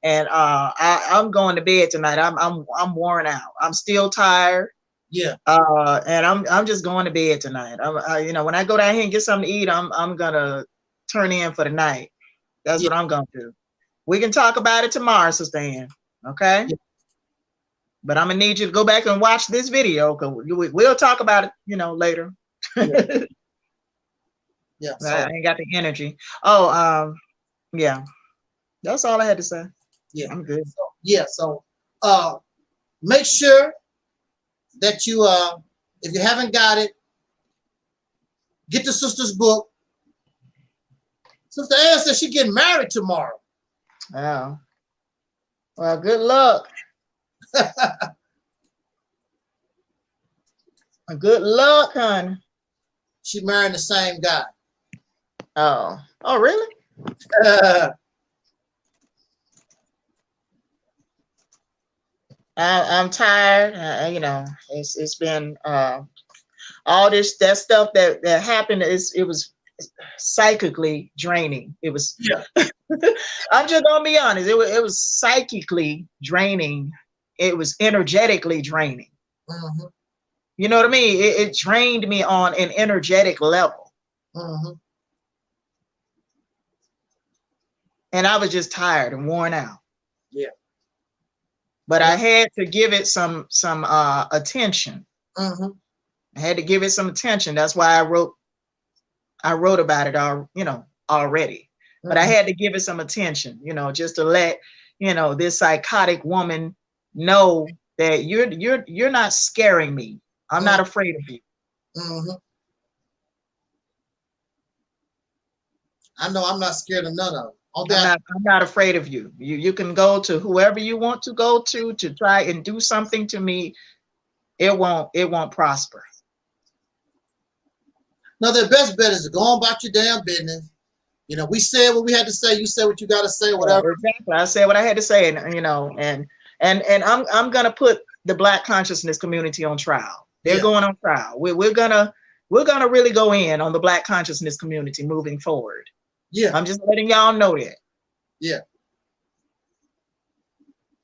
and I'm going to bed tonight. I'm worn out. I'm still tired. Yeah. And I'm just going to bed tonight. You know, when I go down here and get something to eat, I'm gonna turn in for the night. That's what I'm gonna do. We can talk about it tomorrow, Sister Ann. Okay. Yeah. But I'm gonna need you to go back and watch this video because we'll talk about it, you know, later. Yeah. So, I ain't got the energy. Oh, yeah. That's all I had to say. Yeah, I'm good. So make sure that you if you haven't got it, get the sister's book. Sister Ann says she's getting married tomorrow. Oh. Well, good luck. Good luck, honey. She marrying the same guy. Oh. Oh, really? I'm tired. You know, it's been all that stuff that happened. It was psychically draining. It was. Yeah. I'm just gonna be honest. It was psychically draining. It was energetically draining. Mm-hmm. You know what I mean? It drained me on an energetic level. Mm-hmm. And I was just tired and worn out. Yeah. but I had to give it some attention. Mm-hmm. I had to give it some attention. That's why I wrote about it already. But I had to give it some attention, just to let, this psychotic woman know that you're not scaring me. I'm not afraid of you. Mm-hmm. I know I'm not scared of none of them. I'm not afraid of you. You can go to whoever you want to go to try and do something to me. It won't prosper. No, their best bet is to go on about your damn business. We said what we had to say. You said what you got to say, whatever. Exactly. I said what I had to say, and I'm gonna put the Black consciousness community on trial. They're going on trial. We're gonna really go in on the Black consciousness community moving forward. Yeah. I'm just letting y'all know that. Yeah.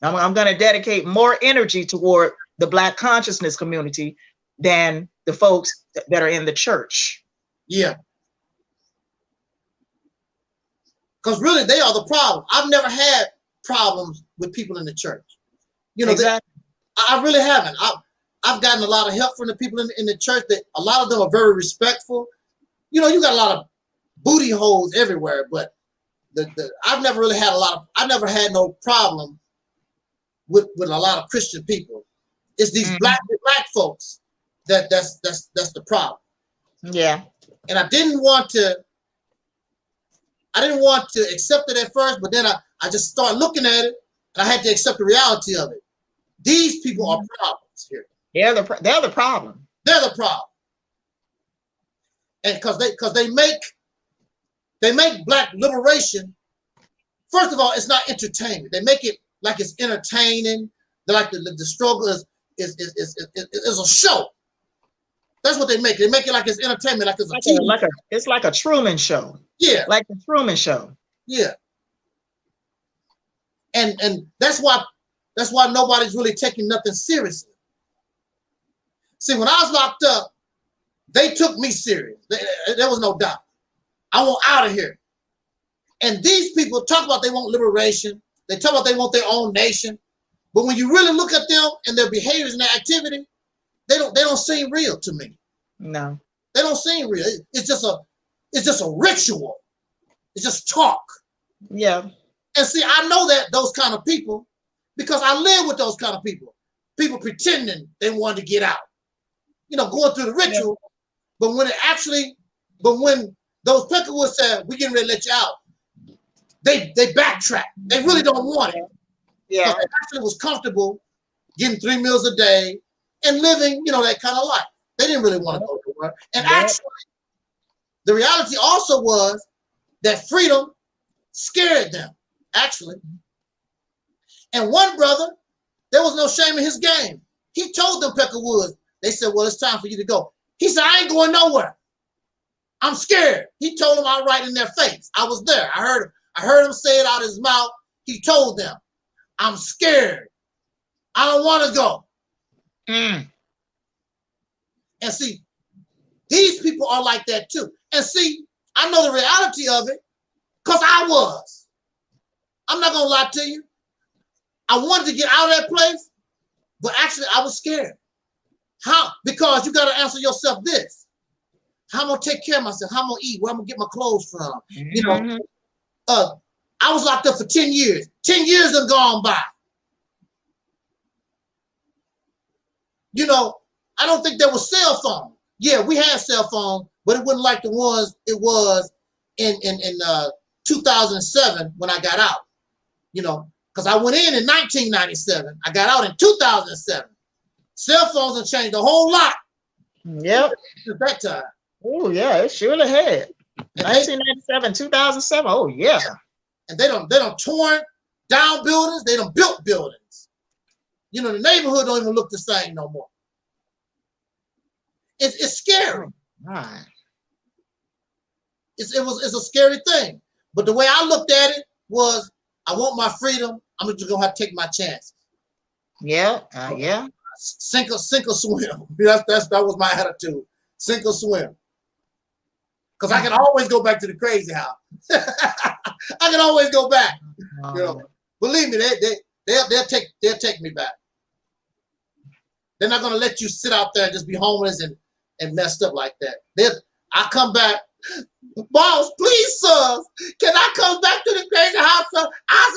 I'm gonna dedicate more energy toward the Black consciousness community than the folks that are in the church. Yeah. Because really, they are the problem. I've never had problems with people in the church. Exactly. I really haven't. I've gotten a lot of help from the people in the church. That a lot of them are very respectful. You got a lot of booty holes everywhere, but I've never really had I've never had no problem with a lot of Christian people. It's these black folks that's the problem. Yeah. And I didn't want to accept it at first, but then I just started looking at it, and I had to accept the reality of it. These people are problems here. They're the problem. They're the problem. And because they make Black liberation. First of all, it's not entertainment. They make it like it's entertaining. They're like the struggle is a show. That's what they make. They make it like it's entertainment, like it's a TV. It's like a Truman Show. Yeah. Like the Truman Show. Yeah. And that's why nobody's really taking nothing seriously. See, when I was locked up, they took me serious. There was no doubt. I want out of here. And these people talk about they want liberation. They talk about they want their own nation. But when you really look at them and their behaviors and their activity, they don't seem real to me. No. They don't seem real. It's just a ritual. It's just talk. Yeah. And see, I know that those kind of people because I live with those kind of people. People pretending they wanted to get out. Going through the ritual. Yeah. But when those Peckerwoods said, we're getting ready to let you out, they backtrack. They really don't want it. Yeah. Because they actually was comfortable getting 3 meals a day and living, that kind of life. They didn't really want to go to work. And actually, the reality also was that freedom scared them, actually. And one brother, there was no shame in his game. He told them Peckerwoods, they said, well, it's time for you to go. He said, I ain't going nowhere. I'm scared. He told them outright in their face. I was there. I heard him say it out of his mouth. He told them, I'm scared. I don't want to go. And see, these people are like that too. And see, I know the reality of it because I was. I'm not going to lie to you. I wanted to get out of that place, but actually I was scared. How? Because you got to answer yourself this. How I'm going to take care of myself? How I'm going to eat? Where I'm going to get my clothes from? I was locked up for 10 years. 10 years have gone by. I don't think there was cell phone. Yeah, we had cell phone, but it wasn't like the ones it was in 2007 when I got out. Because I went in 1997. I got out in 2007. Cell phones have changed a whole lot. Yep. At that time. Oh yeah, it surely had. 1997, 2007. Oh yeah. And they don't torn down buildings. They don't built buildings. The neighborhood don't even look the same no more. It's scary. Right. It's a scary thing. But the way I looked at it was, I want my freedom. I'm just gonna have to take my chance. Yeah. Yeah. Sink or swim. That was my attitude. Sink or swim. Because I can always go back to the crazy house. I can always go back. Believe me, They'll take me back. They're not gonna let you sit out there and just be homeless and messed up like that. I come back, boss, please, sir. Can I come back to the crazy house, sir? I have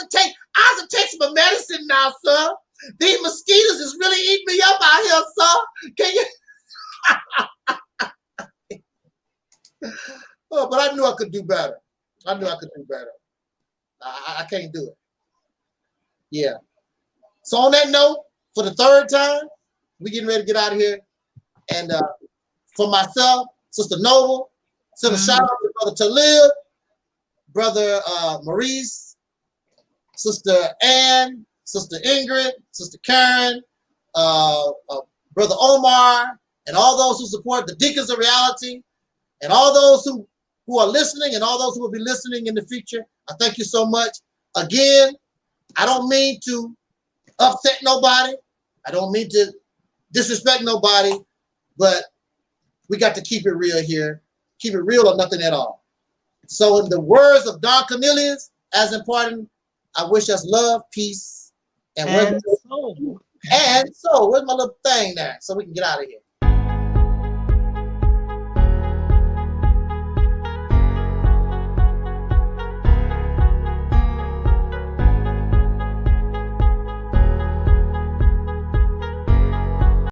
to take some medicine now, sir. These mosquitoes is really eating me up out here, sir. Can you? Oh, but I knew I could do better. I knew I could do better. I can't do it. Yeah. So on that note, for the third time, we getting ready to get out of here. And for myself, Sister Noble, send a shout out to Brother Taalik, Brother Maurice, Sister Ann, Sister Ingrid, Sister Karen, Brother Omar, and all those who support the Deacons of Reality, and all those who are listening, and all those who will be listening in the future. I thank you so much. Again, I don't mean to upset nobody. I don't mean to disrespect nobody, but we got to keep it real here. Keep it real or nothing at all. So in the words of Don Cornelius, as important, I wish us love, peace, and soul. And soul. Where's my little thing there? So we can get out of here.